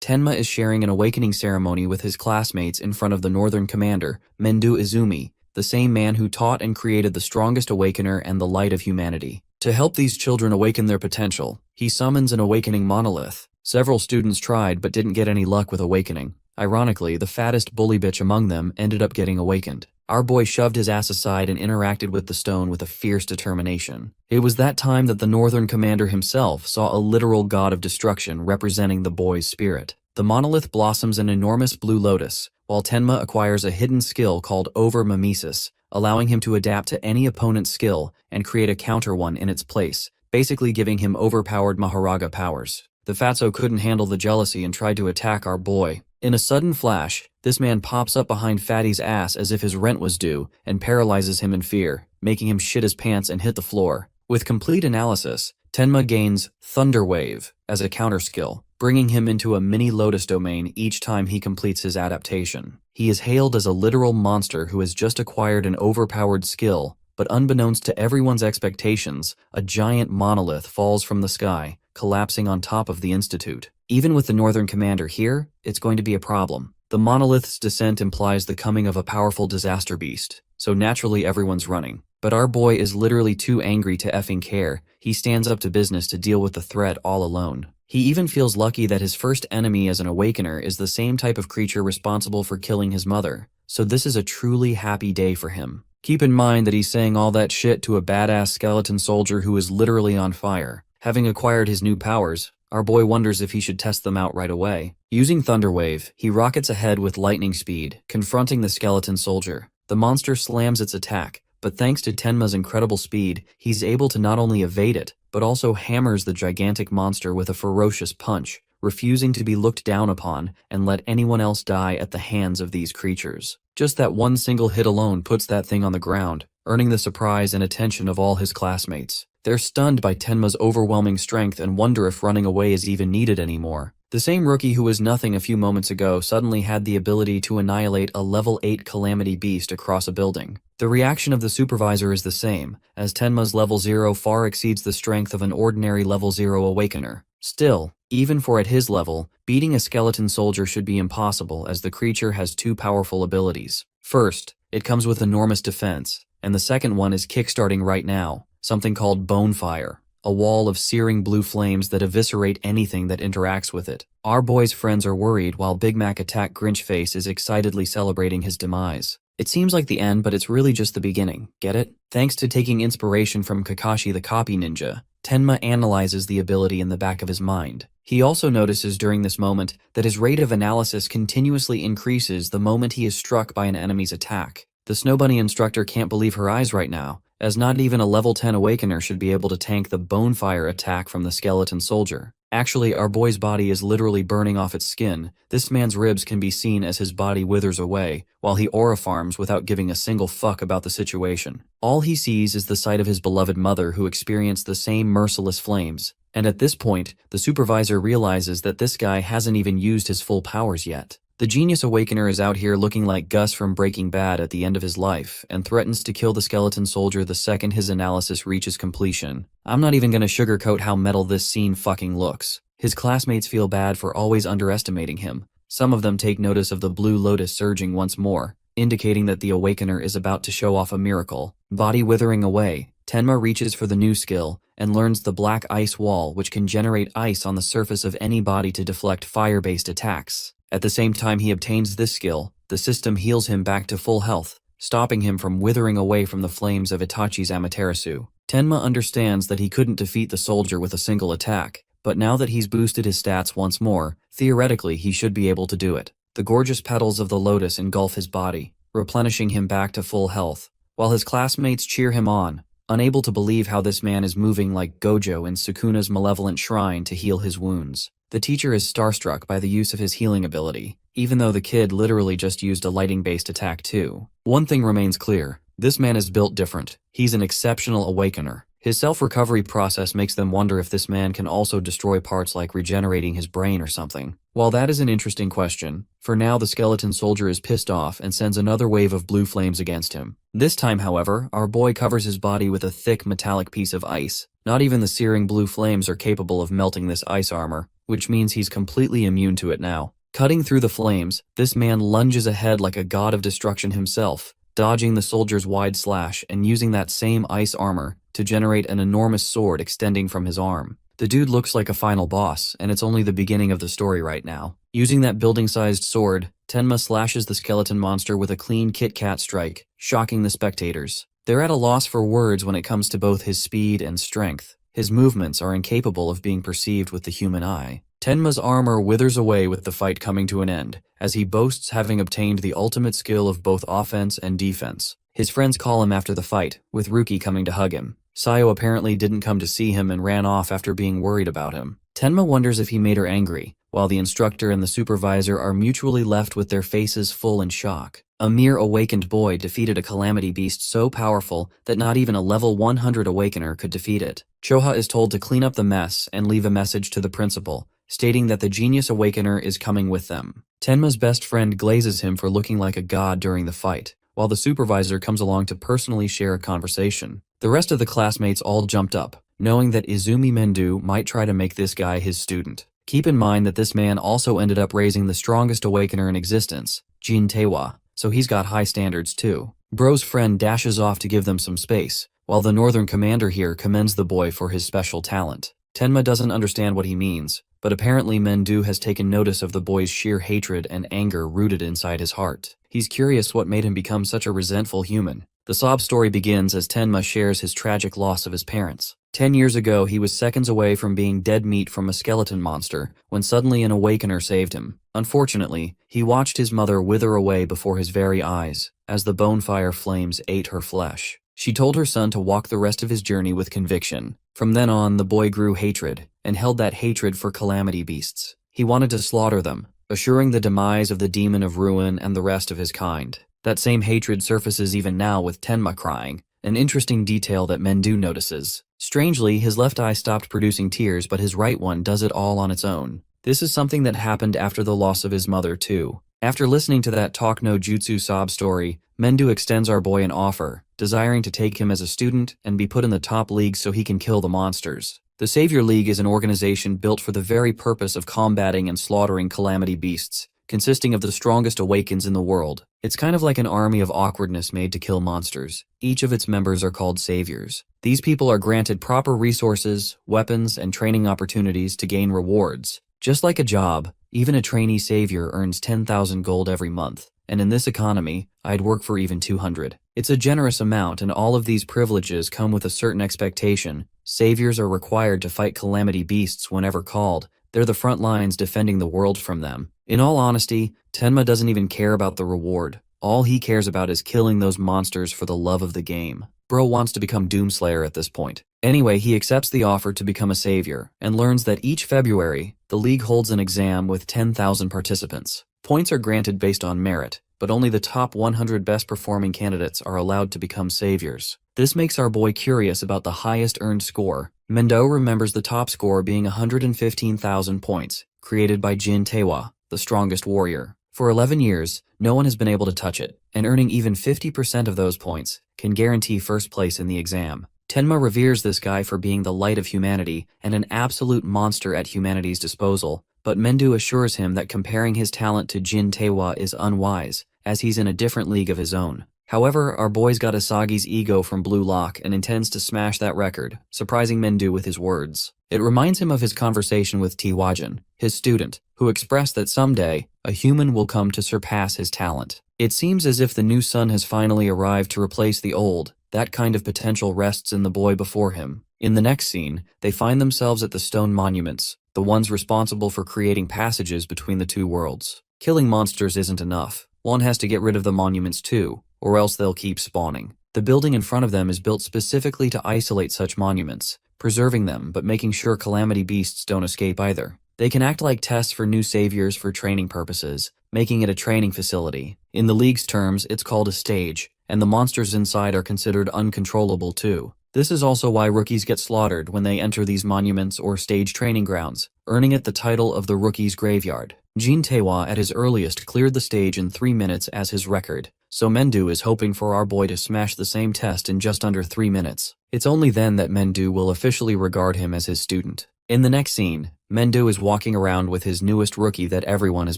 Tenma is sharing an awakening ceremony with his classmates in front of the Northern Commander, Mendu Izumi, the same man who taught and created the strongest awakener and the light of humanity. To help these children awaken their potential, he summons an awakening monolith. Several students tried but didn't get any luck with awakening. Ironically, the fattest bully bitch among them ended up getting awakened. Our boy shoved his ass aside and interacted with the stone with a fierce determination. It was that time that the Northern Commander himself saw a literal god of destruction representing the boy's spirit. The monolith blossoms an enormous blue lotus, while Tenma acquires a hidden skill called overmimesis, allowing him to adapt to any opponent's skill and create a counter one in its place, basically giving him overpowered Maharaga powers. The fatso couldn't handle the jealousy and tried to attack our boy. In a sudden flash, this man pops up behind Fatty's ass as if his rent was due and paralyzes him in fear, making him shit his pants and hit the floor. With complete analysis, Tenma gains Thunder Wave as a counter skill, bringing him into a mini Lotus domain each time he completes his adaptation. He is hailed as a literal monster who has just acquired an overpowered skill, but unbeknownst to everyone's expectations, a giant monolith falls from the sky, collapsing on top of the Institute. Even with the Northern Commander here, it's going to be a problem. The monolith's descent implies the coming of a powerful disaster beast, so naturally everyone's running. But our boy is literally too angry to effing care. He stands up to business to deal with the threat all alone. He even feels lucky that his first enemy as an awakener is the same type of creature responsible for killing his mother, so this is a truly happy day for him. Keep in mind that he's saying all that shit to a badass skeleton soldier who is literally on fire. Having acquired his new powers, our boy wonders if he should test them out right away. Using Thunder Wave, he rockets ahead with lightning speed, confronting the skeleton soldier. The monster slams its attack, but thanks to Tenma's incredible speed, he's able to not only evade it, but also hammers the gigantic monster with a ferocious punch, refusing to be looked down upon and let anyone else die at the hands of these creatures. Just that one single hit alone puts that thing on the ground, earning the surprise and attention of all his classmates. They're stunned by Tenma's overwhelming strength and wonder if running away is even needed anymore. The same rookie who was nothing a few moments ago suddenly had the ability to annihilate a level 8 calamity beast across a building. The reaction of the supervisor is the same, as Tenma's level 0 far exceeds the strength of an ordinary level 0 awakener. Still, even for at his level, beating a skeleton soldier should be impossible as the creature has two powerful abilities. First, it comes with enormous defense, and the second one is kickstarting right now, something called Bonefire, a wall of searing blue flames that eviscerate anything that interacts with it. Our boy's friends are worried while Big Mac Attack Grinchface is excitedly celebrating his demise. It seems like the end, but it's really just the beginning, get it? Thanks to taking inspiration from Kakashi the Copy Ninja, Tenma analyzes the ability in the back of his mind. He also notices during this moment that his rate of analysis continuously increases the moment he is struck by an enemy's attack. The Snow Bunny instructor can't believe her eyes right now, as not even a level 10 awakener should be able to tank the Bonefire attack from the skeleton soldier. Actually, our boy's body is literally burning off its skin. This man's ribs can be seen as his body withers away, while he aura farms without giving a single fuck about the situation. All he sees is the sight of his beloved mother who experienced the same merciless flames. And at this point, the supervisor realizes that this guy hasn't even used his full powers yet. The Genius Awakener is out here looking like Gus from Breaking Bad at the end of his life, and threatens to kill the skeleton soldier the second his analysis reaches completion. I'm not even gonna sugarcoat how metal this scene fucking looks. His classmates feel bad for always underestimating him. Some of them take notice of the blue lotus surging once more, indicating that the Awakener is about to show off a miracle. Body withering away, Tenma reaches for the new skill, and learns the Black Ice Wall, which can generate ice on the surface of any body to deflect fire-based attacks. At the same time he obtains this skill, the system heals him back to full health, stopping him from withering away from the flames of Itachi's Amaterasu. Tenma understands that he couldn't defeat the soldier with a single attack, but now that he's boosted his stats once more, theoretically he should be able to do it. The gorgeous petals of the lotus engulf his body, replenishing him back to full health, while his classmates cheer him on, unable to believe how this man is moving like Gojo in Sukuna's malevolent shrine to heal his wounds. The teacher is starstruck by the use of his healing ability, even though the kid literally just used a lighting-based attack too. One thing remains clear, this man is built different. He's an exceptional awakener. His self-recovery process makes them wonder if this man can also destroy parts like regenerating his brain or something. While that is an interesting question, for now the skeleton soldier is pissed off and sends another wave of blue flames against him. This time, however, our boy covers his body with a thick metallic piece of ice. Not even the searing blue flames are capable of melting this ice armor. which means he's completely immune to it now. Cutting through the flames, this man lunges ahead like a god of destruction himself, dodging the soldier's wide slash and using that same ice armor to generate an enormous sword extending from his arm. The dude looks like a final boss, and it's only the beginning of the story right now. Using that building-sized sword, Tenma slashes the skeleton monster with a clean Kit Kat strike, shocking the spectators. They're at a loss for words when it comes to both his speed and strength. His movements are incapable of being perceived with the human eye. Tenma's armor withers away with the fight coming to an end, as he boasts having obtained the ultimate skill of both offense and defense. His friends call him after the fight, with Ruki coming to hug him. Sayo apparently didn't come to see him and ran off after being worried about him. Tenma wonders if he made her angry, while the instructor and the supervisor are mutually left with their faces full in shock. A mere awakened boy defeated a calamity beast so powerful that not even a level 100 awakener could defeat it. Choha is told to clean up the mess and leave a message to the principal, stating that the genius awakener is coming with them. Tenma's best friend glazes him for looking like a god during the fight, while the supervisor comes along to personally share a conversation. The rest of the classmates all jumped up, knowing that Izumi Mendu might try to make this guy his student. Keep in mind that this man also ended up raising the strongest awakener in existence, Jin Taewa, so he's got high standards too. Bro's friend dashes off to give them some space, while the Northern Commander here commends the boy for his special talent. Tenma doesn't understand what he means, but apparently Mendu has taken notice of the boy's sheer hatred and anger rooted inside his heart. He's curious what made him become such a resentful human. The sob story begins as Tenma shares his tragic loss of his parents. 10 years ago, he was seconds away from being dead meat from a skeleton monster when suddenly an awakener saved him. Unfortunately, he watched his mother wither away before his very eyes as the bonefire flames ate her flesh. She told her son to walk the rest of his journey with conviction. From then on, the boy grew hatred and held that hatred for calamity beasts. He wanted to slaughter them, assuring the demise of the demon of ruin and the rest of his kind. That same hatred surfaces even now with Tenma crying, an interesting detail that Mendu notices. Strangely, his left eye stopped producing tears, but his right one does it all on its own. This is something that happened after the loss of his mother, too. After listening to that talk no jutsu sob story, Mendu extends our boy an offer, desiring to take him as a student and be put in the top league so he can kill the monsters. The Savior League is an organization built for the very purpose of combating and slaughtering calamity beasts, consisting of the strongest awakens in the world. It's kind of like an army of awkwardness made to kill monsters. Each of its members are called saviors. These people are granted proper resources, weapons, and training opportunities to gain rewards. Just like a job, even a trainee savior earns 10,000 gold every month, and in this economy, I'd work for even 200. It's a generous amount, and all of these privileges come with a certain expectation. Saviors are required to fight calamity beasts whenever called. They're the front lines defending the world from them. In all honesty, Tenma doesn't even care about the reward. All he cares about is killing those monsters for the love of the game. Bro wants to become Doomslayer at this point. Anyway, he accepts the offer to become a savior, and learns that each February, the league holds an exam with 10,000 participants. Points are granted based on merit, but only the top 100 best performing candidates are allowed to become saviors. This makes our boy curious about the highest earned score. Mendo remembers the top score being 115,000 points, created by Jin Taewa, the strongest warrior. For 11 years, no one has been able to touch it, and earning even 50% of those points can guarantee first place in the exam. Tenma reveres this guy for being the light of humanity and an absolute monster at humanity's disposal, but Mendu assures him that comparing his talent to Jin Taewa is unwise, as he's in a different league of his own. However, our boy's got Asagi's ego from Blue Lock and intends to smash that record, surprising Mendu with his words. It reminds him of his conversation with Tiwajin, his student, who expressed that someday, a human will come to surpass his talent. It seems as if the new son has finally arrived to replace the old. That kind of potential rests in the boy before him. In the next scene, they find themselves at the stone monuments, the ones responsible for creating passages between the two worlds. Killing monsters isn't enough. One has to get rid of the monuments too, or else they'll keep spawning. The building in front of them is built specifically to isolate such monuments, preserving them but making sure calamity beasts don't escape either. They can act like tests for new saviors for training purposes, making it a training facility. In the League's terms, it's called a stage, and the monsters inside are considered uncontrollable too. This is also why rookies get slaughtered when they enter these monuments or stage training grounds. earning it the title of the Rookie's Graveyard. Jin Taewa at his earliest cleared the stage in 3 minutes as his record, so Mendu is hoping for our boy to smash the same test in just under 3 minutes. It's only then that Mendu will officially regard him as his student. In the next scene, Mendu is walking around with his newest rookie that everyone has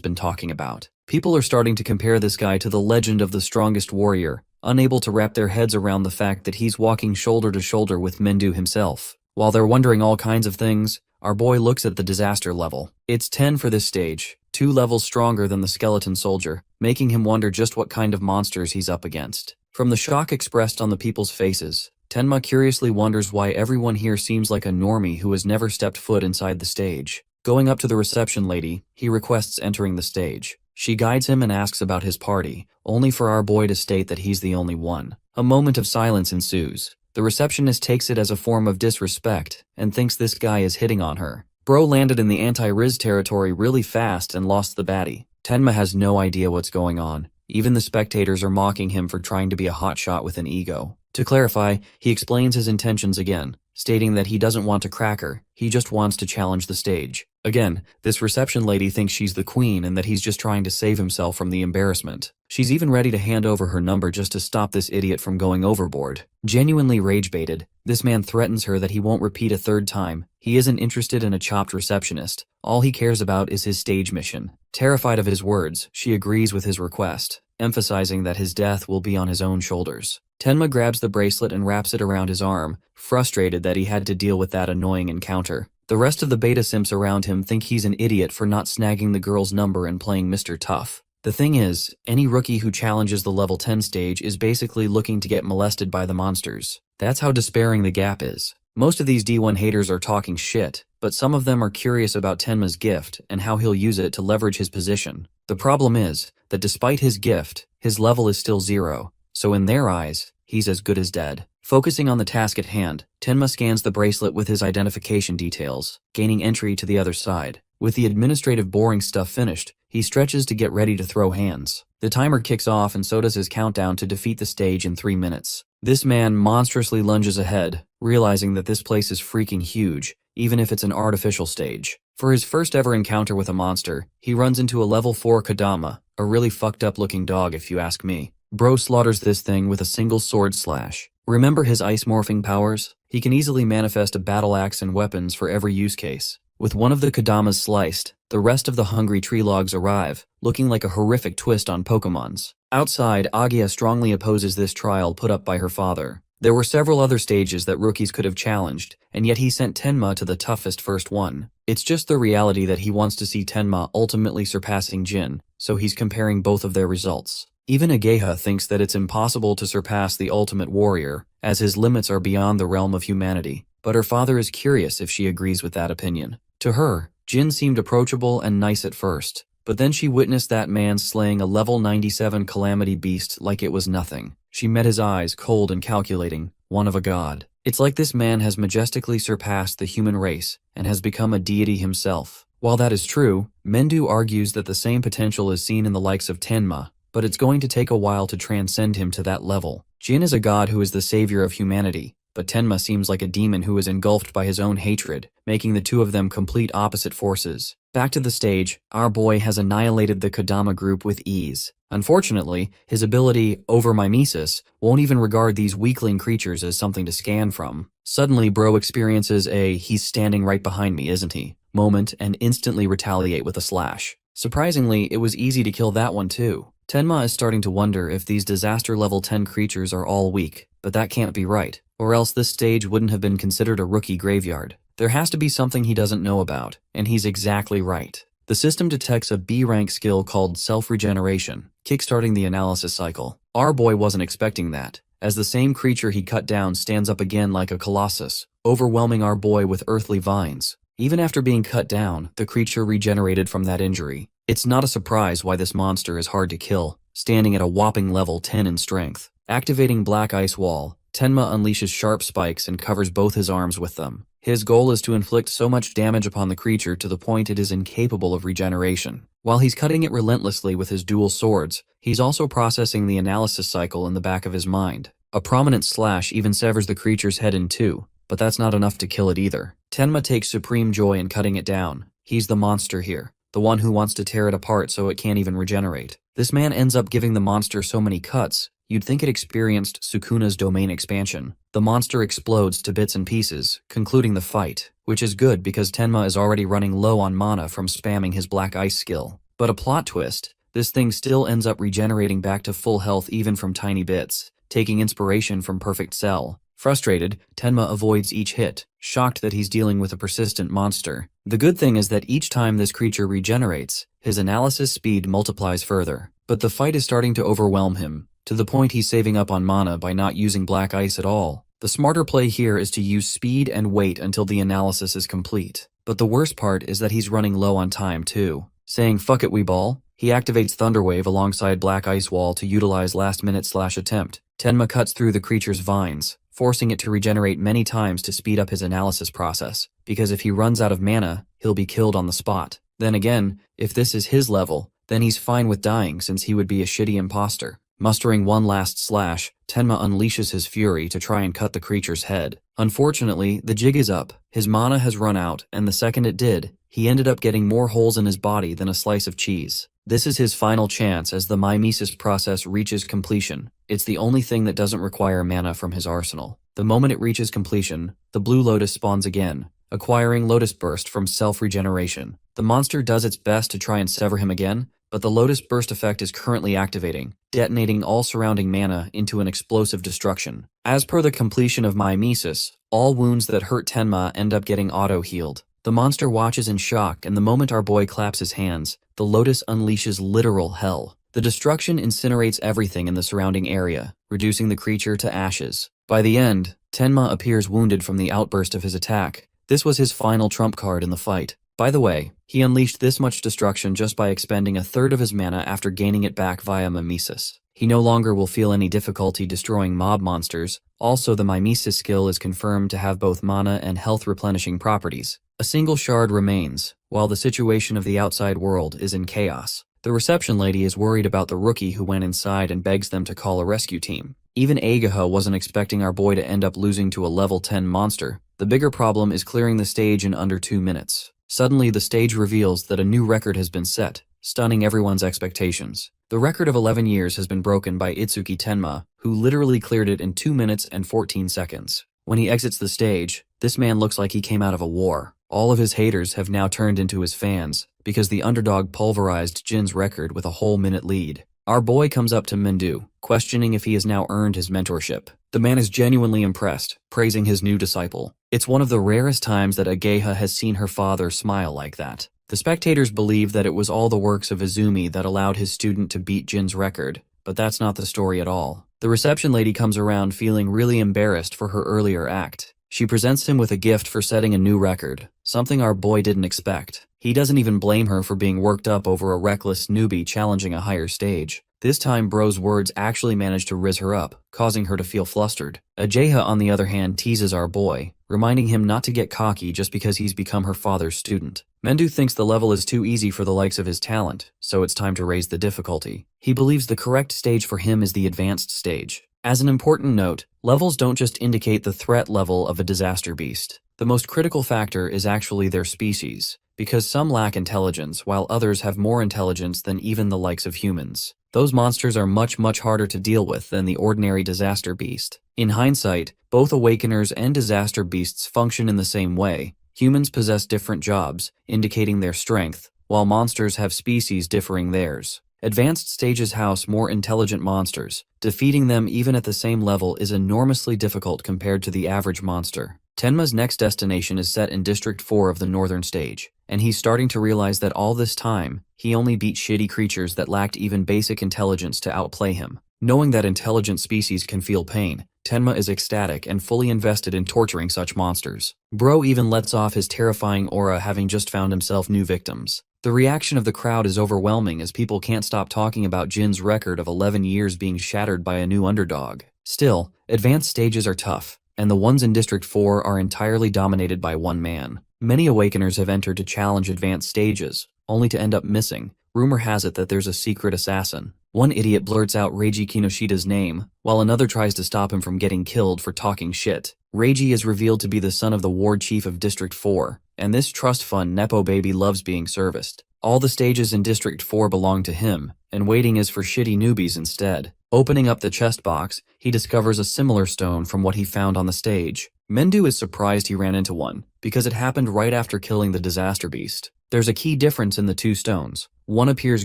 been talking about. People are starting to compare this guy to the legend of the strongest warrior, unable to wrap their heads around the fact that he's walking shoulder to shoulder with Mendu himself. While they're wondering all kinds of things, our boy looks at the disaster level. It's 10 for this stage, 2 levels stronger than the skeleton soldier, making him wonder just what kind of monsters he's up against. From the shock expressed on the people's faces, Tenma curiously wonders why everyone here seems like a normie who has never stepped foot inside the stage. Going up to the reception lady, he requests entering the stage. She guides him and asks about his party, only for our boy to state that he's the only one. A moment of silence ensues. The receptionist takes it as a form of disrespect and thinks this guy is hitting on her. Bro landed in the anti-Riz territory really fast and lost the baddie. Tenma has no idea what's going on. Even the spectators are mocking him for trying to be a hotshot with an ego. To clarify, he explains his intentions again, stating that he doesn't want to crack her, he just wants to challenge the stage. Again, this reception lady thinks she's the queen and that he's just trying to save himself from the embarrassment. She's even ready to hand over her number just to stop this idiot from going overboard. Genuinely rage-baited, this man threatens her that he won't repeat a third time. He isn't interested in a chopped receptionist. All he cares about is his stage mission. Terrified of his words, she agrees with his request, emphasizing that his death will be on his own shoulders. Tenma grabs the bracelet and wraps it around his arm, frustrated that he had to deal with that annoying encounter. The rest of the beta simps around him think he's an idiot for not snagging the girl's number and playing Mr. Tough. The thing is, any rookie who challenges the level 10 stage is basically looking to get molested by the monsters. That's how despairing the gap is. Most of these D1 haters are talking shit, but some of them are curious about Tenma's gift and how he'll use it to leverage his position. The problem is that despite his gift, his level is still 0, so in their eyes, he's as good as dead. Focusing on the task at hand, Tenma scans the bracelet with his identification details, gaining entry to the other side. With the administrative boring stuff finished, he stretches to get ready to throw hands. The timer kicks off and so does his countdown to defeat the stage in 3 minutes. This man monstrously lunges ahead, realizing that this place is freaking huge, even if it's an artificial stage. For his first ever encounter with a monster, he runs into a level 4 Kodama, a really fucked up looking dog if you ask me. Bro slaughters this thing with a single sword slash. Remember his ice morphing powers? He can easily manifest a battle axe and weapons for every use case. With one of the Kodamas sliced, the rest of the hungry tree logs arrive, looking like a horrific twist on Pokemon's. Outside, Agia strongly opposes this trial put up by her father. There were several other stages that rookies could have challenged, and yet he sent Tenma to the toughest first one. It's just the reality that he wants to see Tenma ultimately surpassing Jin, so he's comparing both of their results. Even Ageha thinks that it's impossible to surpass the ultimate warrior, as his limits are beyond the realm of humanity, but her father is curious if she agrees with that opinion. To her, Jin seemed approachable and nice at first, but then she witnessed that man slaying a level 97 calamity beast like it was nothing. She met his eyes, cold and calculating, one of a god. It's like this man has majestically surpassed the human race and has become a deity himself. While that is true, Mendu argues that the same potential is seen in the likes of Tenma, but it's going to take a while to transcend him to that level. Jin is a god who is the savior of humanity, but Tenma seems like a demon who is engulfed by his own hatred, making the two of them complete opposite forces. Back to the stage, our boy has annihilated the Kodama group with ease. Unfortunately, his ability, over-mimesis, won't even regard these weakling creatures as something to scan from. Suddenly, bro experiences a "he's standing right behind me, isn't he?" moment and instantly retaliate with a slash. Surprisingly, it was easy to kill that one too. Tenma is starting to wonder if these disaster level 10 creatures are all weak, but that can't be right, or else this stage wouldn't have been considered a rookie graveyard. There has to be something he doesn't know about, and he's exactly right. The system detects a B-rank skill called self-regeneration, kickstarting the analysis cycle. Our boy wasn't expecting that, as the same creature he cut down stands up again like a colossus, overwhelming our boy with earthly vines. Even after being cut down, the creature regenerated from that injury. It's not a surprise why this monster is hard to kill, standing at a whopping level 10 in strength. Activating Black Ice Wall, Tenma unleashes sharp spikes and covers both his arms with them. His goal is to inflict so much damage upon the creature to the point it is incapable of regeneration. While he's cutting it relentlessly with his dual swords, he's also processing the analysis cycle in the back of his mind. A prominent slash even severs the creature's head in two, but that's not enough to kill it either. Tenma takes supreme joy in cutting it down, He's the monster here, the one who wants to tear it apart so it can't even regenerate. This man ends up giving the monster so many cuts, you'd think it experienced Sukuna's domain expansion. The monster explodes to bits and pieces, concluding the fight, which is good because Tenma is already running low on mana from spamming his black ice skill. But a plot twist, this thing still ends up regenerating back to full health even from tiny bits, taking inspiration from Perfect Cell. Frustrated, Tenma avoids each hit, shocked that he's dealing with a persistent monster. The good thing is that each time this creature regenerates, his analysis speed multiplies further. But the fight is starting to overwhelm him, to the point he's saving up on mana by not using black ice at all. The smarter play here is to use speed and wait until the analysis is complete. But the worst part is that he's running low on time too. Saying fuck it we ball, he activates Thunderwave alongside Black Ice Wall to utilize last-minute/attempt. Tenma cuts through the creature's vines, forcing it to regenerate many times to speed up his analysis process, because if he runs out of mana, he'll be killed on the spot. Then again, if this is his level, then he's fine with dying since he would be a shitty imposter. Mustering one last slash, Tenma unleashes his fury to try and cut the creature's head. Unfortunately, the jig is up, his mana has run out, and the second it did, he ended up getting more holes in his body than a slice of cheese. This is his final chance as the mimesis process reaches completion. It's the only thing that doesn't require mana from his arsenal. The moment it reaches completion, the Blue Lotus spawns again, acquiring Lotus Burst from self-regeneration. The monster does its best to try and sever him again, but the Lotus Burst effect is currently activating, detonating all surrounding mana into an explosive destruction. As per the completion of mimesis, all wounds that hurt Tenma end up getting auto-healed. The monster watches in shock, and the moment our boy claps his hands, the Lotus unleashes literal hell. The destruction incinerates everything in the surrounding area, reducing the creature to ashes. By the end, Tenma appears wounded from the outburst of his attack. This was his final trump card in the fight. By the way, he unleashed this much destruction just by expending a third of his mana after gaining it back via mimesis. He no longer will feel any difficulty destroying mob monsters. Also, the mimesis skill is confirmed to have both mana and health replenishing properties. A single shard remains, while the situation of the outside world is in chaos. The reception lady is worried about the rookie who went inside and begs them to call a rescue team. Even Agaha wasn't expecting our boy to end up losing to a level 10 monster. The bigger problem is clearing the stage in under 2 minutes. Suddenly, the stage reveals that a new record has been set, stunning everyone's expectations. The record of 11 years has been broken by Itsuki Tenma, who literally cleared it in 2 minutes and 14 seconds. When he exits the stage, this man looks like he came out of a war. All of his haters have now turned into his fans, because the underdog pulverized Jin's record with a whole minute lead. Our boy comes up to Mendu, questioning if he has now earned his mentorship. The man is genuinely impressed, praising his new disciple. It's one of the rarest times that Ageha has seen her father smile like that. The spectators believe that it was all the works of Izumi that allowed his student to beat Jin's record, but that's not the story at all. The reception lady comes around feeling really embarrassed for her earlier act. She presents him with a gift for setting a new record, something our boy didn't expect. He doesn't even blame her for being worked up over a reckless newbie challenging a higher stage. This time Bro's words actually manage to rizz her up, causing her to feel flustered. Ajeha on the other hand teases our boy, reminding him not to get cocky just because he's become her father's student. Mendu thinks the level is too easy for the likes of his talent, so it's time to raise the difficulty. He believes the correct stage for him is the advanced stage. As an important note, levels don't just indicate the threat level of a disaster beast. The most critical factor is actually their species, because some lack intelligence while others have more intelligence than even the likes of humans. Those monsters are much harder to deal with than the ordinary disaster beast. In hindsight, both awakeners and disaster beasts function in the same way. Humans possess different jobs, indicating their strength, while monsters have species differing theirs. Advanced stages house more intelligent monsters. Defeating them even at the same level is enormously difficult compared to the average monster. Tenma's next destination is set in District 4 of the Northern Stage, and he's starting to realize that all this time, he only beat shitty creatures that lacked even basic intelligence to outplay him. Knowing that intelligent species can feel pain, Tenma is ecstatic and fully invested in torturing such monsters. Bro even lets off his terrifying aura having just found himself new victims. The reaction of the crowd is overwhelming as people can't stop talking about Jin's record of 11 years being shattered by a new underdog. Still, advanced stages are tough, and the ones in District 4 are entirely dominated by one man. Many Awakeners have entered to challenge advanced stages, only to end up missing. Rumor has it that there's a secret assassin. One idiot blurts out Reiji Kinoshida's name, while another tries to stop him from getting killed for talking shit. Reiji is revealed to be the son of the ward chief of District 4, and this trust fund Nepo baby loves being serviced. All the stages in District 4 belong to him, and waiting is for shitty newbies instead. Opening up the chest box, he discovers a similar stone from what he found on the stage. Mendu is surprised he ran into one, because it happened right after killing the disaster beast. There's a key difference in the two stones. One appears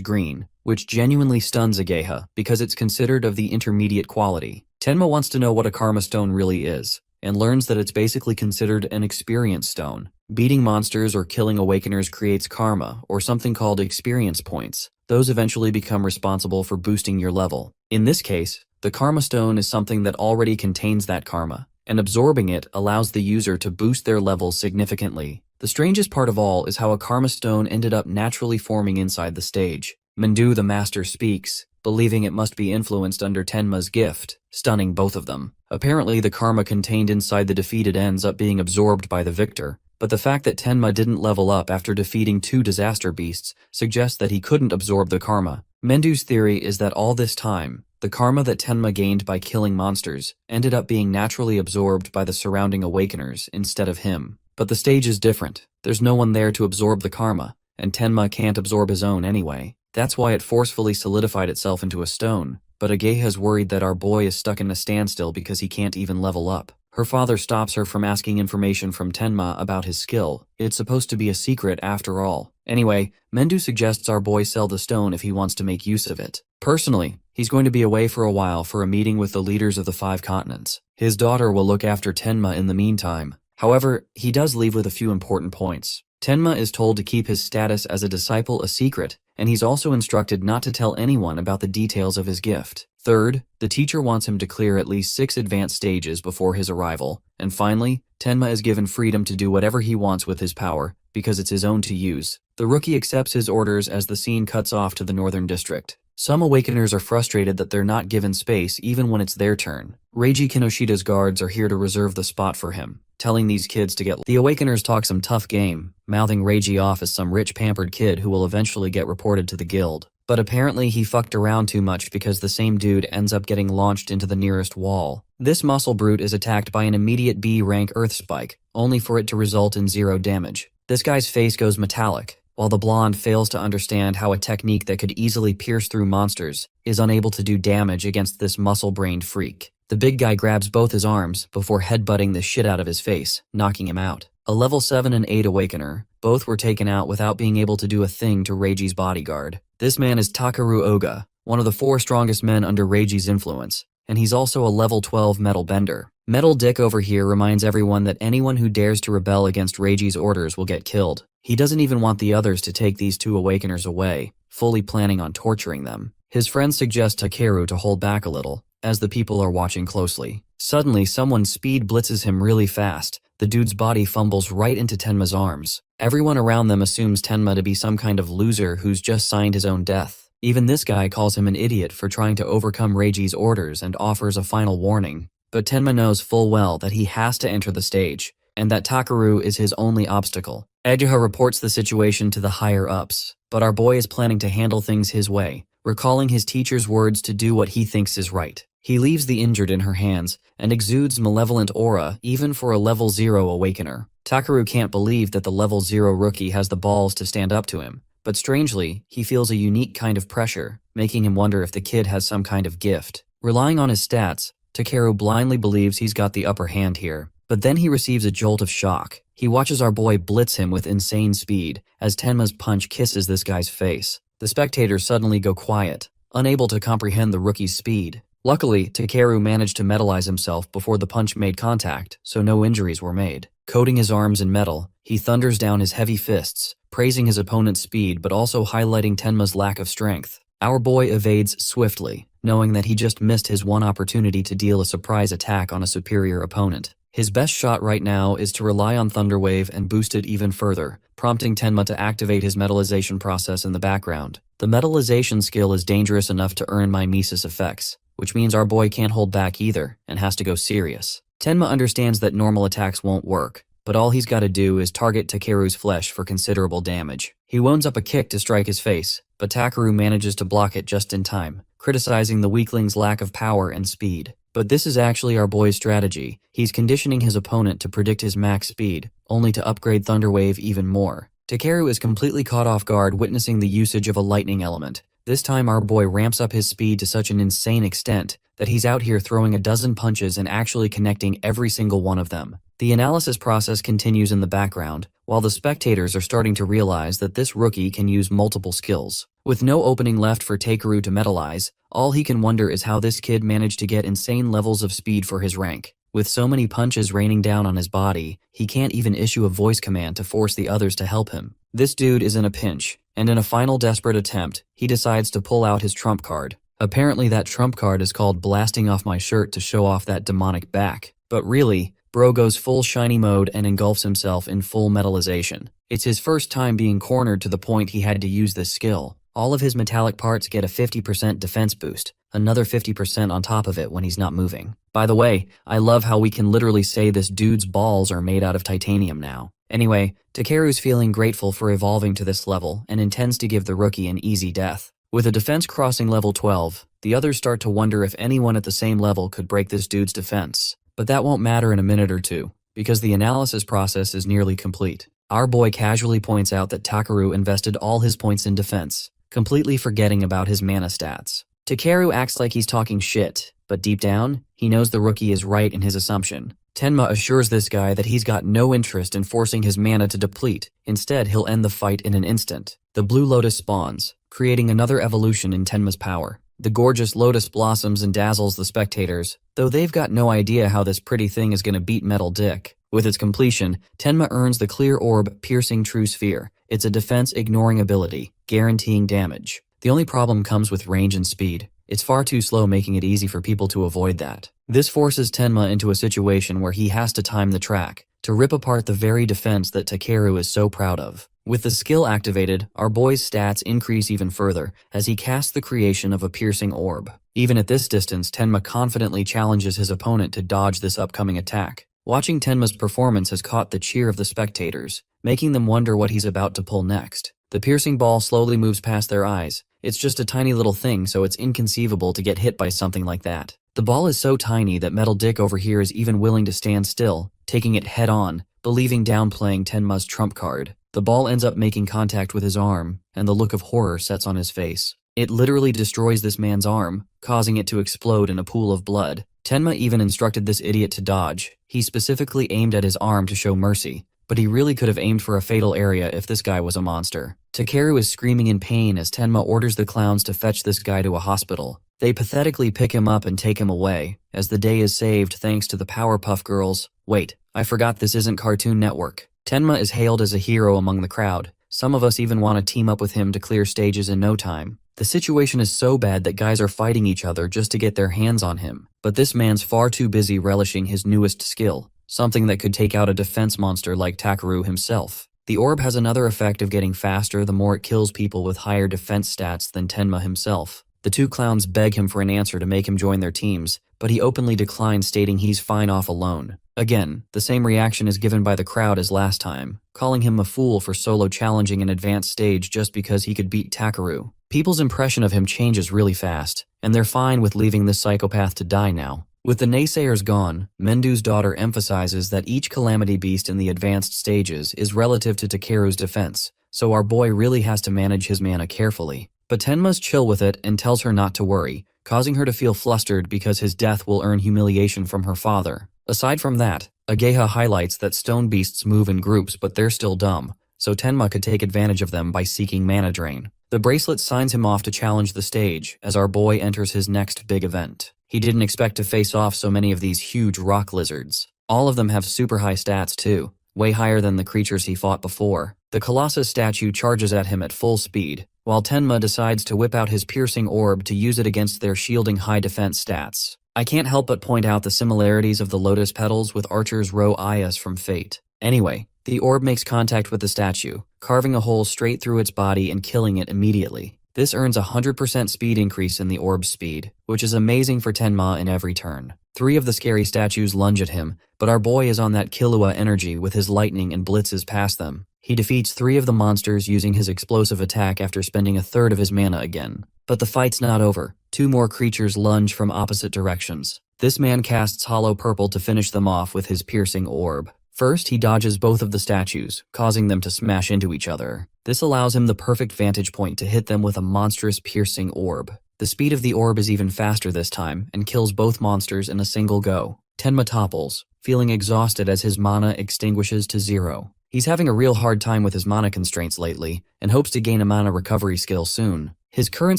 green, which genuinely stuns Ageha because it's considered of the intermediate quality. Tenma wants to know what a karma stone really is, and learns that it's basically considered an experience stone. Beating monsters or killing awakeners creates karma, or something called experience points. Those eventually become responsible for boosting your level. In this case, the karma stone is something that already contains that karma, and absorbing it allows the user to boost their level significantly. The strangest part of all is how a karma stone ended up naturally forming inside the stage. Mendu the master speaks, believing it must be influenced under Tenma's gift, stunning both of them. Apparently the karma contained inside the defeated ends up being absorbed by the victor, but the fact that Tenma didn't level up after defeating 2 disaster beasts suggests that he couldn't absorb the karma. Mendu's theory is that all this time, the karma that Tenma gained by killing monsters ended up being naturally absorbed by the surrounding awakeners instead of him. But the stage is different. There's no one there to absorb the karma, and Tenma can't absorb his own anyway. That's why it forcefully solidified itself into a stone. But Ageha's worried that our boy is stuck in a standstill because he can't even level up. Her father stops her from asking information from Tenma about his skill. It's supposed to be a secret after all. Anyway, Mendu suggests our boy sell the stone if he wants to make use of it. Personally, he's going to be away for a while for a meeting with the leaders of the 5 continents. His daughter will look after Tenma in the meantime. However, he does leave with a few important points. Tenma is told to keep his status as a disciple a secret, and he's also instructed not to tell anyone about the details of his gift. Third, the teacher wants him to clear at least 6 advanced stages before his arrival. And finally, Tenma is given freedom to do whatever he wants with his power, because it's his own to use. The rookie accepts his orders as the scene cuts off to the Northern District. Some awakeners are frustrated that they're not given space even when it's their turn. Reiji Kinoshida's guards are here to reserve the spot for him, telling these kids to get. The awakeners talk some tough game, mouthing Reiji off as some rich pampered kid who will eventually get reported to the guild. But apparently he fucked around too much because the same dude ends up getting launched into the nearest wall. This muscle brute is attacked by an immediate B-rank earth spike, only for it to result in 0 damage. This guy's face goes metallic, while the blonde fails to understand how a technique that could easily pierce through monsters is unable to do damage against this muscle-brained freak. The big guy grabs both his arms before headbutting the shit out of his face, knocking him out. A level 7 and 8 awakener, both were taken out without being able to do a thing to Reiji's bodyguard. This man is Takaru Oga, one of the 4 strongest men under Reiji's influence, and he's also a level 12 metal bender. Metal Dick over here reminds everyone that anyone who dares to rebel against Reiji's orders will get killed. He doesn't even want the others to take these 2 awakeners away, fully planning on torturing them. His friends suggest Takeru to hold back a little, as the people are watching closely. Suddenly, someone speed blitzes him really fast. The dude's body fumbles right into Tenma's arms. Everyone around them assumes Tenma to be some kind of loser who's just signed his own death. Even this guy calls him an idiot for trying to overcome Reiji's orders and offers a final warning. But Tenma knows full well that he has to enter the stage, and that Takaru is his only obstacle. Ageha reports the situation to the higher-ups, but our boy is planning to handle things his way, recalling his teacher's words to do what he thinks is right. He leaves the injured in her hands and exudes malevolent aura even for a level 0 awakener. Takaru can't believe that the level 0 rookie has the balls to stand up to him, but strangely, he feels a unique kind of pressure, making him wonder if the kid has some kind of gift. Relying on his stats, Takeru blindly believes he's got the upper hand here, but then he receives a jolt of shock. He watches our boy blitz him with insane speed as Tenma's punch kisses this guy's face. The spectators suddenly go quiet, unable to comprehend the rookie's speed. Luckily, Takeru managed to metalize himself before the punch made contact, so no injuries were made. Coating his arms in metal, he thunders down his heavy fists, praising his opponent's speed but also highlighting Tenma's lack of strength. Our boy evades swiftly, knowing that he just missed his one opportunity to deal a surprise attack on a superior opponent. His best shot right now is to rely on Thunderwave and boost it even further, prompting Tenma to activate his metallization process in the background. The metallization skill is dangerous enough to earn mimesis effects, which means our boy can't hold back either and has to go serious. Tenma understands that normal attacks won't work, but all he's got to do is target Takeru's flesh for considerable damage. He wounds up a kick to strike his face, but Takaru manages to block it just in time, criticizing the weakling's lack of power and speed. But this is actually our boy's strategy. He's conditioning his opponent to predict his max speed, only to upgrade Thunderwave even more. Takeru is completely caught off guard witnessing the usage of a lightning element. This time our boy ramps up his speed to such an insane extent that he's out here throwing a dozen punches and actually connecting every single one of them. The analysis process continues in the background, while the spectators are starting to realize that this rookie can use multiple skills. With no opening left for Takeru to metalize, all he can wonder is how this kid managed to get insane levels of speed for his rank. With so many punches raining down on his body, he can't even issue a voice command to force the others to help him. This dude is in a pinch, and in a final desperate attempt, he decides to pull out his trump card. Apparently that trump card is called blasting off my shirt to show off that demonic back. But really, bro goes full shiny mode and engulfs himself in full metallization. It's his first time being cornered to the point he had to use this skill. All of his metallic parts get a 50% defense boost, another 50% on top of it when he's not moving. By the way, I love how we can literally say this dude's balls are made out of titanium now. Anyway, Takeru's feeling grateful for evolving to this level and intends to give the rookie an easy death. With a defense crossing level 12, the others start to wonder if anyone at the same level could break this dude's defense. But that won't matter in a minute or two, because the analysis process is nearly complete. Our boy casually points out that Takeru invested all his points in defense, completely forgetting about his mana stats. Takeru acts like he's talking shit, but deep down, he knows the rookie is right in his assumption. Tenma assures this guy that he's got no interest in forcing his mana to deplete. Instead, he'll end the fight in an instant. The Blue Lotus spawns, creating another evolution in Tenma's power. The gorgeous lotus blossoms and dazzles the spectators, though they've got no idea how this pretty thing is gonna beat Metal Dick. With its completion, Tenma earns the Clear Orb Piercing True Sphere. It's a defense-ignoring ability, guaranteeing damage. The only problem comes with range and speed. It's far too slow, making it easy for people to avoid that. This forces Tenma into a situation where he has to time the track, to rip apart the very defense that Takeru is so proud of. With the skill activated, our boy's stats increase even further as he casts the creation of a piercing orb. Even at this distance, Tenma confidently challenges his opponent to dodge this upcoming attack. Watching Tenma's performance has caught the cheer of the spectators, making them wonder what he's about to pull next. The piercing ball slowly moves past their eyes. It's just a tiny little thing, so it's inconceivable to get hit by something like that. The ball is so tiny that Metal Dick over here is even willing to stand still, taking it head on, believing downplaying Tenma's trump card. The ball ends up making contact with his arm, and the look of horror sets on his face. It literally destroys this man's arm, causing it to explode in a pool of blood. Tenma even instructed this idiot to dodge. He specifically aimed at his arm to show mercy, but he really could have aimed for a fatal area if this guy was a monster. Takeru is screaming in pain as Tenma orders the clowns to fetch this guy to a hospital. They pathetically pick him up and take him away, as the day is saved thanks to the Powerpuff Girls. Wait, I forgot this isn't Cartoon Network. Tenma is hailed as a hero among the crowd. Some of us even want to team up with him to clear stages in no time. The situation is so bad that guys are fighting each other just to get their hands on him. But this man's far too busy relishing his newest skill, something that could take out a defense monster like Takeru himself. The orb has another effect of getting faster the more it kills people with higher defense stats than Tenma himself. The two clowns beg him for an answer to make him join their teams, but he openly declines, stating he's fine off alone. Again, the same reaction is given by the crowd as last time, calling him a fool for solo challenging an advanced stage just because he could beat Takeru. People's impression of him changes really fast, and they're fine with leaving this psychopath to die now. With the naysayers gone, Mendu's daughter emphasizes that each calamity beast in the advanced stages is relative to Takeru's defense, so our boy really has to manage his mana carefully. But Tenma's chill with it and tells her not to worry, causing her to feel flustered because his death will earn humiliation from her father. Aside from that, Ageha highlights that stone beasts move in groups, but they're still dumb, so Tenma could take advantage of them by seeking mana drain. The bracelet signs him off to challenge the stage as our boy enters his next big event. He didn't expect to face off so many of these huge rock lizards. All of them have super high stats too, way higher than the creatures he fought before. The Colossus statue charges at him at full speed, while Tenma decides to whip out his piercing orb to use it against their shielding high defense stats. I can't help but point out the similarities of the lotus petals with Archer's Ro Ayas from Fate. Anyway, the orb makes contact with the statue, carving a hole straight through its body and killing it immediately. This earns a 100% speed increase in the orb's speed, which is amazing for Tenma in every turn. 3 of the scary statues lunge at him, but our boy is on that Killua energy with his lightning and blitzes past them. He defeats 3 of the monsters using his explosive attack after spending a third of his mana again. But the fight's not over. 2 more creatures lunge from opposite directions. This man casts hollow purple to finish them off with his piercing orb. First, he dodges both of the statues, causing them to smash into each other. This allows him the perfect vantage point to hit them with a monstrous piercing orb. The speed of the orb is even faster this time, and kills both monsters in a single go. Tenma topples, feeling exhausted as his mana extinguishes to 0. He's having a real hard time with his mana constraints lately, and hopes to gain a mana recovery skill soon. His current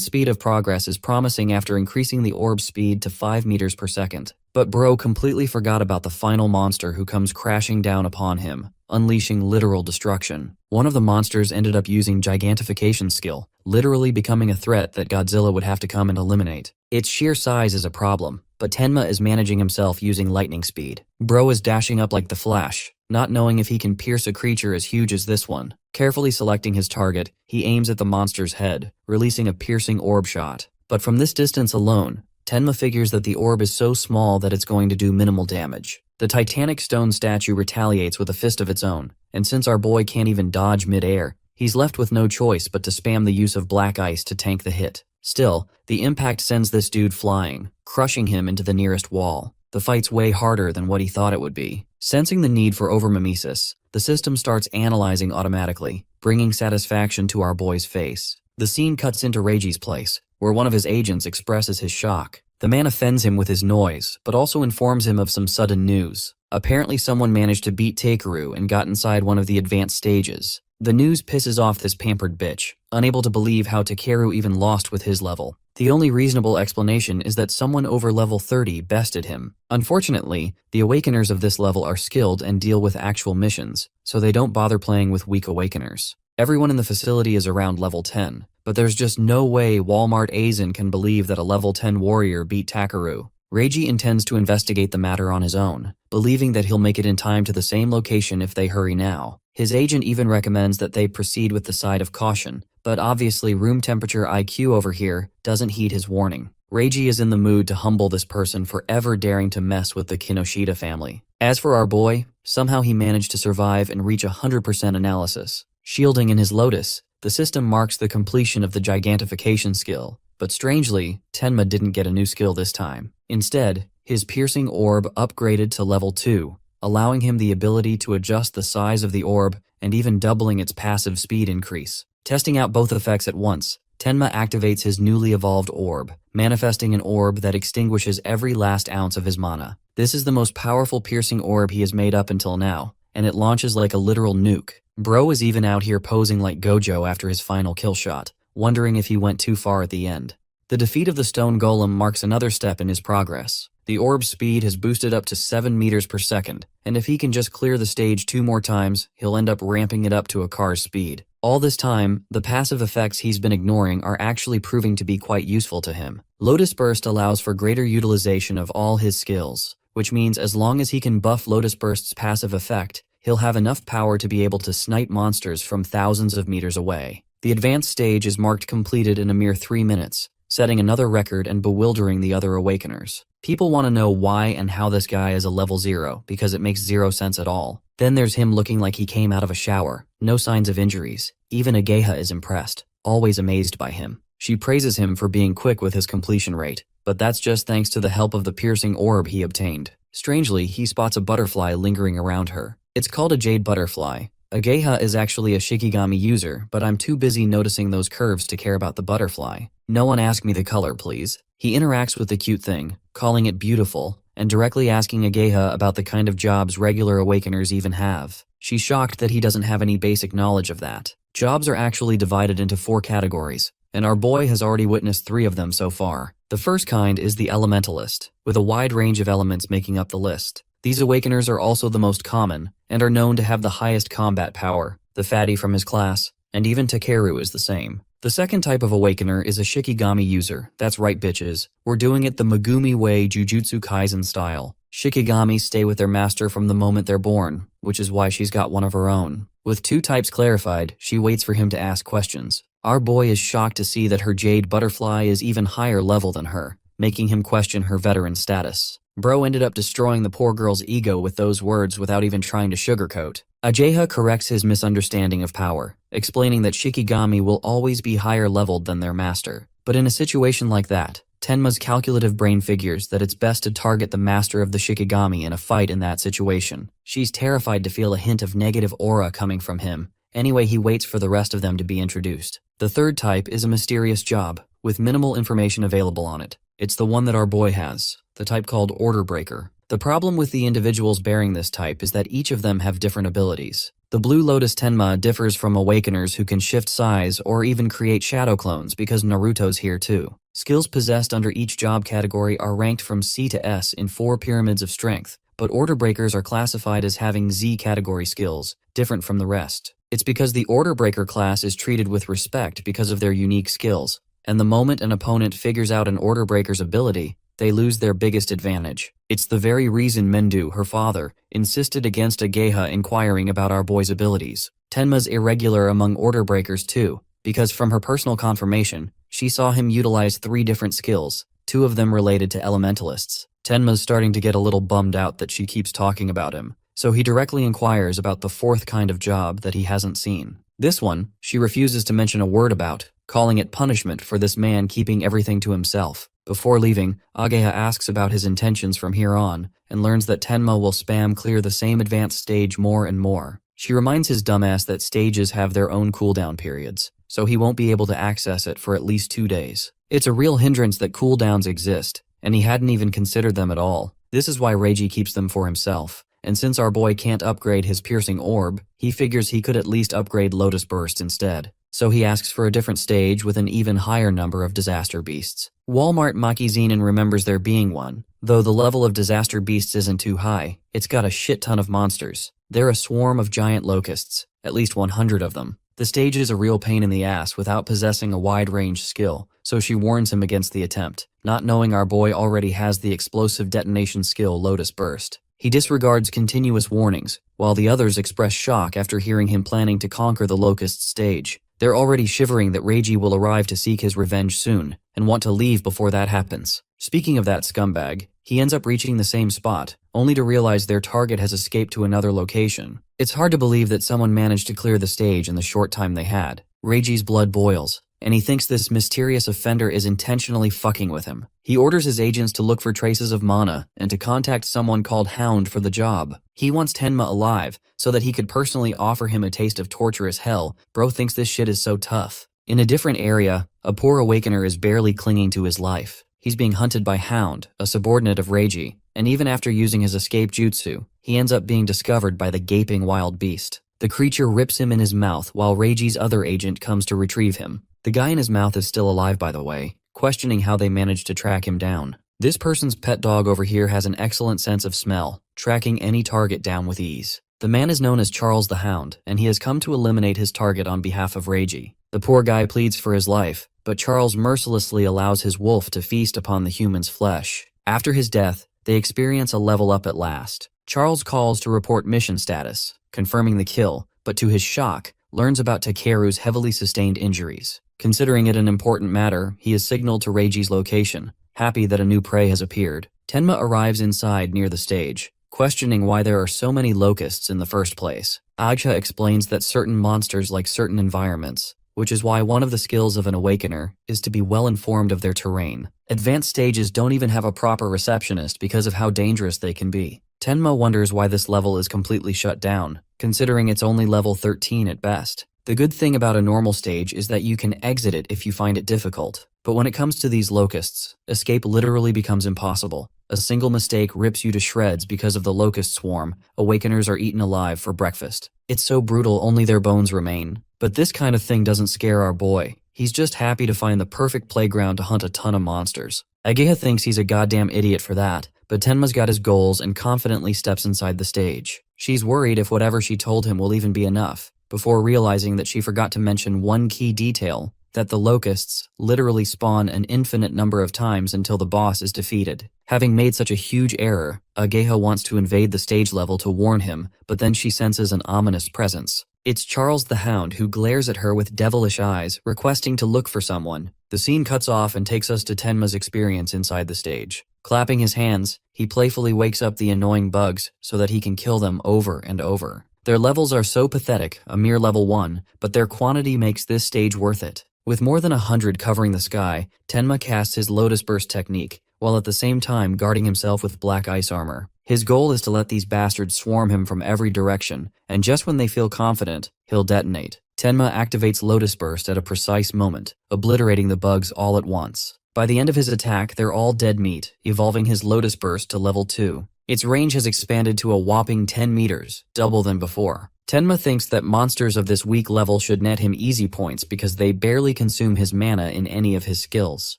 speed of progress is promising after increasing the orb's speed to 5 meters per second. But bro completely forgot about the final monster who comes crashing down upon him, unleashing literal destruction. One of the monsters ended up using gigantification skill, literally becoming a threat that Godzilla would have to come and eliminate. Its sheer size is a problem, but Tenma is managing himself using lightning speed. Bro is dashing up like the Flash, not knowing if he can pierce a creature as huge as this one. Carefully selecting his target, he aims at the monster's head, releasing a piercing orb shot. But from this distance alone, Tenma figures that the orb is so small that it's going to do minimal damage. The titanic stone statue retaliates with a fist of its own, and since our boy can't even dodge mid-air, he's left with no choice but to spam the use of black ice to tank the hit. Still, the impact sends this dude flying, crushing him into the nearest wall. The fight's way harder than what he thought it would be. Sensing the need for overmimesis, the system starts analyzing automatically, bringing satisfaction to our boy's face. The scene cuts into Reiji's place, where one of his agents expresses his shock. The man offends him with his noise, but also informs him of some sudden news. Apparently someone managed to beat Takeru and got inside one of the advanced stages. The news pisses off this pampered bitch, unable to believe how Takeru even lost with his level. The only reasonable explanation is that someone over level 30 bested him. Unfortunately, the Awakeners of this level are skilled and deal with actual missions, so they don't bother playing with weak Awakeners. Everyone in the facility is around level 10, but there's just no way Walmart Aizen can believe that a level 10 warrior beat Takeru. Reiji intends to investigate the matter on his own, believing that he'll make it in time to the same location if they hurry now. His agent even recommends that they proceed with the side of caution, but obviously room temperature IQ over here doesn't heed his warning. Reiji is in the mood to humble this person for ever daring to mess with the Kinoshita family. As for our boy, somehow he managed to survive and reach 100% analysis. Shielding in his lotus, the system marks the completion of the gigantification skill, but strangely, Tenma didn't get a new skill this time. Instead, his piercing orb upgraded to level 2, allowing him the ability to adjust the size of the orb and even doubling its passive speed increase. Testing out both effects at once, Tenma activates his newly evolved orb, manifesting an orb that extinguishes every last ounce of his mana. This is the most powerful piercing orb he has made up until now, and it launches like a literal nuke. Bro is even out here posing like Gojo after his final kill shot, wondering if he went too far at the end. The defeat of the stone golem marks another step in his progress. The orb's speed has boosted up to 7 meters per second, and if he can just clear the stage 2 more times, he'll end up ramping it up to a car's speed. All this time, the passive effects he's been ignoring are actually proving to be quite useful to him. Lotus Burst allows for greater utilization of all his skills, which means as long as he can buff Lotus Burst's passive effect, he'll have enough power to be able to snipe monsters from thousands of meters away. The advanced stage is marked completed in a mere 3 minutes, setting another record and bewildering the other Awakeners. People want to know why and how this guy is a level 0 because it makes 0 sense at all. Then there's him looking like he came out of a shower, no signs of injuries. Even Ageha is impressed, always amazed by him. She praises him for being quick with his completion rate, but that's just thanks to the help of the piercing orb he obtained. Strangely, he spots a butterfly lingering around her. It's called a jade butterfly. Ageha is actually a Shikigami user, but I'm too busy noticing those curves to care about the butterfly. No one ask me the color, please. He interacts with the cute thing, calling it beautiful, and directly asking Ageha about the kind of jobs regular Awakeners even have. She's shocked that he doesn't have any basic knowledge of that. Jobs are actually divided into 4 categories, and our boy has already witnessed 3 of them so far. The first kind is the elementalist, with a wide range of elements making up the list. These Awakeners are also the most common, and are known to have the highest combat power. The fatty from his class, and even Takeru is the same. The second type of Awakener is a Shikigami user. That's right, bitches. We're doing it the Megumi way Jujutsu Kaisen style. Shikigami stay with their master from the moment they're born, which is why she's got one of her own. With 2 types clarified, she waits for him to ask questions. Our boy is shocked to see that her jade butterfly is even higher level than her, making him question her veteran status. Bro ended up destroying the poor girl's ego with those words without even trying to sugarcoat. Ageha corrects his misunderstanding of power, explaining that Shikigami will always be higher leveled than their master. But in a situation like that, Tenma's calculative brain figures that it's best to target the master of the Shikigami in a fight in that situation. She's terrified to feel a hint of negative aura coming from him. Anyway, he waits for the rest of them to be introduced. The third type is a mysterious job, with minimal information available on it. It's the one that our boy has, the type called Order Breaker. The problem with the individuals bearing this type is that each of them have different abilities. The Blue Lotus Tenma differs from Awakeners who can shift size or even create shadow clones because Naruto's here too. Skills possessed under each job category are ranked from C to S in 4 pyramids of strength, but Order Breakers are classified as having Z category skills, different from the rest. It's because the Order Breaker class is treated with respect because of their unique skills, and the moment an opponent figures out an Order Breaker's ability, they lose their biggest advantage. It's the very reason Mendu, her father, insisted against Ageha inquiring about our boy's abilities. Tenma's irregular among Order Breakers too, because from her personal confirmation, she saw him utilize 3 different skills, 2 of them related to elementalists. Tenma's starting to get a little bummed out that she keeps talking about him, so he directly inquires about the 4th kind of job that he hasn't seen. This one, she refuses to mention a word about, calling it punishment for this man keeping everything to himself. Before leaving, Ageha asks about his intentions from here on, and learns that Tenma will spam clear the same advanced stage more and more. She reminds his dumbass that stages have their own cooldown periods, so he won't be able to access it for at least 2 days. It's a real hindrance that cooldowns exist, and he hadn't even considered them at all. This is why Reiji keeps them for himself, and since our boy can't upgrade his piercing orb, he figures he could at least upgrade Lotus Burst instead. So he asks for a different stage with an even higher number of disaster beasts. Walmart Makizinen remembers there being one, though the level of disaster beasts isn't too high. It's got a shit ton of monsters. They're a swarm of giant locusts, at least 100 of them. The stage is a real pain in the ass without possessing a wide-range skill, so she warns him against the attempt, not knowing our boy already has the explosive detonation skill Lotus Burst. He disregards continuous warnings, while the others express shock after hearing him planning to conquer the locust stage. They're already shivering that Reiji will arrive to seek his revenge soon, and want to leave before that happens. Speaking of that scumbag, he ends up reaching the same spot, only to realize their target has escaped to another location. It's hard to believe that someone managed to clear the stage in the short time they had. Reiji's blood boils, and he thinks this mysterious offender is intentionally fucking with him. He orders his agents to look for traces of mana and to contact someone called Hound for the job. He wants Tenma alive so that he could personally offer him a taste of torturous hell. Bro thinks this shit is so tough. In a different area, a poor awakener is barely clinging to his life. He's being hunted by Hound, a subordinate of Reiji, and even after using his escape jutsu, he ends up being discovered by the gaping wild beast. The creature rips him in his mouth while Reiji's other agent comes to retrieve him. The guy in his mouth is still alive, by the way, questioning how they managed to track him down. This person's pet dog over here has an excellent sense of smell, tracking any target down with ease. The man is known as Charles the Hound, and he has come to eliminate his target on behalf of Reiji. The poor guy pleads for his life, but Charles mercilessly allows his wolf to feast upon the human's flesh. After his death, they experience a level up at last. Charles calls to report mission status, confirming the kill, but to his shock, learns about Takeru's heavily sustained injuries. Considering it an important matter, he is signaled to Reiji's location, happy that a new prey has appeared. Tenma arrives inside near the stage, questioning why there are so many locusts in the first place. Agha explains that certain monsters like certain environments, which is why one of the skills of an awakener is to be well informed of their terrain. Advanced stages don't even have a proper receptionist because of how dangerous they can be. Tenma wonders why this level is completely shut down, considering it's only level 13 at best. The good thing about a normal stage is that you can exit it if you find it difficult. But when it comes to these locusts, escape literally becomes impossible. A single mistake rips you to shreds because of the locust swarm. Awakeners are eaten alive for breakfast. It's so brutal only their bones remain. But this kind of thing doesn't scare our boy. He's just happy to find the perfect playground to hunt a ton of monsters. Ageha thinks he's a goddamn idiot for that, but Tenma's got his goals and confidently steps inside the stage. She's worried if whatever she told him will even be enough, before realizing that she forgot to mention one key detail, that the locusts literally spawn an infinite number of times until the boss is defeated. Having made such a huge error, Ageha wants to invade the stage level to warn him, but then she senses an ominous presence. It's Charles the Hound who glares at her with devilish eyes, requesting to look for someone. The scene cuts off and takes us to Tenma's experience inside the stage. Clapping his hands, he playfully wakes up the annoying bugs so that he can kill them over and over. Their levels are so pathetic, a mere level 1, but their quantity makes this stage worth it. With more than 100 covering the sky, Tenma casts his Lotus Burst technique, while at the same time guarding himself with black ice armor. His goal is to let these bastards swarm him from every direction, and just when they feel confident, he'll detonate. Tenma activates Lotus Burst at a precise moment, obliterating the bugs all at once. By the end of his attack, they're all dead meat, evolving his Lotus Burst to level 2. Its range has expanded to a whopping 10 meters, double than before. Tenma thinks that monsters of this weak level should net him easy points because they barely consume his mana in any of his skills.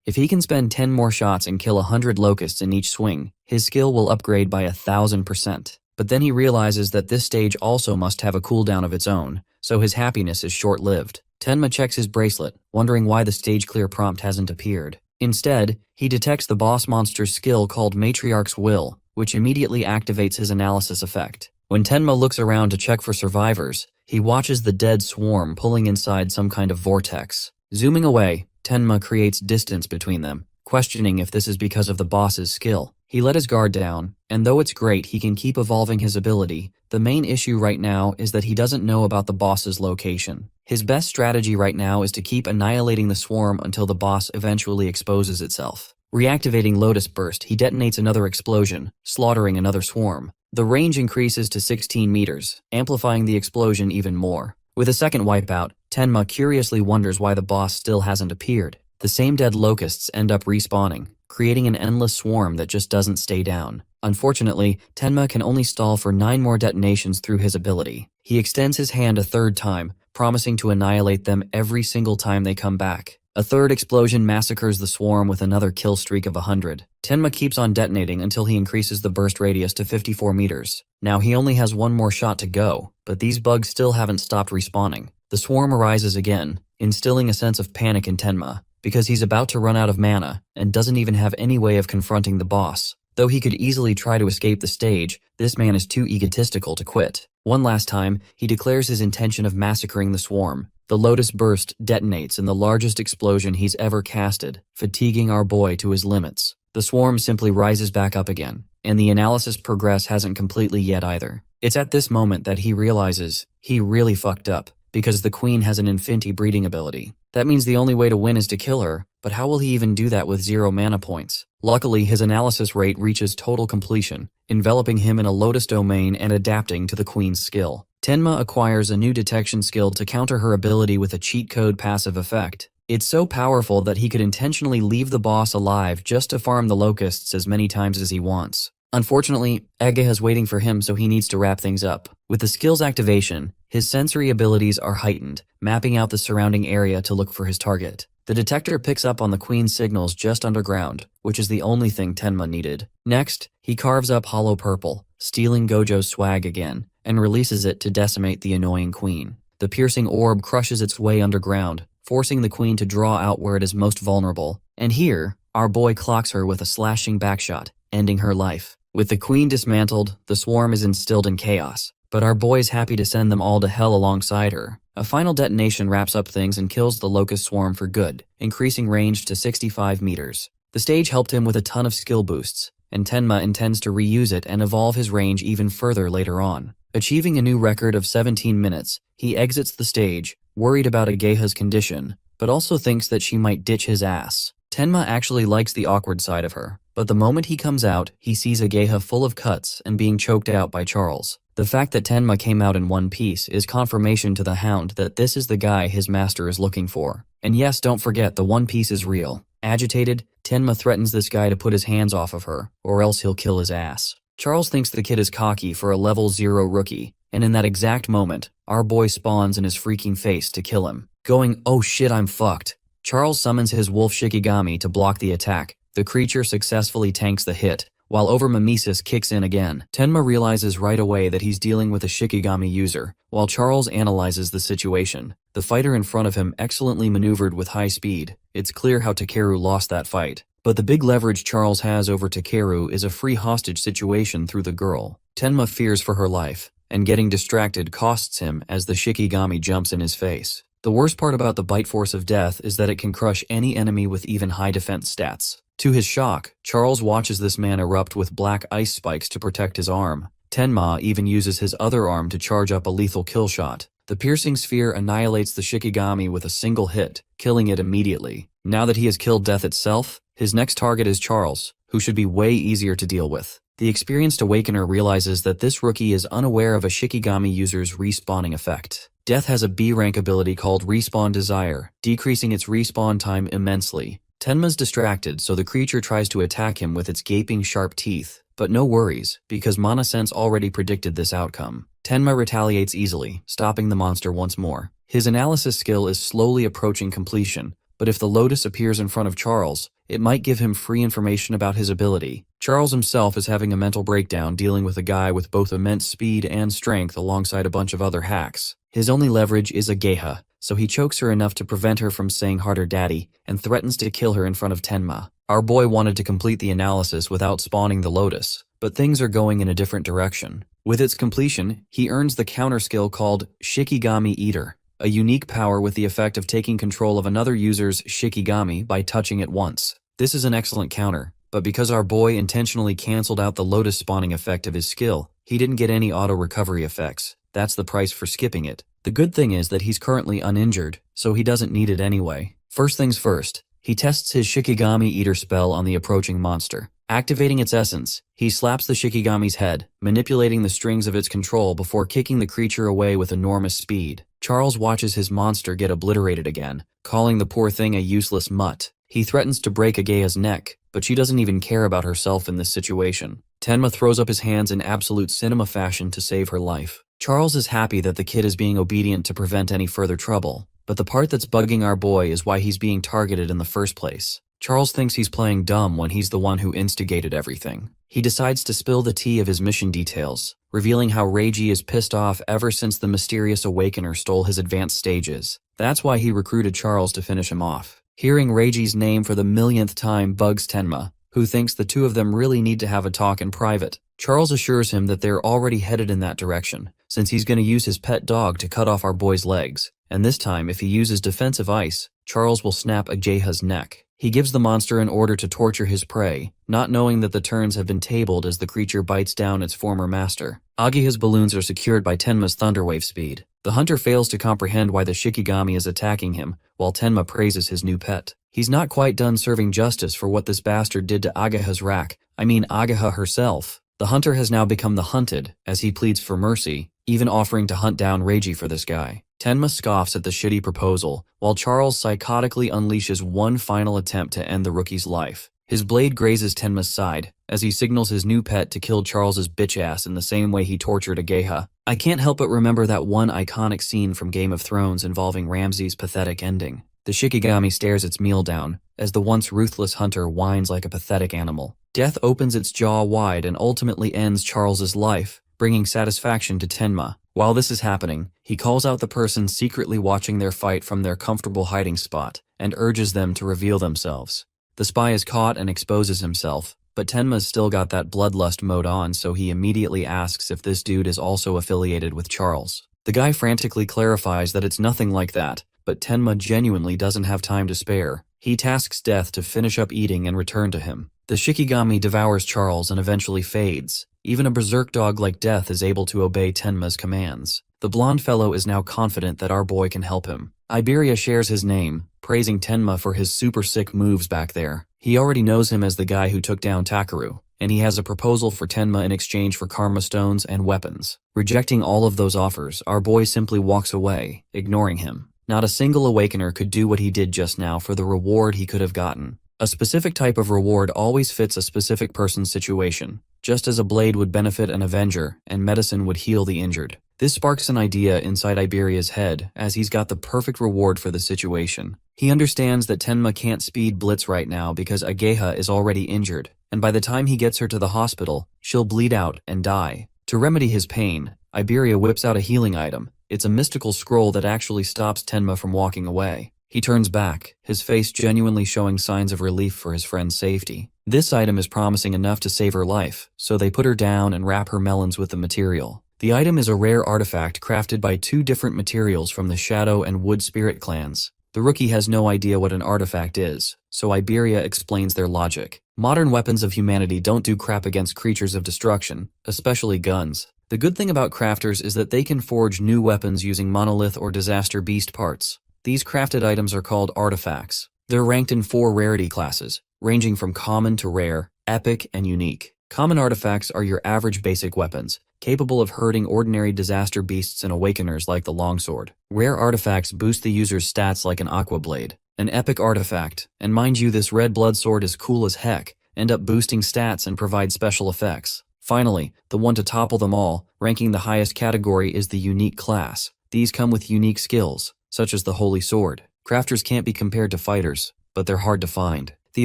If he can spend 10 more shots and kill 100 locusts in each swing, his skill will upgrade by 1,000%. But then he realizes that this stage also must have a cooldown of its own, so his happiness is short-lived. Tenma checks his bracelet, wondering why the stage clear prompt hasn't appeared. Instead, he detects the boss monster's skill called Matriarch's Will, which immediately activates his analysis effect. When Tenma looks around to check for survivors, he watches the dead swarm pulling inside some kind of vortex. Zooming away, Tenma creates distance between them, questioning if this is because of the boss's skill. He let his guard down, and though it's great he can keep evolving his ability, the main issue right now is that he doesn't know about the boss's location. His best strategy right now is to keep annihilating the swarm until the boss eventually exposes itself. Reactivating Lotus Burst, he detonates another explosion, slaughtering another swarm. The range increases to 16 meters, amplifying the explosion even more. With a second wipeout, Tenma curiously wonders why the boss still hasn't appeared. The same dead locusts end up respawning, creating an endless swarm that just doesn't stay down. Unfortunately, Tenma can only stall for 9 more detonations through his ability. He extends his hand a third time, promising to annihilate them every single time they come back. A third explosion massacres the swarm with another kill streak of 100. Tenma keeps on detonating until he increases the burst radius to 54 meters. Now he only has 1 more shot to go, but these bugs still haven't stopped respawning. The swarm arises again, instilling a sense of panic in Tenma, because he's about to run out of mana and doesn't even have any way of confronting the boss. Though he could easily try to escape the stage, this man is too egotistical to quit. One last time, he declares his intention of massacring the swarm. The Lotus Burst detonates in the largest explosion he's ever casted, fatiguing our boy to his limits. The swarm simply rises back up again, and the analysis progress hasn't completely yet either. It's at this moment that he realizes he really fucked up, because the queen has an infinity breeding ability. That means the only way to win is to kill her, but how will he even do that with 0 mana points? Luckily, his analysis rate reaches total completion, enveloping him in a Lotus domain and adapting to the queen's skill. Tenma acquires a new detection skill to counter her ability with a cheat code passive effect. It's so powerful that he could intentionally leave the boss alive just to farm the locusts as many times as he wants. Unfortunately, Ege is waiting for him, so he needs to wrap things up. With the skill's activation, his sensory abilities are heightened, mapping out the surrounding area to look for his target. The detector picks up on the queen's signals just underground, which is the only thing Tenma needed. Next, he carves up Hollow Purple, stealing Gojo's swag again, and releases it to decimate the annoying queen. The piercing orb crushes its way underground, forcing the queen to draw out where it is most vulnerable. And here, our boy clocks her with a slashing backshot, ending her life. With the queen dismantled, the swarm is instilled in chaos, but our boy is happy to send them all to hell alongside her. A final detonation wraps up things and kills the locust swarm for good, increasing range to 65 meters. The stage helped him with a ton of skill boosts, and Tenma intends to reuse it and evolve his range even further later on. Achieving a new record of 17 minutes, he exits the stage, worried about Ageha's condition, but also thinks that she might ditch his ass. Tenma actually likes the awkward side of her, but the moment he comes out, he sees Ageha full of cuts and being choked out by Charles. The fact that Tenma came out in one piece is confirmation to the Hound that this is the guy his master is looking for. And yes, don't forget, the One Piece is real. Agitated, Tenma threatens this guy to put his hands off of her, or else he'll kill his ass. Charles thinks the kid is cocky for a level 0 rookie, and in that exact moment, our boy spawns in his freaking face to kill him. Going, "Oh shit, I'm fucked." Charles summons his wolf Shikigami to block the attack. The creature successfully tanks the hit, while Overmimesis kicks in again. Tenma realizes right away that he's dealing with a Shikigami user, while Charles analyzes the situation. The fighter in front of him excellently maneuvered with high speed. It's clear how Takeru lost that fight. But the big leverage Charles has over Takeru is a free hostage situation through the girl. Tenma fears for her life, and getting distracted costs him as the Shikigami jumps in his face. The worst part about the Bite Force of Death is that it can crush any enemy with even high defense stats. To his shock, Charles watches this man erupt with black ice spikes to protect his arm. Tenma even uses his other arm to charge up a lethal kill shot. The piercing sphere annihilates the Shikigami with a single hit, killing it immediately. Now that he has killed death itself, his next target is Charles, who should be way easier to deal with. The experienced Awakener realizes that this rookie is unaware of a Shikigami user's respawning effect. Death has a B-rank ability called Respawn Desire, decreasing its respawn time immensely. Tenma's distracted, so the creature tries to attack him with its gaping sharp teeth. But no worries, because Mana Sense already predicted this outcome. Tenma retaliates easily, stopping the monster once more. His analysis skill is slowly approaching completion, but if the Lotus appears in front of Charles, it might give him free information about his ability. Charles himself is having a mental breakdown dealing with a guy with both immense speed and strength alongside a bunch of other hacks. His only leverage is a Geha, so he chokes her enough to prevent her from saying harder daddy, and threatens to kill her in front of Tenma. Our boy wanted to complete the analysis without spawning the Lotus, but things are going in a different direction. With its completion, he earns the counter skill called Shikigami Eater, a unique power with the effect of taking control of another user's Shikigami by touching it once. This is an excellent counter, but because our boy intentionally cancelled out the Lotus spawning effect of his skill, he didn't get any auto recovery effects. That's the price for skipping it. The good thing is that he's currently uninjured, so he doesn't need it anyway. First things first, he tests his Shikigami Eater spell on the approaching monster. Activating its essence, he slaps the Shikigami's head, manipulating the strings of its control before kicking the creature away with enormous speed. Charles watches his monster get obliterated again, calling the poor thing a useless mutt. He threatens to break Agea's neck, but she doesn't even care about herself in this situation. Tenma throws up his hands in absolute cinema fashion to save her life. Charles is happy that the kid is being obedient to prevent any further trouble, but the part that's bugging our boy is why he's being targeted in the first place. Charles thinks he's playing dumb when he's the one who instigated everything. He decides to spill the tea of his mission details, revealing how Reiji is pissed off ever since the mysterious Awakener stole his advanced stages. That's why he recruited Charles to finish him off. Hearing Reiji's name for the millionth time bugs Tenma, who thinks the two of them really need to have a talk in private. Charles assures him that they're already headed in that direction, since he's going to use his pet dog to cut off our boy's legs. And this time, if he uses defensive ice, Charles will snap Ageha's neck. He gives the monster an order to torture his prey, not knowing that the turns have been tabled as the creature bites down its former master. Ageha's balloons are secured by Tenma's thunderwave speed. The hunter fails to comprehend why the Shikigami is attacking him, while Tenma praises his new pet. He's not quite done serving justice for what this bastard did to Ageha's rack. Ageha herself. The hunter has now become the hunted, as he pleads for mercy, even offering to hunt down Reiji for this guy. Tenma scoffs at the shitty proposal, while Charles psychotically unleashes one final attempt to end the rookie's life. His blade grazes Tenma's side, as he signals his new pet to kill Charles's bitch ass in the same way he tortured Ageha. I can't help but remember that one iconic scene from Game of Thrones involving Ramsay's pathetic ending. The Shikigami stares its meal down, as the once ruthless hunter whines like a pathetic animal. Death opens its jaw wide and ultimately ends Charles's life, bringing satisfaction to Tenma. While this is happening, he calls out the person secretly watching their fight from their comfortable hiding spot, and urges them to reveal themselves. The spy is caught and exposes himself, but Tenma's still got that bloodlust mode on, so he immediately asks if this dude is also affiliated with Charles. The guy frantically clarifies that it's nothing like that, but Tenma genuinely doesn't have time to spare. He tasks Death to finish up eating and return to him. The Shikigami devours Charles and eventually fades. Even a berserk dog like Death is able to obey Tenma's commands. The blonde fellow is now confident that our boy can help him. Iberia shares his name, praising Tenma for his super sick moves back there. He already knows him as the guy who took down Takaru, and he has a proposal for Tenma in exchange for karma stones and weapons. Rejecting all of those offers, our boy simply walks away, ignoring him. Not a single Awakener could do what he did just now for the reward he could have gotten. A specific type of reward always fits a specific person's situation, just as a blade would benefit an Avenger and medicine would heal the injured. This sparks an idea inside Iberia's head, as he's got the perfect reward for the situation. He understands that Tenma can't speed Blitz right now because Ageha is already injured, and by the time he gets her to the hospital, she'll bleed out and die. To remedy his pain, Iberia whips out a healing item. It's a mystical scroll that actually stops Tenma from walking away. He turns back, his face genuinely showing signs of relief for his friend's safety. This item is promising enough to save her life, so they put her down and wrap her melons with the material. The item is a rare artifact crafted by two different materials from the Shadow and Wood Spirit clans. The rookie has no idea what an artifact is, so Iberia explains their logic. Modern weapons of humanity don't do crap against creatures of destruction, especially guns. The good thing about crafters is that they can forge new weapons using monolith or disaster beast parts. These crafted items are called artifacts. They're ranked in 4 rarity classes, ranging from common to rare, epic, and unique. Common artifacts are your average basic weapons, capable of hurting ordinary disaster beasts and awakeners like the longsword. Rare artifacts boost the user's stats like an aqua blade. An epic artifact, and mind you this red blood sword is cool as heck, end up boosting stats and provide special effects. Finally, the one to topple them all, ranking the highest category is the unique class. These come with unique skills, such as the holy sword. Crafters can't be compared to fighters, but they're hard to find. The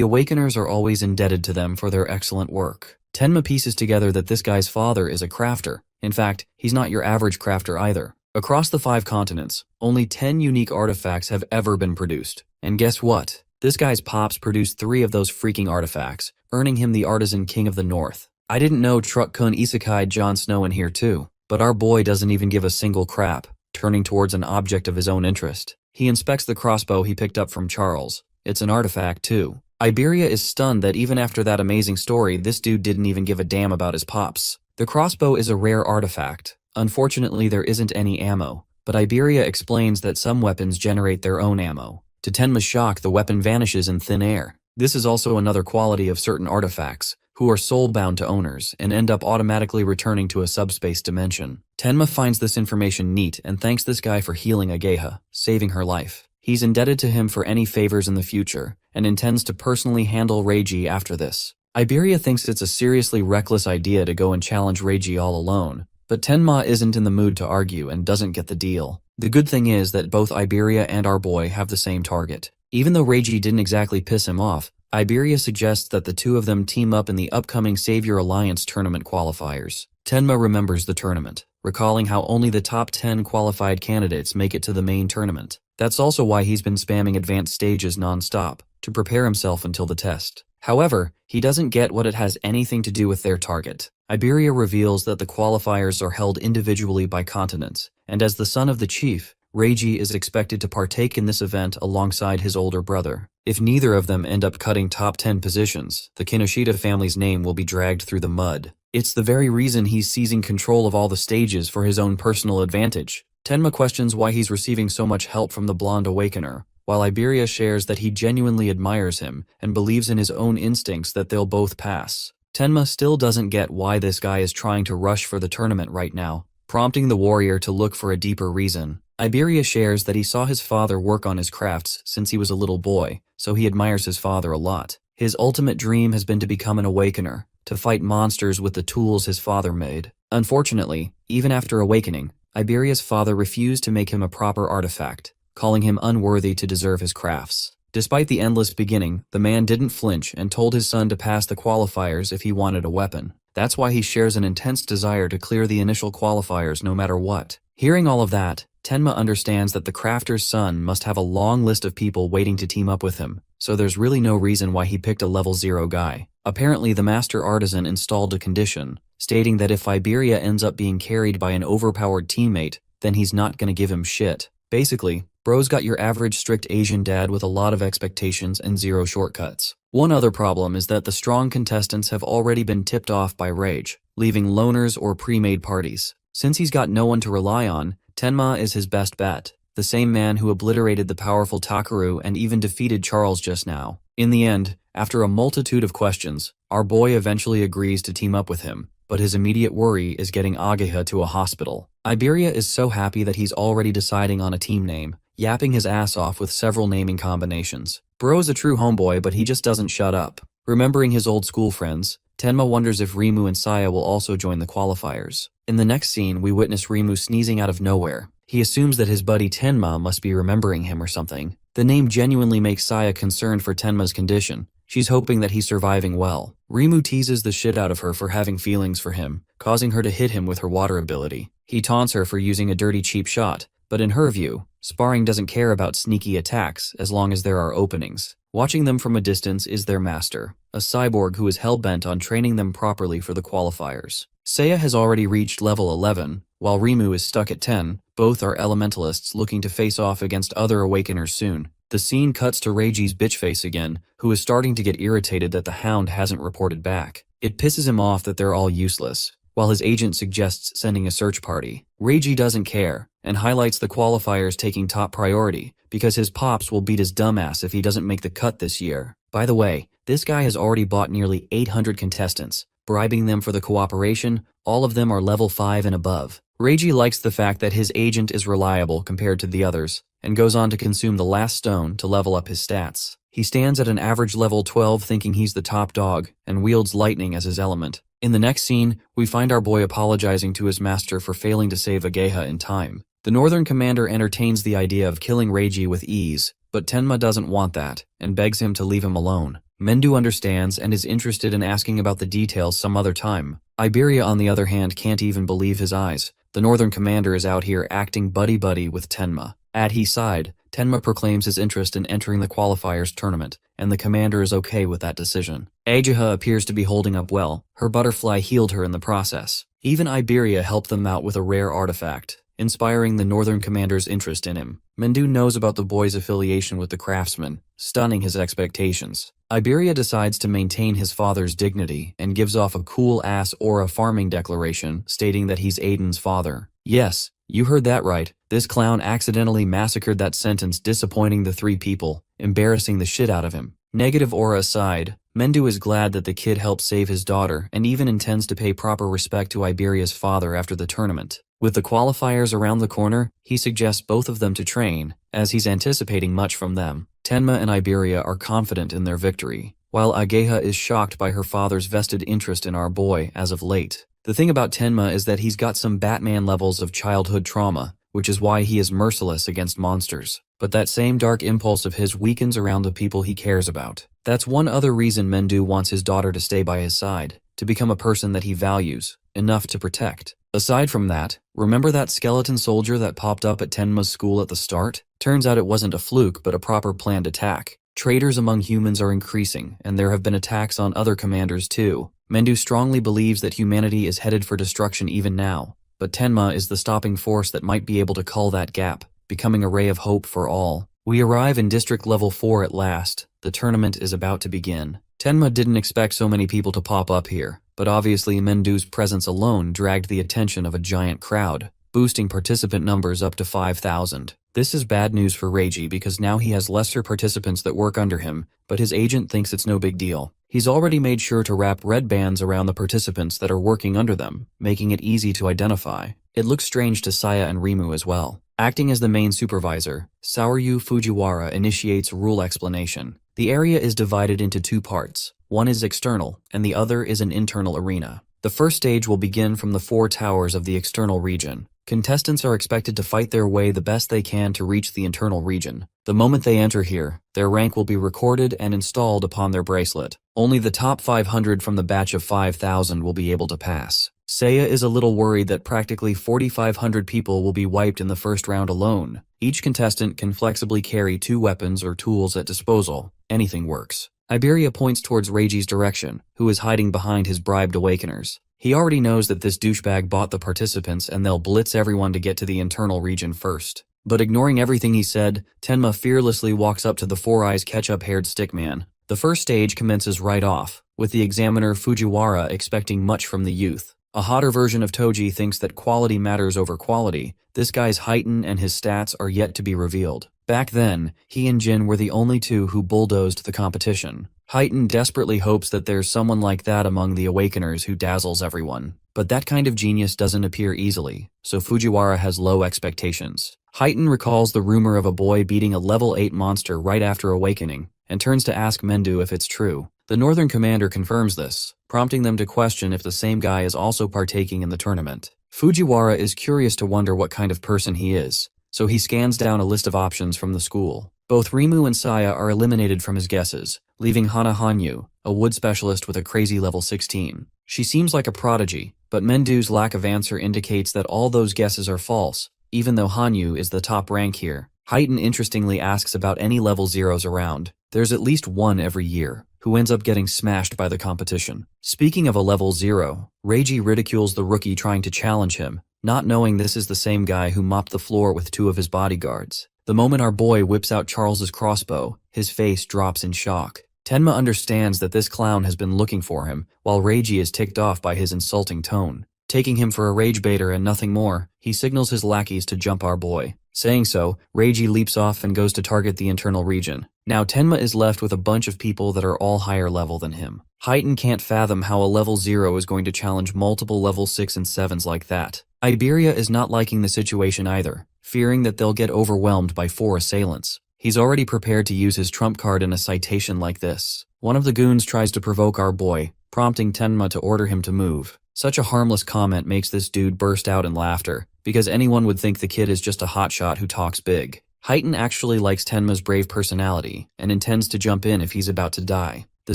awakeners are always indebted to them for their excellent work. Tenma pieces together that this guy's father is a crafter. In fact, he's not your average crafter either. Across the 5 continents, only 10 unique artifacts have ever been produced. And guess what? This guy's pops produced 3 of those freaking artifacts, earning him the Artisan King of the North. I didn't know Truck-kun isekai'd Jon Snow in here too, but our boy doesn't even give a single crap, turning towards an object of his own interest. He inspects the crossbow he picked up from Charles. It's an artifact too. Iberia is stunned that even after that amazing story, this dude didn't even give a damn about his pops. The crossbow is a rare artifact. Unfortunately, there isn't any ammo, but Iberia explains that some weapons generate their own ammo. To Tenma's shock, the weapon vanishes in thin air. This is also another quality of certain artifacts, who are soul-bound to owners and end up automatically returning to a subspace dimension. Tenma finds this information neat and thanks this guy for healing Ageha, saving her life. He's indebted to him for any favors in the future, and intends to personally handle Reiji after this. Iberia thinks it's a seriously reckless idea to go and challenge Reiji all alone, but Tenma isn't in the mood to argue and doesn't get the deal. The good thing is that both Iberia and our boy have the same target. Even though Reiji didn't exactly piss him off, Iberia suggests that the two of them team up in the upcoming Savior Alliance tournament qualifiers. Tenma remembers the tournament, recalling how only the top 10 qualified candidates make it to the main tournament. That's also why he's been spamming advanced stages non-stop, to prepare himself until the test. However, he doesn't get what it has anything to do with their target. Iberia reveals that the qualifiers are held individually by continents, and as the son of the chief, Reiji is expected to partake in this event alongside his older brother. If neither of them end up cutting top 10 positions, the Kinoshita family's name will be dragged through the mud. It's the very reason he's seizing control of all the stages for his own personal advantage. Tenma questions why he's receiving so much help from the blonde awakener, while Iberia shares that he genuinely admires him and believes in his own instincts that they'll both pass. Tenma still doesn't get why this guy is trying to rush for the tournament right now, prompting the warrior to look for a deeper reason. Iberia shares that he saw his father work on his crafts since he was a little boy, so he admires his father a lot. His ultimate dream has been to become an awakener, to fight monsters with the tools his father made. Unfortunately, even after awakening, Iberia's father refused to make him a proper artifact, calling him unworthy to deserve his crafts. Despite the endless beginning, the man didn't flinch and told his son to pass the qualifiers if he wanted a weapon. That's why he shares an intense desire to clear the initial qualifiers no matter what. Hearing all of that, Tenma understands that the crafter's son must have a long list of people waiting to team up with him, so there's really no reason why he picked a level 0 guy. Apparently the master artisan installed a condition, stating that if Iberia ends up being carried by an overpowered teammate, then he's not gonna give him shit. Basically, bro's got your average strict Asian dad with a lot of expectations and 0 shortcuts. One other problem is that the strong contestants have already been tipped off by Rage, leaving loners or pre-made parties. Since he's got no one to rely on, Tenma is his best bet, the same man who obliterated the powerful Takaru and even defeated Charles just now. In the end, after a multitude of questions, our boy eventually agrees to team up with him, but his immediate worry is getting Ageha to a hospital. Iberia is so happy that he's already deciding on a team name, yapping his ass off with several naming combinations. Bro's a true homeboy, but he just doesn't shut up. Remembering his old school friends, Tenma wonders if Rimu and Saya will also join the qualifiers. In the next scene, we witness Rimu sneezing out of nowhere. He assumes that his buddy Tenma must be remembering him or something. The name genuinely makes Saya concerned for Tenma's condition. She's hoping that he's surviving well. Rimu teases the shit out of her for having feelings for him, causing her to hit him with her water ability. He taunts her for using a dirty cheap shot, but in her view, sparring doesn't care about sneaky attacks as long as there are openings. Watching them from a distance is their master, a cyborg who is hell-bent on training them properly for the qualifiers. Saya has already reached level 11, while Rimu is stuck at 10. Both are elementalists looking to face off against other awakeners soon. The scene cuts to Reiji's bitch face again, who is starting to get irritated that the Hound hasn't reported back. It pisses him off that they're all useless. while his agent suggests sending a search party. Reiji doesn't care, and highlights the qualifiers taking top priority, because his pops will beat his dumbass if he doesn't make the cut this year. By the way, this guy has already bought nearly 800 contestants, bribing them for the cooperation. All of them are level 5 and above. Reiji likes the fact that his agent is reliable compared to the others, and goes on to consume the last stone to level up his stats. He stands at an average level 12 thinking he's the top dog, and wields lightning as his element. In the next scene, we find our boy apologizing to his master for failing to save Ageha in time. The Northern Commander entertains the idea of killing Reiji with ease, but Tenma doesn't want that, and begs him to leave him alone. Mendu understands and is interested in asking about the details some other time. Iberia, on the other hand, can't even believe his eyes. The Northern Commander is out here acting buddy-buddy with Tenma. At his side, Tenma proclaims his interest in entering the qualifiers tournament, and the commander is okay with that decision. Ageha appears to be holding up well. Her butterfly healed her in the process. Even Iberia helped them out with a rare artifact, inspiring the Northern Commander's interest in him. Mendu knows about the boy's affiliation with the craftsman, stunning his expectations. Iberia decides to maintain his father's dignity and gives off a cool-ass aura farming declaration stating that he's Aiden's father. Yes, you heard that right. This clown accidentally massacred that sentence, disappointing the 3 people, embarrassing the shit out of him. Negative aura aside, Mendu is glad that the kid helped save his daughter and even intends to pay proper respect to Iberia's father after the tournament. With the qualifiers around the corner, he suggests both of them to train, as he's anticipating much from them. Tenma and Iberia are confident in their victory, while Ageha is shocked by her father's vested interest in our boy as of late. The thing about Tenma is that he's got some Batman levels of childhood trauma, which is why he is merciless against monsters. But that same dark impulse of his weakens around the people he cares about. That's one other reason Mendu wants his daughter to stay by his side, to become a person that he values, enough to protect. Aside from that, remember that skeleton soldier that popped up at Tenma's school at the start? Turns out it wasn't a fluke but a proper planned attack. Traitors among humans are increasing, and there have been attacks on other commanders too. Mendu strongly believes that humanity is headed for destruction even now, but Tenma is the stopping force that might be able to cull that gap, becoming a ray of hope for all. We arrive in District Level 4 at last. The tournament is about to begin. Tenma didn't expect so many people to pop up here, but obviously Mendu's presence alone dragged the attention of a giant crowd, boosting participant numbers up to 5,000. This is bad news for Reiji because now he has lesser participants that work under him, but his agent thinks it's no big deal. He's already made sure to wrap red bands around the participants that are working under them, making it easy to identify. It looks strange to Saya and Rimu as well. Acting as the main supervisor, Saoryu Fujiwara initiates rule explanation. The area is divided into 2 parts. One is external, and the other is an internal arena. The first stage will begin from the 4 towers of the external region. Contestants are expected to fight their way the best they can to reach the internal region. The moment they enter here, their rank will be recorded and installed upon their bracelet. Only the top 500 from the batch of 5,000 will be able to pass. Seiya is a little worried that practically 4,500 people will be wiped in the first round alone. Each contestant can flexibly carry 2 weapons or tools at disposal. Anything works. Iberia points towards Reiji's direction, who is hiding behind his bribed awakeners. He already knows that this douchebag bought the participants and they'll blitz everyone to get to the internal region first. But ignoring everything he said, Tenma fearlessly walks up to the 4 eyes ketchup-haired stickman. The first stage commences right off, with the examiner Fujiwara expecting much from the youth. A hotter version of Toji thinks that quality matters over quality. This guy's heighten and his stats are yet to be revealed. Back then, he and Jin were the only 2 who bulldozed the competition. Heighten desperately hopes that there's someone like that among the Awakeners who dazzles everyone. But that kind of genius doesn't appear easily, so Fujiwara has low expectations. Heighten recalls the rumor of a boy beating a level 8 monster right after awakening, and turns to ask Mendu if it's true. The Northern Commander confirms this, prompting them to question if the same guy is also partaking in the tournament. Fujiwara is curious to wonder what kind of person he is, so he scans down a list of options from the school. Both Rimu and Saya are eliminated from his guesses, leaving Hana Hanyu, a wood specialist with a crazy level 16. She seems like a prodigy, but Mendu's lack of answer indicates that all those guesses are false, even though Hanyu is the top rank here. Heighten interestingly asks about any level 0s around. There's at least one every year, who ends up getting smashed by the competition. Speaking of a level 0, Reiji ridicules the rookie trying to challenge him, not knowing this is the same guy who mopped the floor with 2 of his bodyguards. The moment our boy whips out Charles's crossbow, his face drops in shock. Tenma understands that this clown has been looking for him, while Reiji is ticked off by his insulting tone. Taking him for a rage baiter and nothing more, he signals his lackeys to jump our boy. Saying so, Reiji leaps off and goes to target the internal region. Now Tenma is left with a bunch of people that are all higher level than him. Heighten can't fathom how a level 0 is going to challenge multiple level 6 and 7s like that. Iberia is not liking the situation either, fearing that they'll get overwhelmed by 4 assailants. He's already prepared to use his trump card in a citation like this. One of the goons tries to provoke our boy, prompting Tenma to order him to move. Such a harmless comment makes this dude burst out in laughter, because anyone would think the kid is just a hotshot who talks big. Heighten actually likes Tenma's brave personality, and intends to jump in if he's about to die. The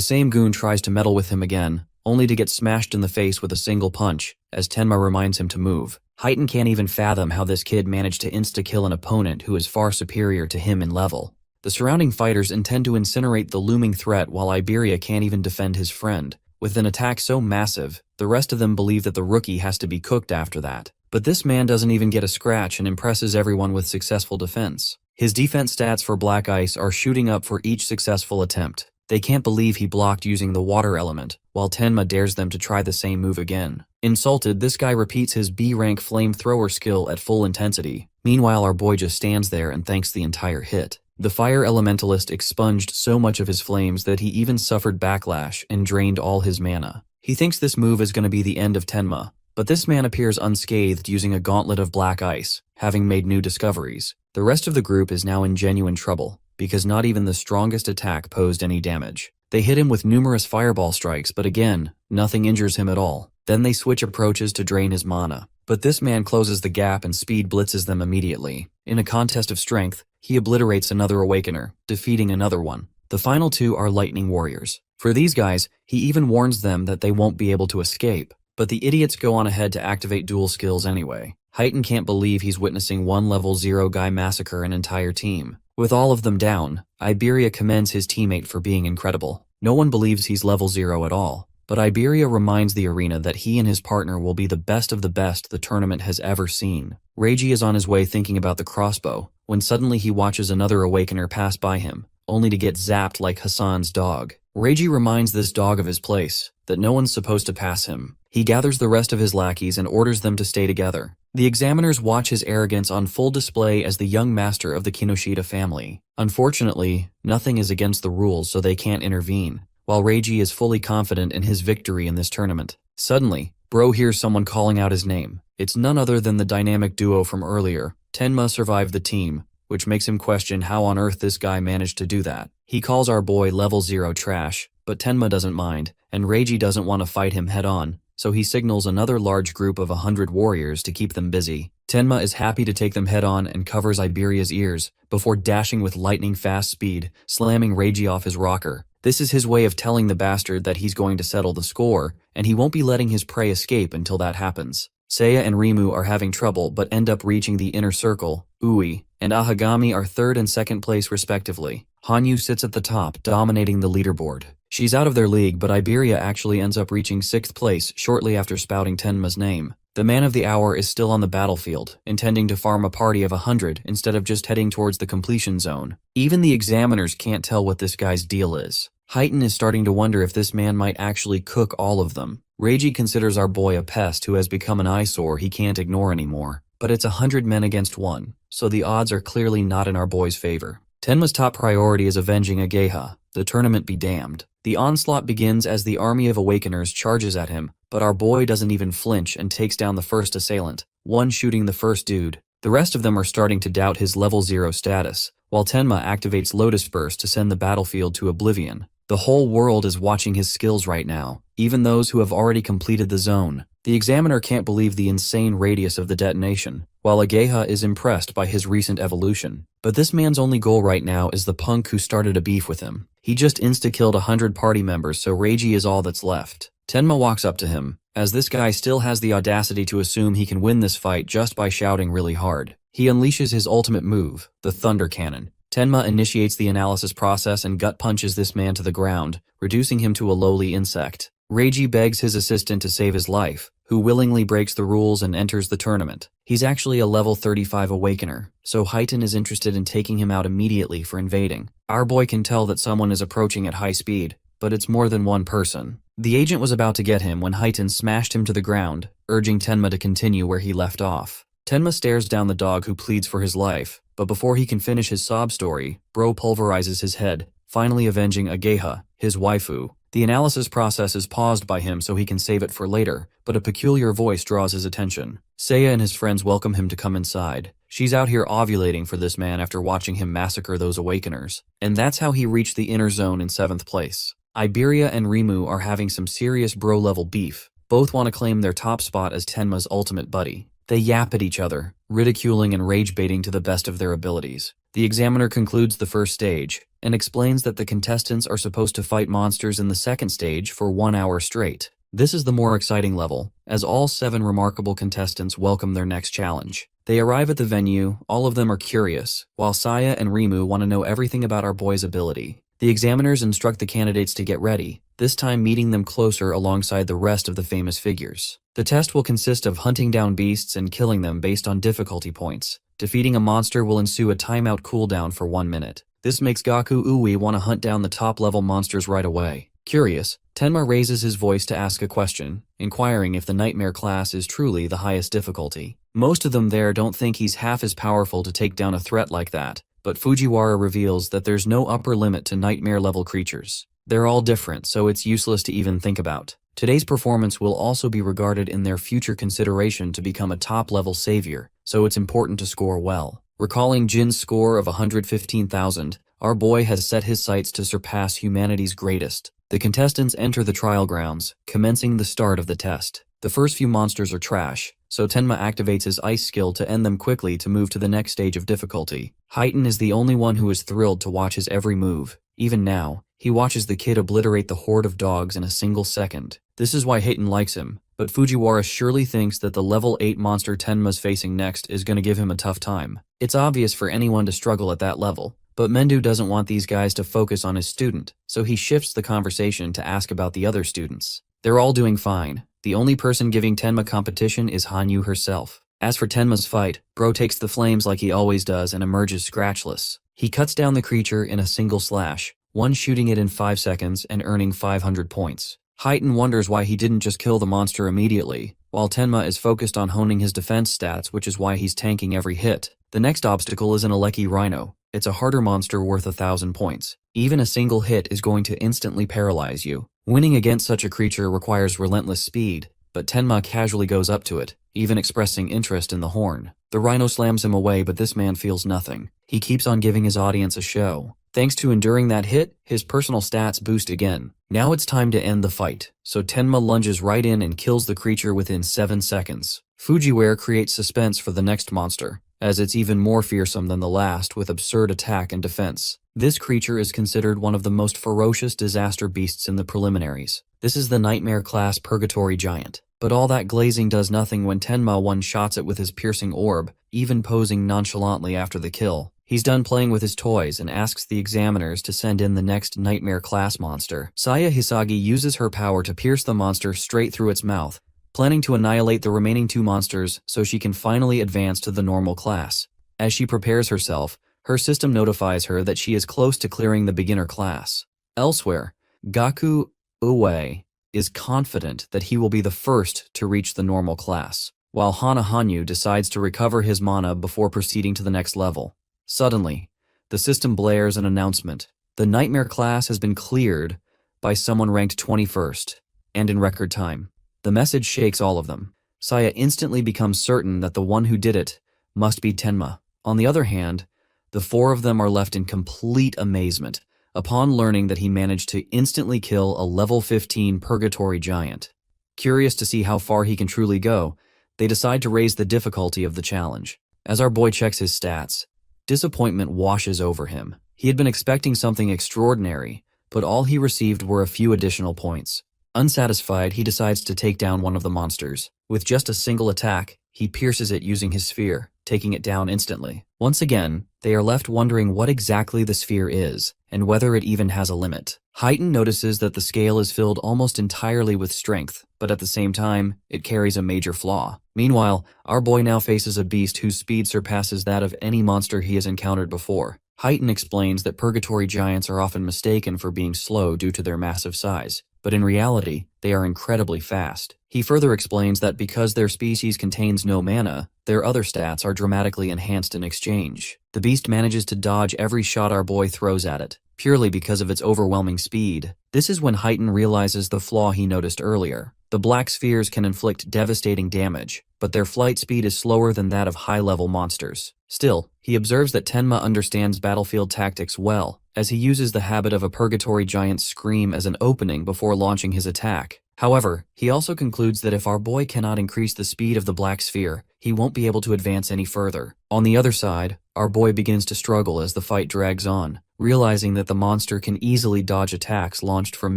same goon tries to meddle with him again, only to get smashed in the face with a single punch, as Tenma reminds him to move. Heighten can't even fathom how this kid managed to insta-kill an opponent who is far superior to him in level. The surrounding fighters intend to incinerate the looming threat while Iberia can't even defend his friend. With an attack so massive, the rest of them believe that the rookie has to be cooked after that. But this man doesn't even get a scratch and impresses everyone with successful defense. His defense stats for Black Ice are shooting up for each successful attempt. They can't believe he blocked using the water element, while Tenma dares them to try the same move again. Insulted, this guy repeats his B-rank flamethrower skill at full intensity. Meanwhile, our boy just stands there and thanks the entire hit. The fire elementalist expunged so much of his flames that he even suffered backlash and drained all his mana. He thinks this move is going to be the end of Tenma, but this man appears unscathed using a gauntlet of black ice, having made new discoveries. The rest of the group is now in genuine trouble, because not even the strongest attack posed any damage. They hit him with numerous fireball strikes, but again, nothing injures him at all. Then they switch approaches to drain his mana. But this man closes the gap and speed blitzes them immediately. In a contest of strength, he obliterates another Awakener, defeating another one. The final 2 are Lightning Warriors. For these guys, he even warns them that they won't be able to escape. But the idiots go on ahead to activate dual skills anyway. Heighten can't believe he's witnessing one level 0 guy massacre an entire team. With all of them down, Iberia commends his teammate for being incredible. No one believes he's level 0 at all. But Iberia reminds the arena that he and his partner will be the best of the best the tournament has ever seen. Reiji is on his way thinking about the crossbow, when suddenly he watches another Awakener pass by him, only to get zapped like Hassan's dog. Reiji reminds this dog of his place, that no one's supposed to pass him. He gathers the rest of his lackeys and orders them to stay together. The examiners watch his arrogance on full display as the young master of the Kinoshita family. Unfortunately, nothing is against the rules, so they can't intervene, while Reiji is fully confident in his victory in this tournament. Suddenly, Bro hears someone calling out his name. It's none other than the dynamic duo from earlier. Tenma survived the team, which makes him question how on earth this guy managed to do that. He calls our boy level 0 trash, but Tenma doesn't mind, and Reiji doesn't want to fight him head on, so he signals another large group of 100 warriors to keep them busy. Tenma is happy to take them head on and covers Iberia's ears, before dashing with lightning fast speed, slamming Reiji off his rocker. This is his way of telling the bastard that he's going to settle the score, and he won't be letting his prey escape until that happens. Seiya and Rimu are having trouble but end up reaching the inner circle. Ui and Ahagami are 3rd and 2nd place respectively. Hanyu sits at the top, dominating the leaderboard. She's out of their league, but Iberia actually ends up reaching 6th place shortly after spouting Tenma's name. The man of the hour is still on the battlefield, intending to farm a party of 100 instead of just heading towards the completion zone. Even the examiners can't tell what this guy's deal is. Heighten is starting to wonder if this man might actually cook all of them. Reiji considers our boy a pest who has become an eyesore he can't ignore anymore. But it's 100 men against 1, so the odds are clearly not in our boy's favor. Tenma's top priority is avenging Ageha. The tournament be damned. The onslaught begins as the army of Awakeners charges at him, but our boy doesn't even flinch and takes down the first assailant, one shooting the first dude. The rest of them are starting to doubt his level 0 status, while Tenma activates Lotus Burst to send the battlefield to oblivion. The whole world is watching his skills right now, even those who have already completed the zone. The examiner can't believe the insane radius of the detonation, while Ageha is impressed by his recent evolution. But this man's only goal right now is the punk who started a beef with him. He just insta-killed 100 party members, so Reiji is all that's left. Tenma walks up to him, as this guy still has the audacity to assume he can win this fight just by shouting really hard. He unleashes his ultimate move, the Thunder Cannon. Tenma initiates the analysis process and gut punches this man to the ground, reducing him to a lowly insect. Reiji begs his assistant to save his life, who willingly breaks the rules and enters the tournament. He's actually a level 35 Awakener, so Heighten is interested in taking him out immediately for invading. Our boy can tell that someone is approaching at high speed, but it's more than one person. The agent was about to get him when Heitan smashed him to the ground, urging Tenma to continue where he left off. Tenma stares down the dog who pleads for his life, but before he can finish his sob story, Bro pulverizes his head, finally avenging Ageha, his waifu. The analysis process is paused by him so he can save it for later, but a peculiar voice draws his attention. Seiya and his friends welcome him to come inside. She's out here ovulating for this man after watching him massacre those awakeners. And that's how he reached the inner zone in 7th place. Iberia and Rimu are having some serious bro-level beef. Both want to claim their top spot as Tenma's ultimate buddy. They yap at each other, ridiculing and rage-baiting to the best of their abilities. The examiner concludes the first stage, and explains that the contestants are supposed to fight monsters in the second stage for 1 hour straight. This is the more exciting level, as all 7 remarkable contestants welcome their next challenge. They arrive at the venue, all of them are curious, while Saya and Rimu want to know everything about our boy's ability. The examiners instruct the candidates to get ready, this time meeting them closer alongside the rest of the famous figures. The test will consist of hunting down beasts and killing them based on difficulty points. Defeating a monster will ensue a timeout cooldown for 1 minute. This makes Gaku Uwe want to hunt down the top-level monsters right away. Curious, Tenma raises his voice to ask a question, inquiring if the Nightmare class is truly the highest difficulty. Most of them there don't think he's half as powerful to take down a threat like that, but Fujiwara reveals that there's no upper limit to Nightmare-level creatures. They're all different, so it's useless to even think about. Today's performance will also be regarded in their future consideration to become a top-level savior, so it's important to score well. Recalling Jin's score of 115,000, our boy has set his sights to surpass humanity's greatest. The contestants enter the trial grounds, commencing the start of the test. The first few monsters are trash, so Tenma activates his ice skill to end them quickly to move to the next stage of difficulty. Heitan is the only one who is thrilled to watch his every move. Even now, he watches the kid obliterate the horde of dogs in a single second. This is why Heitan likes him, but Fujiwara surely thinks that the level 8 monster Tenma's facing next is going to give him a tough time. It's obvious for anyone to struggle at that level, but Mendu doesn't want these guys to focus on his student, so he shifts the conversation to ask about the other students. They're all doing fine. The only person giving Tenma competition is Hanyu herself. As for Tenma's fight, Bro takes the flames like he always does and emerges scratchless. He cuts down the creature in a single slash, one shooting it in 5 seconds and earning 500 points. Heitan wonders why he didn't just kill the monster immediately, while Tenma is focused on honing his defense stats, which is why he's tanking every hit. The next obstacle is an Aleki Rhino. It's a harder monster worth 1,000 points. Even a single hit is going to instantly paralyze you. Winning against such a creature requires relentless speed, but Tenma casually goes up to it, even expressing interest in the horn. The Rhino slams him away, but this man feels nothing. He keeps on giving his audience a show. Thanks to enduring that hit, his personal stats boost again. Now it's time to end the fight, so Tenma lunges right in and kills the creature within 7 seconds. Fujiwara creates suspense for the next monster, as it's even more fearsome than the last with absurd attack and defense. This creature is considered one of the most ferocious disaster beasts in the preliminaries. This is the Nightmare class Purgatory Giant. But all that glazing does nothing when Tenma one-shots it with his piercing orb, even posing nonchalantly after the kill. He's done playing with his toys and asks the examiners to send in the next Nightmare class monster. Saya Hisagi uses her power to pierce the monster straight through its mouth, planning to annihilate the remaining 2 monsters so she can finally advance to the normal class. As she prepares herself, her system notifies her that she is close to clearing the beginner class. Elsewhere, Gaku Uwe is confident that he will be the first to reach the normal class, while Hana Hanyu decides to recover his mana before proceeding to the next level. Suddenly, the system blares an announcement. The Nightmare class has been cleared by someone ranked 21st, and in record time. The message shakes all of them. Saya instantly becomes certain that the one who did it must be Tenma. On the other hand, the 4 of them are left in complete amazement upon learning that he managed to instantly kill a level 15 Purgatory Giant. Curious to see how far he can truly go, they decide to raise the difficulty of the challenge. As our boy checks his stats, disappointment washes over him. He had been expecting something extraordinary, but all he received were a few additional points. Unsatisfied, he decides to take down one of the monsters. With just a single attack, he pierces it using his sphere, taking it down instantly. Once again, they are left wondering what exactly the sphere is, and whether it even has a limit. Heitan notices that the scale is filled almost entirely with strength, but at the same time, it carries a major flaw. Meanwhile, our boy now faces a beast whose speed surpasses that of any monster he has encountered before. Heighten explains that purgatory giants are often mistaken for being slow due to their massive size, but in reality, they are incredibly fast. He further explains that because their species contains no mana, their other stats are dramatically enhanced in exchange. The beast manages to dodge every shot our boy throws at it, purely because of its overwhelming speed. This is when Heighten realizes the flaw he noticed earlier. The black spheres can inflict devastating damage, but their flight speed is slower than that of high-level monsters. Still, he observes that Tenma understands battlefield tactics well, as he uses the habit of a purgatory giant's scream as an opening before launching his attack. However, he also concludes that if our boy cannot increase the speed of the black sphere, he won't be able to advance any further. On the other side, our boy begins to struggle as the fight drags on, realizing that the monster can easily dodge attacks launched from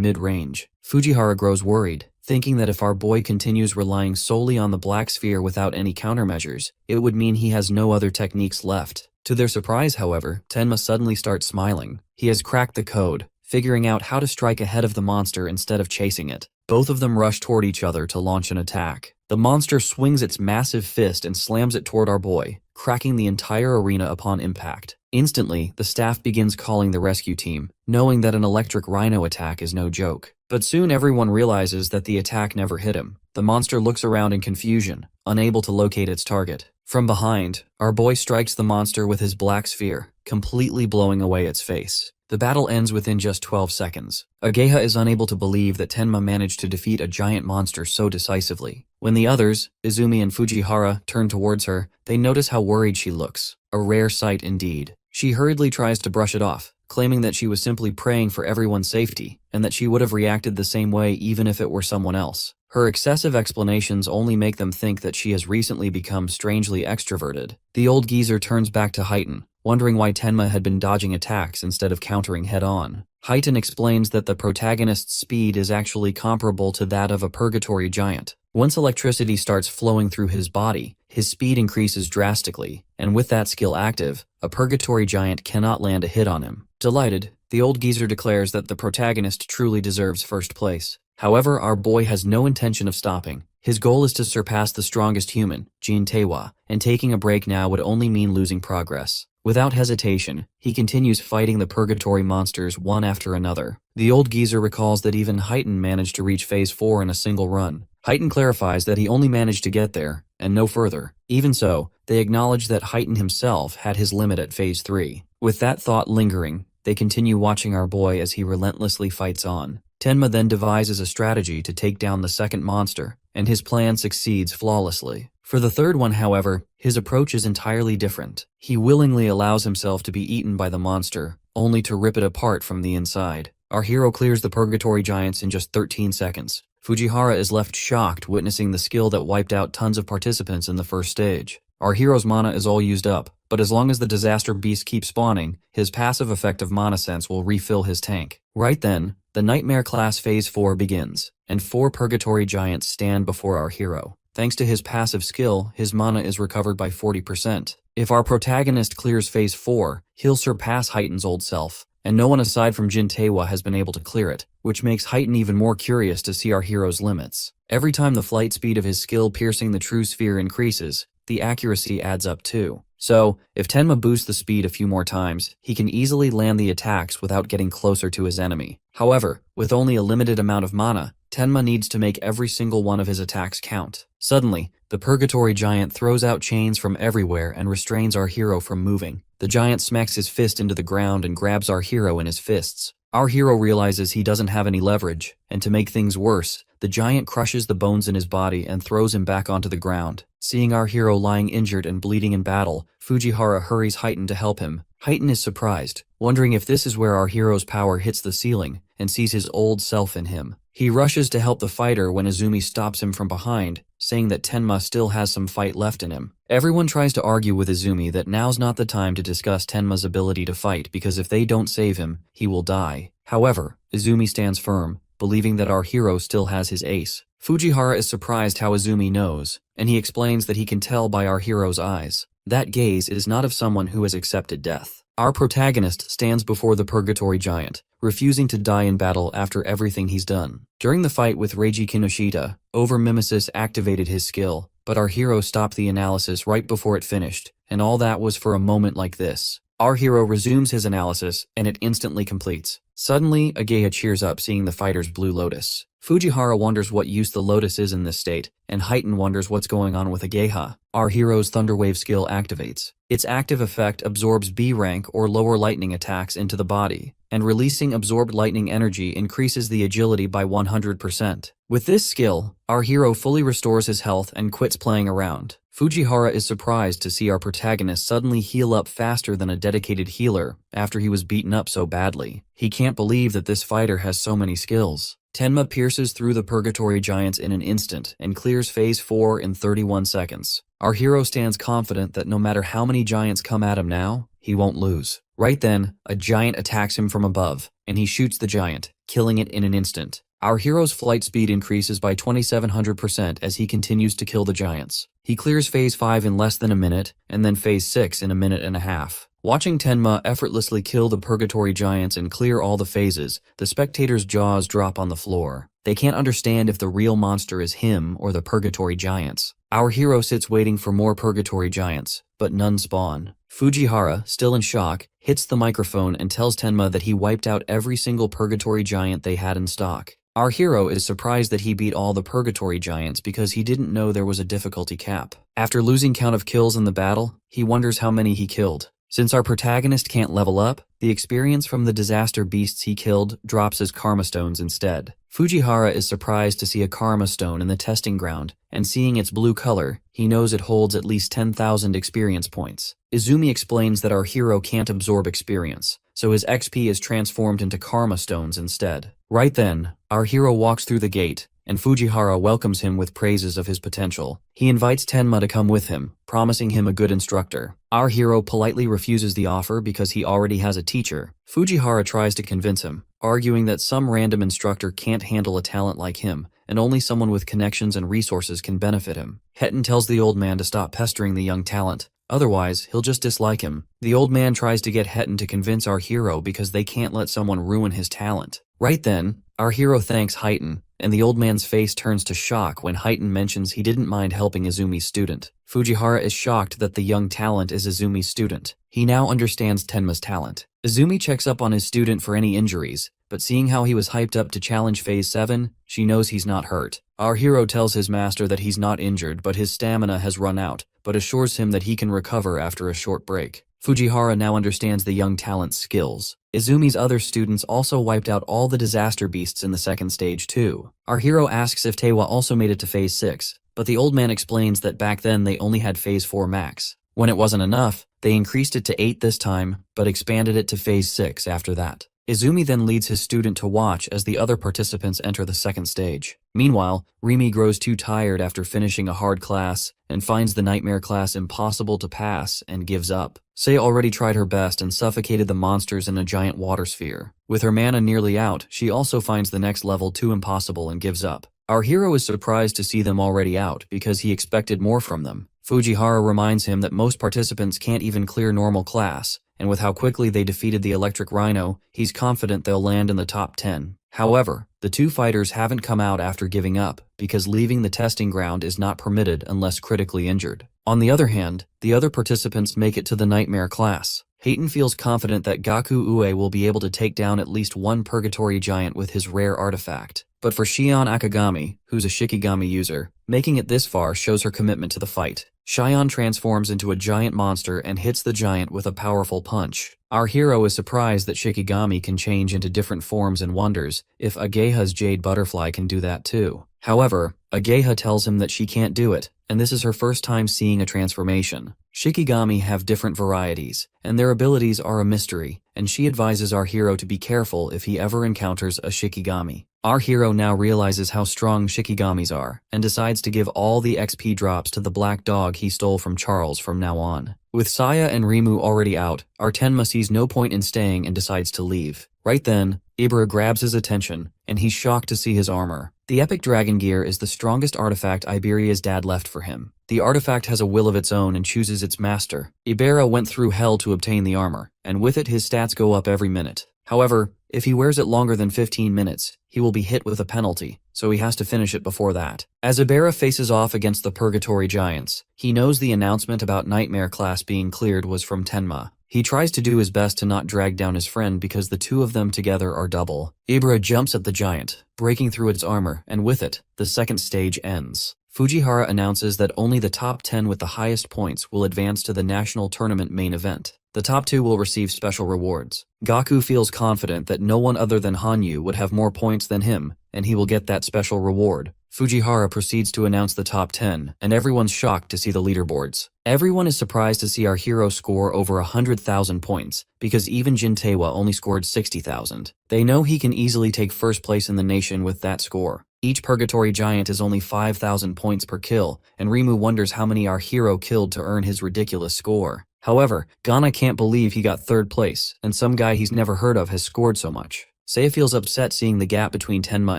mid-range. Fujihara grows worried, thinking that if our boy continues relying solely on the black sphere without any countermeasures, it would mean he has no other techniques left. To their surprise, however, Tenma suddenly starts smiling. He has cracked the code, figuring out how to strike ahead of the monster instead of chasing it. Both of them rush toward each other to launch an attack. The monster swings its massive fist and slams it toward our boy, cracking the entire arena upon impact. Instantly, the staff begins calling the rescue team, knowing that an electric rhino attack is no joke. But soon everyone realizes that the attack never hit him. The monster looks around in confusion, unable to locate its target. From behind, our boy strikes the monster with his black sphere, completely blowing away its face. The battle ends within just 12 seconds. Ageha is unable to believe that Tenma managed to defeat a giant monster so decisively. When the others, Izumi and Fujihara, turn towards her, they notice how worried she looks. A rare sight indeed. She hurriedly tries to brush it off, claiming that she was simply praying for everyone's safety, and that she would have reacted the same way even if it were someone else. Her excessive explanations only make them think that she has recently become strangely extroverted. The old geezer turns back to Heighten, wondering why Tenma had been dodging attacks instead of countering head-on. Heighten explains that the protagonist's speed is actually comparable to that of a purgatory giant. Once electricity starts flowing through his body, his speed increases drastically, and with that skill active, a purgatory giant cannot land a hit on him. Delighted, the old geezer declares that the protagonist truly deserves first place. However, our boy has no intention of stopping. His goal is to surpass the strongest human, Jin Taewa, and taking a break now would only mean losing progress. Without hesitation, he continues fighting the purgatory monsters one after another. The old geezer recalls that even Heighten managed to reach Phase 4 in a single run. Heighten clarifies that he only managed to get there, and no further. Even so, they acknowledge that Heighten himself had his limit at Phase 3. With that thought lingering, they continue watching our boy as he relentlessly fights on. Tenma then devises a strategy to take down the second monster, and his plan succeeds flawlessly. For the third one, however, his approach is entirely different. He willingly allows himself to be eaten by the monster, only to rip it apart from the inside. Our hero clears the purgatory giants in just 13 seconds. Fujihara is left shocked witnessing the skill that wiped out tons of participants in the first stage. Our hero's mana is all used up, but as long as the disaster beast keeps spawning, his passive effect of mana sense will refill his tank. Right then, the Nightmare Class Phase 4 begins, and 4 purgatory giants stand before our hero. Thanks to his passive skill, his mana is recovered by 40%. If our protagonist clears Phase 4, he'll surpass Heighten's old self, and no one aside from Jin Taewa has been able to clear it, which makes Heighten even more curious to see our hero's limits. Every time the flight speed of his skill piercing the true sphere increases, the accuracy adds up too. So, if Tenma boosts the speed a few more times, he can easily land the attacks without getting closer to his enemy. However, with only a limited amount of mana, Tenma needs to make every single one of his attacks count. Suddenly, the purgatory giant throws out chains from everywhere and restrains our hero from moving. The giant smacks his fist into the ground and grabs our hero in his fists. Our hero realizes he doesn't have any leverage, and to make things worse, the giant crushes the bones in his body and throws him back onto the ground. Seeing our hero lying injured and bleeding in battle, Fujihara hurries Heighten to help him. Heighten is surprised, wondering if this is where our hero's power hits the ceiling, and sees his old self in him. He rushes to help the fighter when Izumi stops him from behind, saying that Tenma still has some fight left in him. Everyone tries to argue with Izumi that now's not the time to discuss Tenma's ability to fight because if they don't save him, he will die. However, Izumi stands firm, believing that our hero still has his ace. Fujihara is surprised how Izumi knows, and he explains that he can tell by our hero's eyes. That gaze is not of someone who has accepted death. Our protagonist stands before the purgatory giant, refusing to die in battle after everything he's done. During the fight with Reiji Kinoshita, Over-Mimesis activated his skill, but our hero stopped the analysis right before it finished, and all that was for a moment like this. Our hero resumes his analysis, and it instantly completes. Suddenly, Ageha cheers up seeing the fighter's blue lotus. Fujihara wonders what use the lotus is in this state, and Heighten wonders what's going on with Ageha. Our hero's Thunderwave skill activates. Its active effect absorbs B rank or lower lightning attacks into the body, and releasing absorbed lightning energy increases the agility by 100%. With this skill, our hero fully restores his health and quits playing around. Fujihara is surprised to see our protagonist suddenly heal up faster than a dedicated healer after he was beaten up so badly. He can't believe that this fighter has so many skills. Tenma pierces through the Purgatory Giants in an instant and clears Phase 4 in 31 seconds. Our hero stands confident that no matter how many giants come at him now, he won't lose. Right then, a giant attacks him from above, and he shoots the giant, killing it in an instant. Our hero's flight speed increases by 2700% as he continues to kill the giants. He clears Phase 5 in less than a minute, and then Phase 6 in a minute and a half. Watching Tenma effortlessly kill the Purgatory Giants and clear all the phases, the spectators' jaws drop on the floor. They can't understand if the real monster is him or the Purgatory Giants. Our hero sits waiting for more Purgatory Giants, but none spawn. Fujihara, still in shock, hits the microphone and tells Tenma that he wiped out every single Purgatory Giant they had in stock. Our hero is surprised that he beat all the Purgatory Giants because he didn't know there was a difficulty cap. After losing count of kills in the battle, he wonders how many he killed. Since our protagonist can't level up, the experience from the disaster beasts he killed drops as karma stones instead. Fujihara is surprised to see a karma stone in the testing ground, and seeing its blue color, he knows it holds at least 10,000 experience points. Izumi explains that our hero can't absorb experience, so his XP is transformed into karma stones instead. Right then, our hero walks through the gate, and Fujihara welcomes him with praises of his potential. He invites Tenma to come with him, promising him a good instructor. Our hero politely refuses the offer because he already has a teacher. Fujihara tries to convince him, arguing that some random instructor can't handle a talent like him, and only someone with connections and resources can benefit him. Hetten tells the old man to stop pestering the young talent, otherwise he'll just dislike him. The old man tries to get Hetten to convince our hero because they can't let someone ruin his talent. Right then, our hero thanks Heighten, and the old man's face turns to shock when Heighten mentions he didn't mind helping Izumi's student. Fujihara is shocked that the young talent is Izumi's student. He now understands Tenma's talent. Izumi checks up on his student for any injuries, but seeing how he was hyped up to challenge Phase 7, she knows he's not hurt. Our hero tells his master that he's not injured but his stamina has run out, but assures him that he can recover after a short break. Fujihara now understands the young talent's skills. Izumi's other students also wiped out all the disaster beasts in the second stage too. Our hero asks if Tewa also made it to Phase 6, but the old man explains that back then they only had Phase 4 max. When it wasn't enough, they increased it to 8 this time, but expanded it to Phase 6 after that. Izumi then leads his student to watch as the other participants enter the second stage. Meanwhile, Rimi grows too tired after finishing a hard class and finds the nightmare class impossible to pass and gives up. Sei already tried her best and suffocated the monsters in a giant water sphere. With her mana nearly out, she also finds the next level too impossible and gives up. Our hero is surprised to see them already out because he expected more from them. Fujihara reminds him that most participants can't even clear normal class, and with how quickly they defeated the Electric Rhino, he's confident they'll land in the top 10. However, the two fighters haven't come out after giving up, because leaving the testing ground is not permitted unless critically injured. On the other hand, the other participants make it to the Nightmare class. Heighten feels confident that Gaku Ue will be able to take down at least one Purgatory Giant with his rare artifact. But for Shion Akagami, who's a Shikigami user, making it this far shows her commitment to the fight. Shion transforms into a giant monster and hits the giant with a powerful punch. Our hero is surprised that Shikigami can change into different forms and wonders if Ageha's Jade Butterfly can do that too. However, Ageha tells him that she can't do it, and this is her first time seeing a transformation. Shikigami have different varieties, and their abilities are a mystery, and she advises our hero to be careful if he ever encounters a Shikigami. Our hero now realizes how strong Shikigamis are, and decides to give all the XP drops to the black dog he stole from Charles from now on. With Saya and Rimu already out, our Tenma sees no point in staying and decides to leave. Right then, Ibra grabs his attention, and he's shocked to see his armor. The Epic Dragon Gear is the strongest artifact Iberia's dad left for him. The artifact has a will of its own and chooses its master. Ibera went through hell to obtain the armor, and with it his stats go up every minute. However, if he wears it longer than 15 minutes, he will be hit with a penalty, so he has to finish it before that. As Ibera faces off against the Purgatory Giants, he knows the announcement about Nightmare class being cleared was from Tenma. He tries to do his best to not drag down his friend because the two of them together are double. Ibara jumps at the giant, breaking through its armor, and with it, the second stage ends. Fujihara announces that only the top 10 with the highest points will advance to the national tournament main event. The top 2 will receive special rewards. Gaku feels confident that no one other than Hanyu would have more points than him, and he will get that special reward. Fujihara proceeds to announce the top 10, and everyone's shocked to see the leaderboards. Everyone is surprised to see our hero score over 100,000 points, because even Jintewa only scored 60,000. They know he can easily take first place in the nation with that score. Each purgatory giant is only 5,000 points per kill, and Rimu wonders how many our hero killed to earn his ridiculous score. However, Ghana can't believe he got third place, and some guy he's never heard of has scored so much. Saya feels upset seeing the gap between Tenma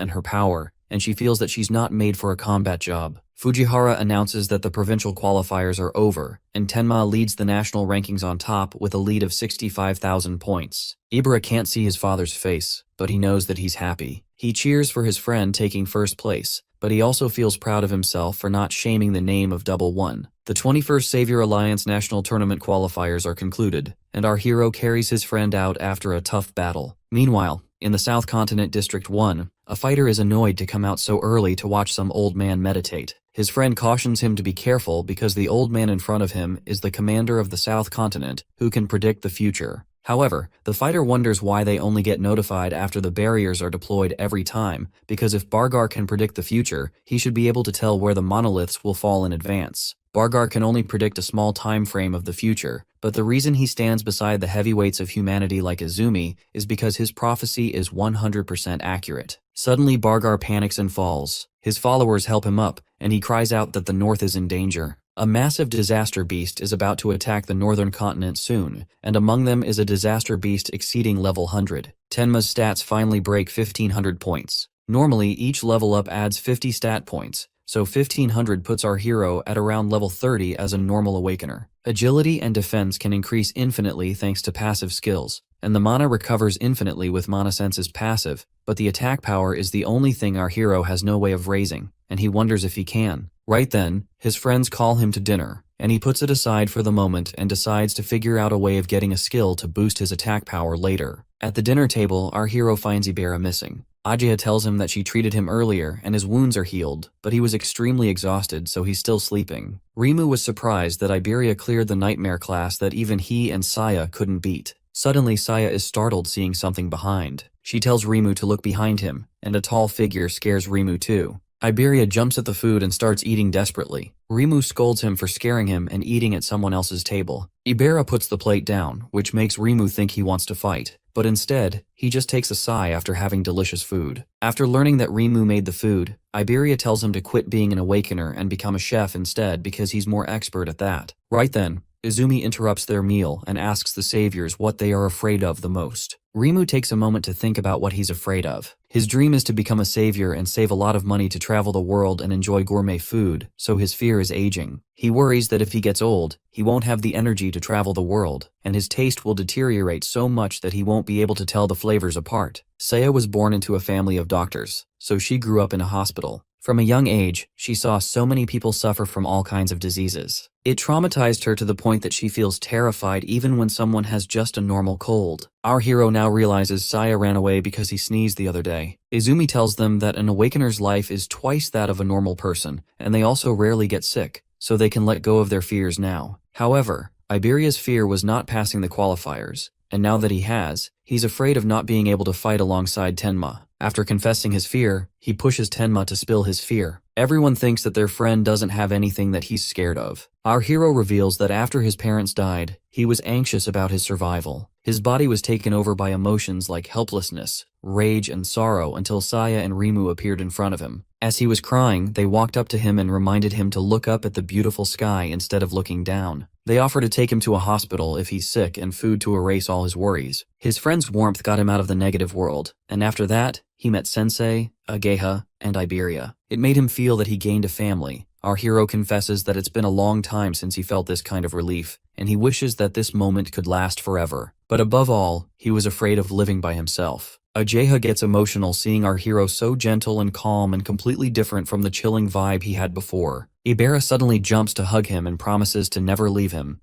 and her power, and she feels that she's not made for a combat job. Fujihara announces that the provincial qualifiers are over, and Tenma leads the national rankings on top with a lead of 65,000 points. Ibara can't see his father's face, but he knows that he's happy. He cheers for his friend taking first place, but he also feels proud of himself for not shaming the name of Double One. The 21st Savior Alliance National Tournament qualifiers are concluded, and our hero carries his friend out after a tough battle. Meanwhile, in the South Continent District 1, a fighter is annoyed to come out so early to watch some old man meditate. His friend cautions him to be careful because the old man in front of him is the commander of the South Continent who can predict the future. However, the fighter wonders why they only get notified after the barriers are deployed every time, because if Bargar can predict the future, he should be able to tell where the monoliths will fall in advance. Bargar can only predict a small time frame of the future, but the reason he stands beside the heavyweights of humanity like Izumi is because his prophecy is 100% accurate. Suddenly Bargar panics and falls. His followers help him up, and he cries out that the North is in danger. A massive disaster beast is about to attack the northern continent soon, and among them is a disaster beast exceeding level 100. Tenma's stats finally break 1500 points. Normally, each level up adds 50 stat points, so 1500 puts our hero at around level 30 as a normal awakener. Agility and defense can increase infinitely thanks to passive skills, and the mana recovers infinitely with Mana Sense's passive, but the attack power is the only thing our hero has no way of raising, and he wonders if he can. Right then, his friends call him to dinner, and he puts it aside for the moment and decides to figure out a way of getting a skill to boost his attack power later. At the dinner table, our hero finds Ibera missing. Ajaya tells him that she treated him earlier and his wounds are healed, but he was extremely exhausted, so he's still sleeping. Rimu was surprised that Iberia cleared the nightmare class that even he and Saya couldn't beat. Suddenly, Saya is startled seeing something behind. She tells Rimu to look behind him, and a tall figure scares Rimu too. Iberia jumps at the food and starts eating desperately. Rimu scolds him for scaring him and eating at someone else's table. Ibera puts the plate down, which makes Rimu think he wants to fight, but instead, he just takes a sigh after having delicious food. After learning that Rimu made the food, Iberia tells him to quit being an awakener and become a chef instead because he's more expert at that. Right then, Izumi interrupts their meal and asks the saviors what they are afraid of the most. Rimu takes a moment to think about what he's afraid of. His dream is to become a savior and save a lot of money to travel the world and enjoy gourmet food, so his fear is aging. He worries that if he gets old, he won't have the energy to travel the world, and his taste will deteriorate so much that he won't be able to tell the flavors apart. Saya was born into a family of doctors, so she grew up in a hospital. From a young age, she saw so many people suffer from all kinds of diseases. It traumatized her to the point that she feels terrified even when someone has just a normal cold. Our hero now realizes Saya ran away because he sneezed the other day. Izumi tells them that an awakener's life is twice that of a normal person, and they also rarely get sick, so they can let go of their fears now. However, Iberia's fear was not passing the qualifiers, and now that he has, he's afraid of not being able to fight alongside Tenma. After confessing his fear, he pushes Tenma to spill his fear. Everyone thinks that their friend doesn't have anything that he's scared of. Our hero reveals that after his parents died, he was anxious about his survival. His body was taken over by emotions like helplessness, rage, and sorrow until Saya and Rimu appeared in front of him. As he was crying, they walked up to him and reminded him to look up at the beautiful sky instead of looking down. They offer to take him to a hospital if he's sick and food to erase all his worries. His friend's warmth got him out of the negative world, and after that, he met Sensei, Ageha, and Iberia. It made him feel that he gained a family. Our hero confesses that it's been a long time since he felt this kind of relief, and he wishes that this moment could last forever. But above all, he was afraid of living by himself. Ageha gets emotional seeing our hero so gentle and calm and completely different from the chilling vibe he had before. Ibera suddenly jumps to hug him and promises to never leave him.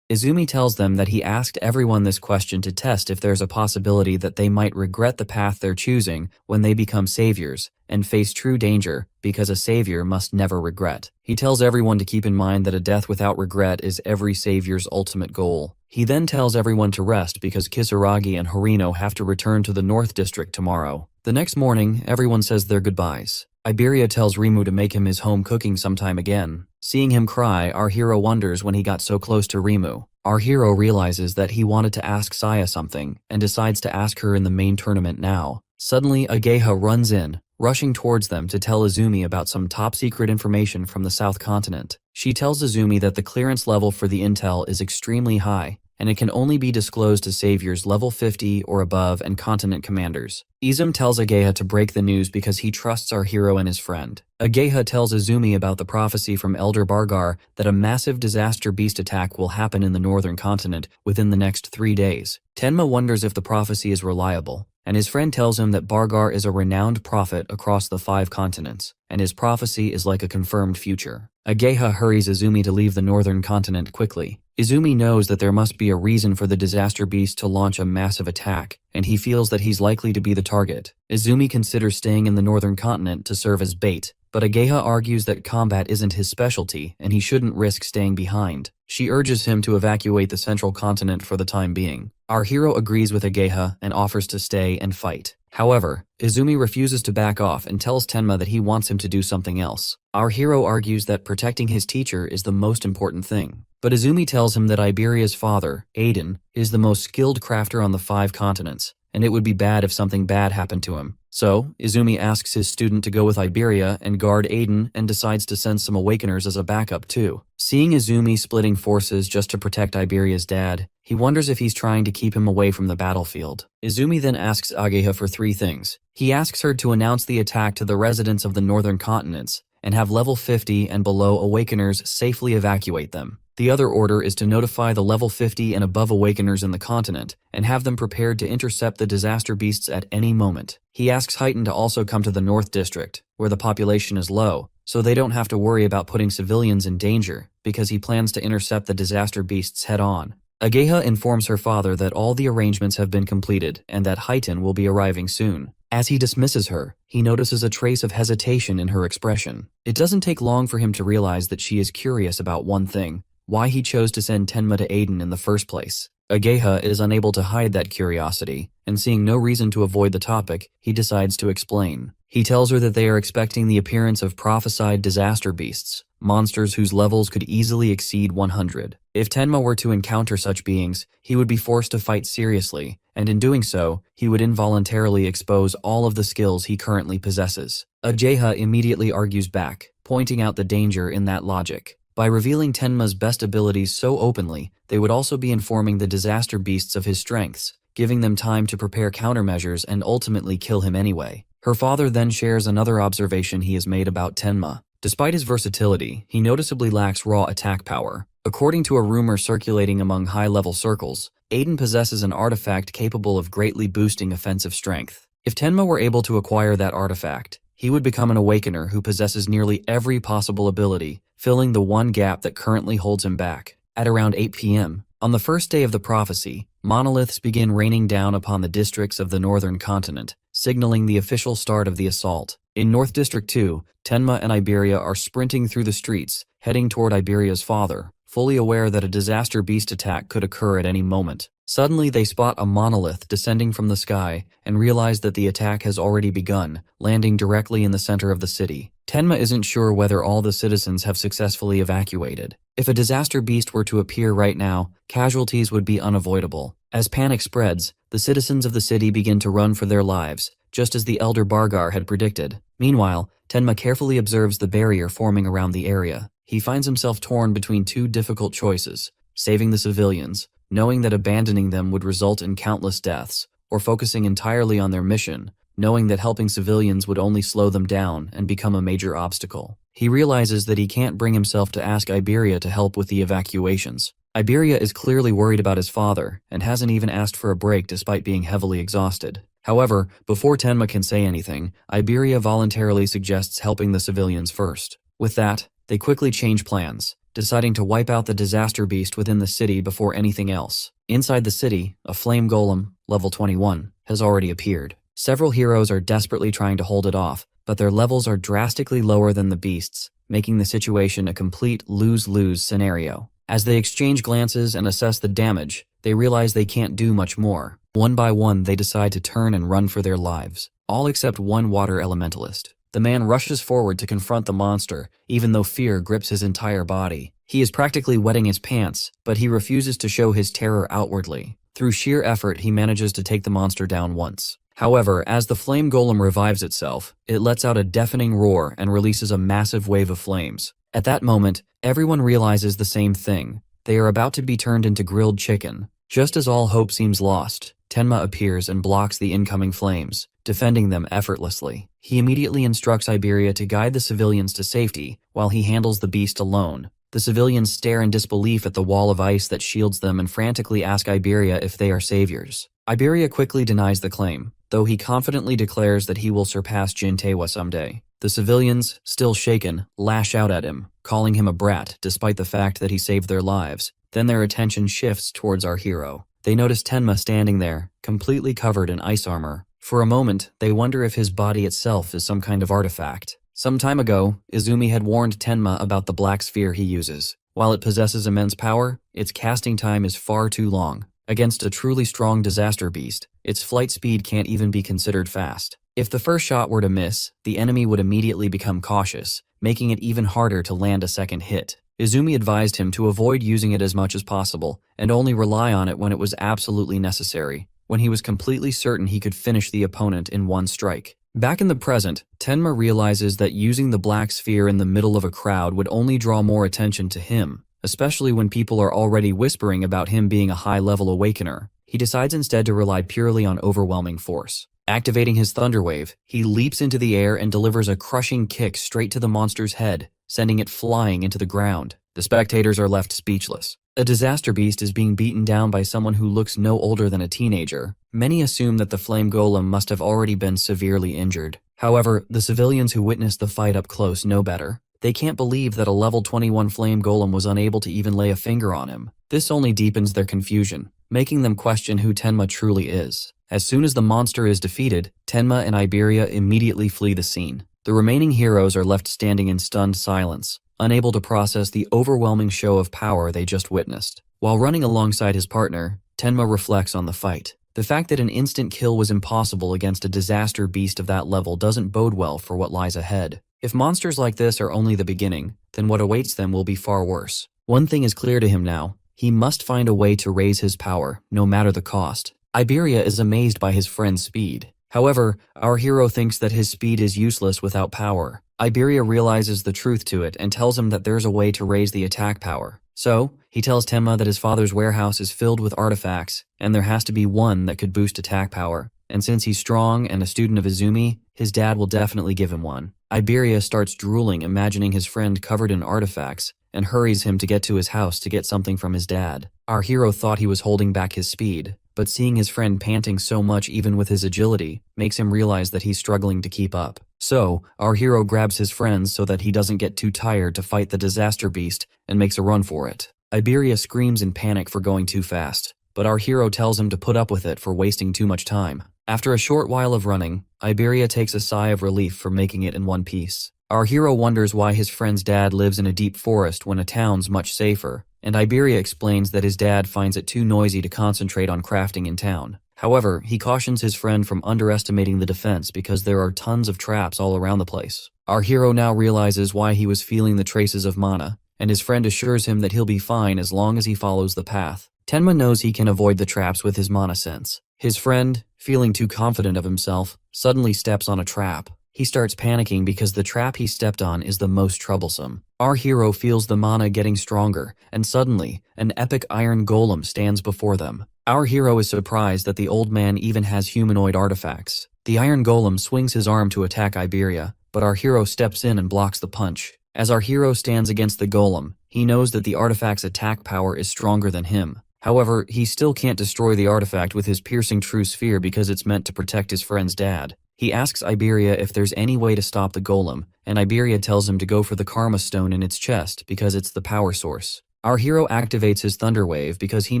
Izumi tells them that he asked everyone this question to test if there's a possibility that they might regret the path they're choosing when they become saviors and face true danger, because a savior must never regret. He tells everyone to keep in mind that a death without regret is every savior's ultimate goal. He then tells everyone to rest because Kisaragi and Horino have to return to the North District tomorrow. The next morning, everyone says their goodbyes. Iberia tells Rimu to make him his home cooking sometime again. Seeing him cry, our hero wonders when he got so close to Rimu. Our hero realizes that he wanted to ask Saya something and decides to ask her in the main tournament now. Suddenly, Ageha runs in, rushing towards them to tell Izumi about some top-secret information from the South Continent. She tells Izumi that the clearance level for the intel is extremely high, and it can only be disclosed to saviors level 50 or above and continent commanders. Izum tells Ageha to break the news because he trusts our hero and his friend. Ageha tells Izumi about the prophecy from Elder Bargar that a massive disaster beast attack will happen in the northern continent within the next 3 days. Tenma wonders if the prophecy is reliable, and his friend tells him that Bargar is a renowned prophet across the 5 continents, and his prophecy is like a confirmed future. Ageha hurries Izumi to leave the northern continent quickly. Izumi knows that there must be a reason for the disaster beast to launch a massive attack, and he feels that he's likely to be the target. Izumi considers staying in the northern continent to serve as bait, but Ageha argues that combat isn't his specialty and he shouldn't risk staying behind. She urges him to evacuate the central continent for the time being. Our hero agrees with Ageha and offers to stay and fight. However, Izumi refuses to back off and tells Tenma that he wants him to do something else. Our hero argues that protecting his teacher is the most important thing. But Izumi tells him that Iberia's father, Aiden, is the most skilled crafter on the 5 continents, and it would be bad if something bad happened to him. So, Izumi asks his student to go with Iberia and guard Aiden and decides to send some Awakeners as a backup too. Seeing Izumi splitting forces just to protect Iberia's dad, he wonders if he's trying to keep him away from the battlefield. Izumi then asks Ageha for 3 things. He asks her to announce the attack to the residents of the northern continents and have level 50 and below Awakeners safely evacuate them. The other order is to notify the level 50 and above Awakeners in the continent and have them prepared to intercept the disaster beasts at any moment. He asks Heighten to also come to the North District, where the population is low, so they don't have to worry about putting civilians in danger, because he plans to intercept the disaster beasts head-on. Ageha informs her father that all the arrangements have been completed and that Heighten will be arriving soon. As he dismisses her, he notices a trace of hesitation in her expression. It doesn't take long for him to realize that she is curious about one thing: why he chose to send Tenma to Aiden in the first place. Ageha is unable to hide that curiosity, and seeing no reason to avoid the topic, he decides to explain. He tells her that they are expecting the appearance of prophesied disaster beasts, monsters whose levels could easily exceed 100. If Tenma were to encounter such beings, he would be forced to fight seriously, and in doing so, he would involuntarily expose all of the skills he currently possesses. Ageha immediately argues back, pointing out the danger in that logic. By revealing Tenma's best abilities so openly, they would also be informing the disaster beasts of his strengths, giving them time to prepare countermeasures and ultimately kill him anyway. Her father then shares another observation he has made about Tenma. Despite his versatility, he noticeably lacks raw attack power. According to a rumor circulating among high-level circles, Aiden possesses an artifact capable of greatly boosting offensive strength. If Tenma were able to acquire that artifact, he would become an Awakener who possesses nearly every possible ability, filling the one gap that currently holds him back. At around 8 p.m., on the first day of the prophecy, monoliths begin raining down upon the districts of the northern continent, signaling the official start of the assault. In North District 2, Tenma and Iberia are sprinting through the streets, heading toward Iberia's father, fully aware that a disaster beast attack could occur at any moment. Suddenly, they spot a monolith descending from the sky and realize that the attack has already begun, landing directly in the center of the city. Tenma isn't sure whether all the citizens have successfully evacuated. If a disaster beast were to appear right now, casualties would be unavoidable. As panic spreads, the citizens of the city begin to run for their lives, just as the Elder Bargar had predicted. Meanwhile, Tenma carefully observes the barrier forming around the area. He finds himself torn between 2 difficult choices: saving the civilians, knowing that abandoning them would result in countless deaths, or focusing entirely on their mission, knowing that helping civilians would only slow them down and become a major obstacle. He realizes that he can't bring himself to ask Iberia to help with the evacuations. Iberia is clearly worried about his father and hasn't even asked for a break despite being heavily exhausted. However, before Tenma can say anything, Iberia voluntarily suggests helping the civilians first. With that, they quickly change plans, deciding to wipe out the disaster beast within the city before anything else. Inside the city, a flame golem, level 21, has already appeared. Several heroes are desperately trying to hold it off, but their levels are drastically lower than the beast's, making the situation a complete lose-lose scenario. As they exchange glances and assess the damage, they realize they can't do much more. One by one, they decide to turn and run for their lives, all except one water elementalist. The man rushes forward to confront the monster, even though fear grips his entire body. He is practically wetting his pants, but he refuses to show his terror outwardly. Through sheer effort, he manages to take the monster down once. However, as the flame golem revives itself, it lets out a deafening roar and releases a massive wave of flames. At that moment, everyone realizes the same thing. They are about to be turned into grilled chicken. Just as all hope seems lost, Tenma appears and blocks the incoming flames, defending them effortlessly. He immediately instructs Iberia to guide the civilians to safety, while he handles the beast alone. The civilians stare in disbelief at the wall of ice that shields them and frantically ask Iberia if they are saviors. Iberia quickly denies the claim, though he confidently declares that he will surpass Jintewa someday. The civilians, still shaken, lash out at him, calling him a brat despite the fact that he saved their lives. Then their attention shifts towards our hero. They notice Tenma standing there, completely covered in ice armor. For a moment, they wonder if his body itself is some kind of artifact. Some time ago, Izumi had warned Tenma about the black sphere he uses. While it possesses immense power, its casting time is far too long. Against a truly strong disaster beast, its flight speed can't even be considered fast. If the first shot were to miss, the enemy would immediately become cautious, making it even harder to land a second hit. Izumi advised him to avoid using it as much as possible, and only rely on it when it was absolutely necessary, when he was completely certain he could finish the opponent in one strike. Back in the present, Tenma realizes that using the black sphere in the middle of a crowd would only draw more attention to him, especially when people are already whispering about him being a high-level awakener. He decides instead to rely purely on overwhelming force. Activating his Thunder Wave, he leaps into the air and delivers a crushing kick straight to the monster's head, sending it flying into the ground. The spectators are left speechless. A disaster beast is being beaten down by someone who looks no older than a teenager. Many assume that the flame golem must have already been severely injured. However, the civilians who witnessed the fight up close know better. They can't believe that a level 21 flame golem was unable to even lay a finger on him. This only deepens their confusion, making them question who Tenma truly is. As soon as the monster is defeated, Tenma and Iberia immediately flee the scene. The remaining heroes are left standing in stunned silence, unable to process the overwhelming show of power they just witnessed. While running alongside his partner, Tenma reflects on the fight. The fact that an instant kill was impossible against a disaster beast of that level doesn't bode well for what lies ahead. If monsters like this are only the beginning, then what awaits them will be far worse. One thing is clear to him now: he must find a way to raise his power, no matter the cost. Iberia is amazed by his friend's speed. However, our hero thinks that his speed is useless without power. Iberia realizes the truth to it and tells him that there's a way to raise the attack power. So, he tells Tenma that his father's warehouse is filled with artifacts, and there has to be one that could boost attack power. And since he's strong and a student of Izumi, his dad will definitely give him one. Iberia starts drooling, imagining his friend covered in artifacts, and hurries him to get to his house to get something from his dad. Our hero thought he was holding back his speed, but seeing his friend panting so much even with his agility makes him realize that he's struggling to keep up. So, our hero grabs his friends so that he doesn't get too tired to fight the disaster beast and makes a run for it. Iberia screams in panic for going too fast, but our hero tells him to put up with it for wasting too much time. After a short while of running, Iberia takes a sigh of relief for making it in one piece. Our hero wonders why his friend's dad lives in a deep forest when a town's much safer, and Iberia explains that his dad finds it too noisy to concentrate on crafting in town. However, he cautions his friend from underestimating the defense because there are tons of traps all around the place. Our hero now realizes why he was feeling the traces of mana, and his friend assures him that he'll be fine as long as he follows the path. Tenma knows he can avoid the traps with his mana sense. His friend, feeling too confident of himself, suddenly steps on a trap. He starts panicking because the trap he stepped on is the most troublesome. Our hero feels the mana getting stronger, and suddenly, an epic iron golem stands before them. Our hero is surprised that the old man even has humanoid artifacts. The iron golem swings his arm to attack Iberia, but our hero steps in and blocks the punch. As our hero stands against the golem, he knows that the artifact's attack power is stronger than him. However, he still can't destroy the artifact with his piercing true sphere because it's meant to protect his friend's dad. He asks Iberia if there's any way to stop the golem, and Iberia tells him to go for the karma stone in its chest because it's the power source. Our hero activates his thunder wave because he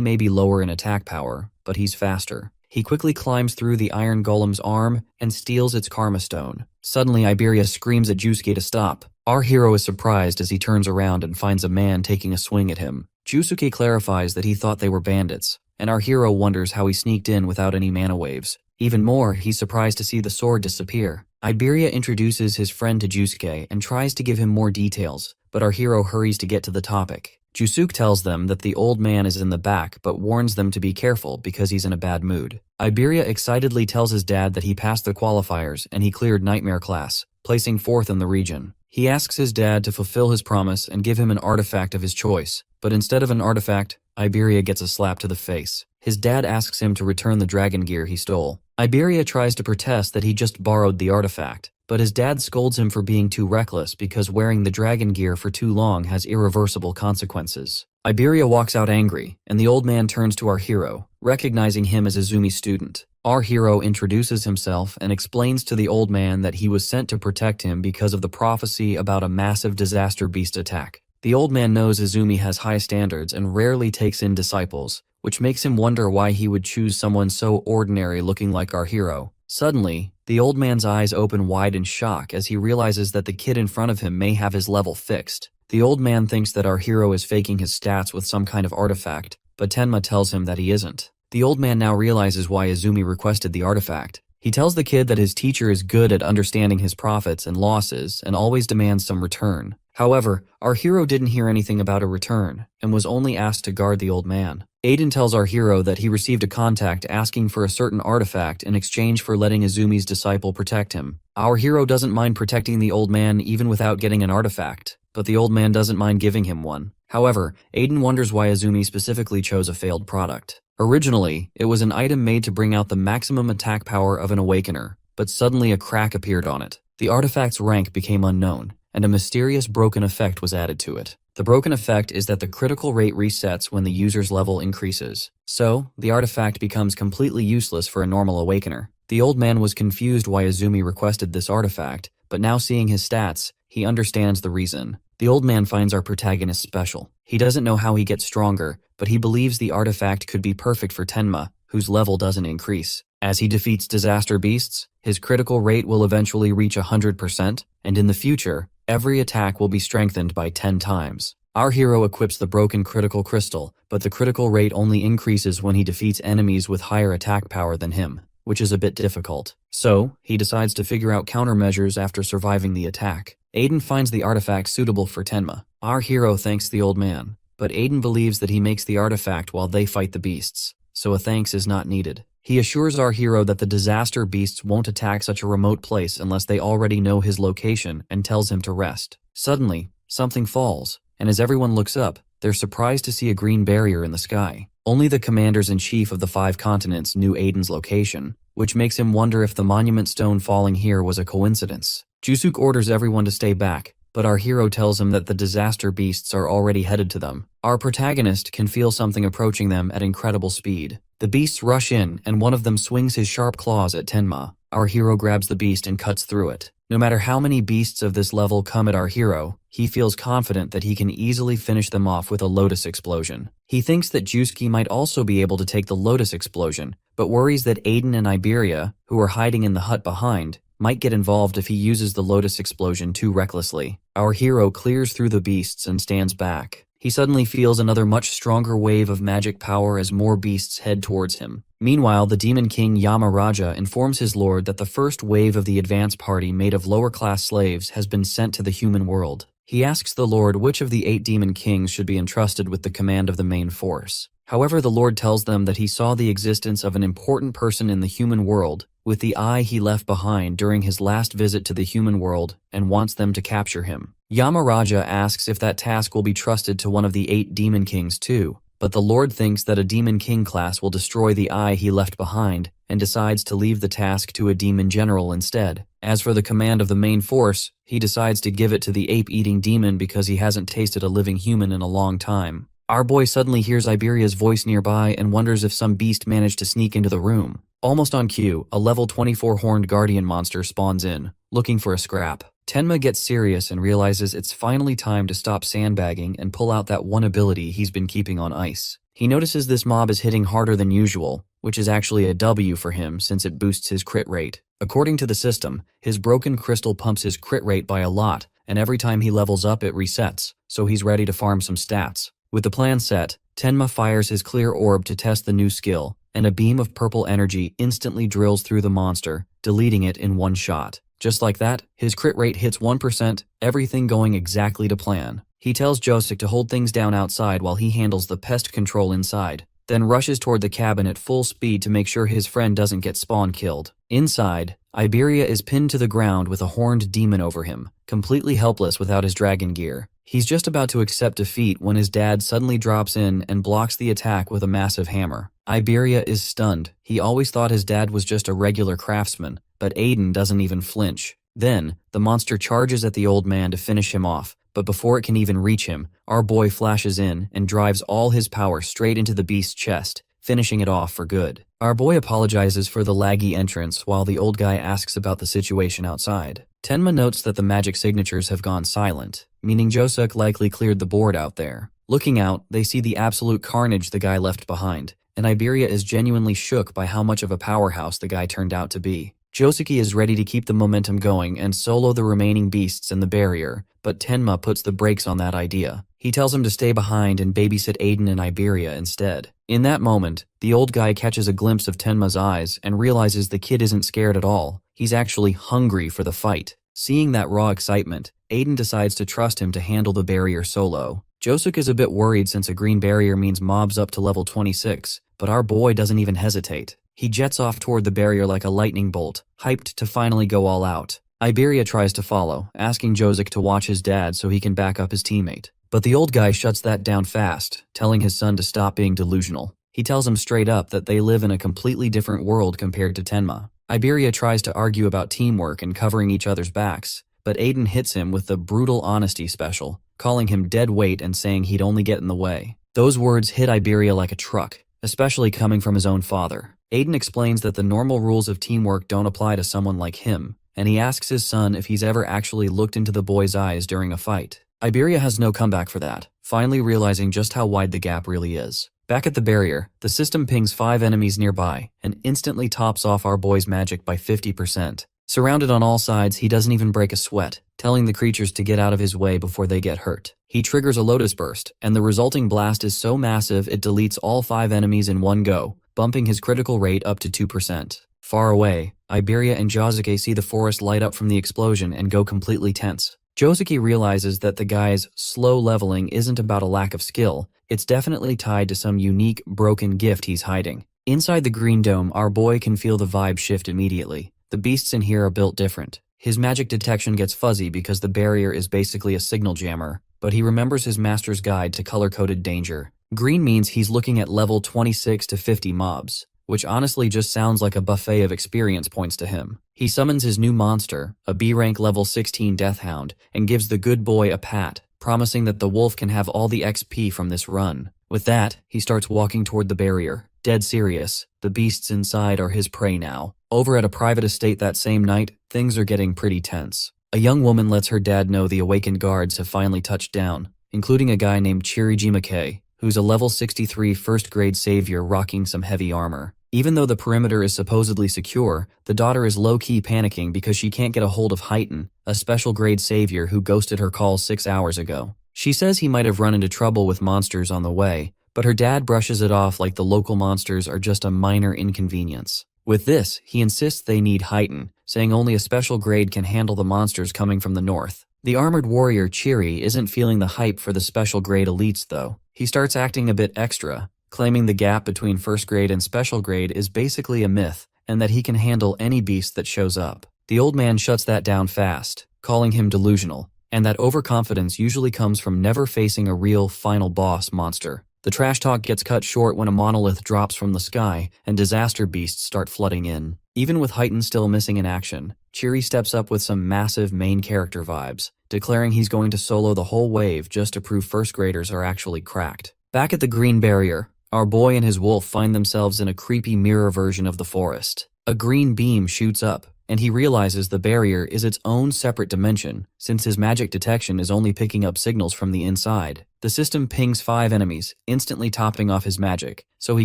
may be lower in attack power, but he's faster. He quickly climbs through the iron golem's arm and steals its karma stone. Suddenly, Iberia screams at Jusuke to stop. Our hero is surprised as he turns around and finds a man taking a swing at him. Jusuke clarifies that he thought they were bandits, and our hero wonders how he sneaked in without any mana waves. Even more, he's surprised to see the sword disappear. Iberia introduces his friend to Jusuke and tries to give him more details, but our hero hurries to get to the topic. Jusuke tells them that the old man is in the back but warns them to be careful because he's in a bad mood. Iberia excitedly tells his dad that he passed the qualifiers and he cleared Nightmare class, placing 4th in the region. He asks his dad to fulfill his promise and give him an artifact of his choice, but instead of an artifact, Iberia gets a slap to the face. His dad asks him to return the dragon gear he stole. Iberia tries to protest that he just borrowed the artifact, but his dad scolds him for being too reckless because wearing the dragon gear for too long has irreversible consequences. Iberia walks out angry, and the old man turns to our hero, recognizing him as Izumi's student. Our hero introduces himself and explains to the old man that he was sent to protect him because of the prophecy about a massive disaster beast attack. The old man knows Izumi has high standards and rarely takes in disciples, which makes him wonder why he would choose someone so ordinary looking like our hero. Suddenly, the old man's eyes open wide in shock as he realizes that the kid in front of him may have his level fixed. The old man thinks that our hero is faking his stats with some kind of artifact, but Tenma tells him that he isn't. The old man now realizes why Izumi requested the artifact. He tells the kid that his teacher is good at understanding his profits and losses and always demands some return. However, our hero didn't hear anything about a return and was only asked to guard the old man. Aiden tells our hero that he received a contact asking for a certain artifact in exchange for letting Izumi's disciple protect him. Our hero doesn't mind protecting the old man even without getting an artifact, but the old man doesn't mind giving him one. However, Aiden wonders why Izumi specifically chose a failed product. Originally, it was an item made to bring out the maximum attack power of an awakener, but suddenly a crack appeared on it. The artifact's rank became unknown, and a mysterious broken effect was added to it. The broken effect is that the critical rate resets when the user's level increases. So, the artifact becomes completely useless for a normal awakener. The old man was confused why Izumi requested this artifact, but now seeing his stats, he understands the reason. The old man finds our protagonist special. He doesn't know how he gets stronger, but he believes the artifact could be perfect for Tenma, whose level doesn't increase. As he defeats disaster beasts, his critical rate will eventually reach 100%, and in the future, every attack will be strengthened by 10 times. Our hero equips the broken critical crystal, but the critical rate only increases when he defeats enemies with higher attack power than him, which is a bit difficult. So, he decides to figure out countermeasures after surviving the attack. Aiden finds the artifact suitable for Tenma. Our hero thanks the old man, but Aiden believes that he makes the artifact while they fight the beasts, so a thanks is not needed. He assures our hero that the disaster beasts won't attack such a remote place unless they already know his location and tells him to rest. Suddenly, something falls, and as everyone looks up, they're surprised to see a green barrier in the sky. Only the commanders-in-chief of the 5 continents knew Aiden's location, which makes him wonder if the monument stone falling here was a coincidence. Jusuke orders everyone to stay back, but our hero tells him that the disaster beasts are already headed to them. Our protagonist can feel something approaching them at incredible speed. The beasts rush in, and one of them swings his sharp claws at Tenma. Our hero grabs the beast and cuts through it. No matter how many beasts of this level come at our hero, he feels confident that he can easily finish them off with a lotus explosion. He thinks that Jusuke might also be able to take the lotus explosion, but worries that Aiden and Iberia, who are hiding in the hut behind, might get involved if he uses the lotus explosion too recklessly. Our hero clears through the beasts and stands back. He suddenly feels another much stronger wave of magic power as more beasts head towards him. Meanwhile, the Demon King Yamaraja informs his lord that the first wave of the advance party made of lower-class slaves has been sent to the human world. He asks the lord which of the 8 demon kings should be entrusted with the command of the main force. However, the lord tells them that he saw the existence of an important person in the human world with the eye he left behind during his last visit to the human world and wants them to capture him. Yamaraja asks if that task will be trusted to one of the 8 demon kings too, but the lord thinks that a demon king class will destroy the eye he left behind and decides to leave the task to a demon general instead. As for the command of the main force, he decides to give it to the ape-eating demon because he hasn't tasted a living human in a long time. Our boy suddenly hears Iberia's voice nearby and wonders if some beast managed to sneak into the room. Almost on cue, a level 24 horned guardian monster spawns in, looking for a scrap. Tenma gets serious and realizes it's finally time to stop sandbagging and pull out that one ability he's been keeping on ice. He notices this mob is hitting harder than usual, which is actually a W for him since it boosts his crit rate. According to the system, his broken crystal pumps his crit rate by a lot, and every time he levels up it resets, so he's ready to farm some stats. With the plan set, Tenma fires his clear orb to test the new skill, and a beam of purple energy instantly drills through the monster, deleting it in one shot. Just like that, his crit rate hits 1%, everything going exactly to plan. He tells Josek to hold things down outside while he handles the pest control inside, then rushes toward the cabin at full speed to make sure his friend doesn't get spawn killed. Inside, Iberia is pinned to the ground with a horned demon over him, completely helpless without his dragon gear. He's just about to accept defeat when his dad suddenly drops in and blocks the attack with a massive hammer. Iberia is stunned. He always thought his dad was just a regular craftsman, but Aiden doesn't even flinch. Then, the monster charges at the old man to finish him off, but before it can even reach him, our boy flashes in and drives all his power straight into the beast's chest, finishing it off for good. Our boy apologizes for the laggy entrance while the old guy asks about the situation outside. Tenma notes that the magic signatures have gone silent, meaning Josek likely cleared the board out there. Looking out, they see the absolute carnage the guy left behind, and Iberia is genuinely shook by how much of a powerhouse the guy turned out to be. Joseki is ready to keep the momentum going and solo the remaining beasts in the barrier, but Tenma puts the brakes on that idea. He tells him to stay behind and babysit Aiden and Iberia instead. In that moment, the old guy catches a glimpse of Tenma's eyes and realizes the kid isn't scared at all. He's actually hungry for the fight. Seeing that raw excitement, Aiden decides to trust him to handle the barrier solo. Josek is a bit worried since a green barrier means mobs up to level 26, but our boy doesn't even hesitate. He jets off toward the barrier like a lightning bolt, hyped to finally go all out. Iberia tries to follow, asking Josek to watch his dad so he can back up his teammate. But the old guy shuts that down fast, telling his son to stop being delusional. He tells him straight up that they live in a completely different world compared to Tenma. Iberia tries to argue about teamwork and covering each other's backs, but Aiden hits him with the brutal honesty special, calling him dead weight and saying he'd only get in the way. Those words hit Iberia like a truck, especially coming from his own father. Aiden explains that the normal rules of teamwork don't apply to someone like him, and he asks his son if he's ever actually looked into the boy's eyes during a fight. Iberia has no comeback for that, finally realizing just how wide the gap really is. Back at the barrier, the system pings 5 enemies nearby and instantly tops off our boy's magic by 50%. Surrounded on all sides, he doesn't even break a sweat, telling the creatures to get out of his way before they get hurt. He triggers a Lotus Burst, and the resulting blast is so massive it deletes all 5 enemies in one go, bumping his critical rate up to 2%. Far away, Iberia and Josuke see the forest light up from the explosion and go completely tense. Josuke realizes that the guy's slow leveling isn't about a lack of skill, it's definitely tied to some unique, broken gift he's hiding. Inside the green dome, our boy can feel the vibe shift immediately. The beasts in here are built different. His magic detection gets fuzzy because the barrier is basically a signal jammer, but he remembers his master's guide to color-coded danger. Green means he's looking at level 26 to 50 mobs, which honestly just sounds like a buffet of experience points to him. He summons his new monster, a B-rank level 16 Death Hound, and gives the good boy a pat, promising that the wolf can have all the XP from this run. With that, he starts walking toward the barrier, dead serious. The beasts inside are his prey now. Over at a private estate that same night, things are getting pretty tense. A young woman lets her dad know the awakened guards have finally touched down, including a guy named Chirijima-kei, who's a level 63 first-grade savior rocking some heavy armor. Even though the perimeter is supposedly secure, the daughter is low-key panicking because she can't get a hold of Heighten, a special-grade savior who ghosted her call 6 hours ago. She says he might have run into trouble with monsters on the way, but her dad brushes it off like the local monsters are just a minor inconvenience. With this, he insists they need Heighten, saying only a special grade can handle the monsters coming from the north. The armored warrior Chiri isn't feeling the hype for the special grade elites though. He starts acting a bit extra, claiming the gap between first grade and special grade is basically a myth, and that he can handle any beast that shows up. The old man shuts that down fast, calling him delusional, and that overconfidence usually comes from never facing a real final boss monster. The trash talk gets cut short when a monolith drops from the sky and disaster beasts start flooding in. Even with Heighten still missing in action, Chiri steps up with some massive main character vibes, declaring he's going to solo the whole wave just to prove first graders are actually cracked. Back at the green barrier, our boy and his wolf find themselves in a creepy mirror version of the forest. A green beam shoots up, and he realizes the barrier is its own separate dimension, since his magic detection is only picking up signals from the inside. The system pings 5 enemies, instantly topping off his magic, so he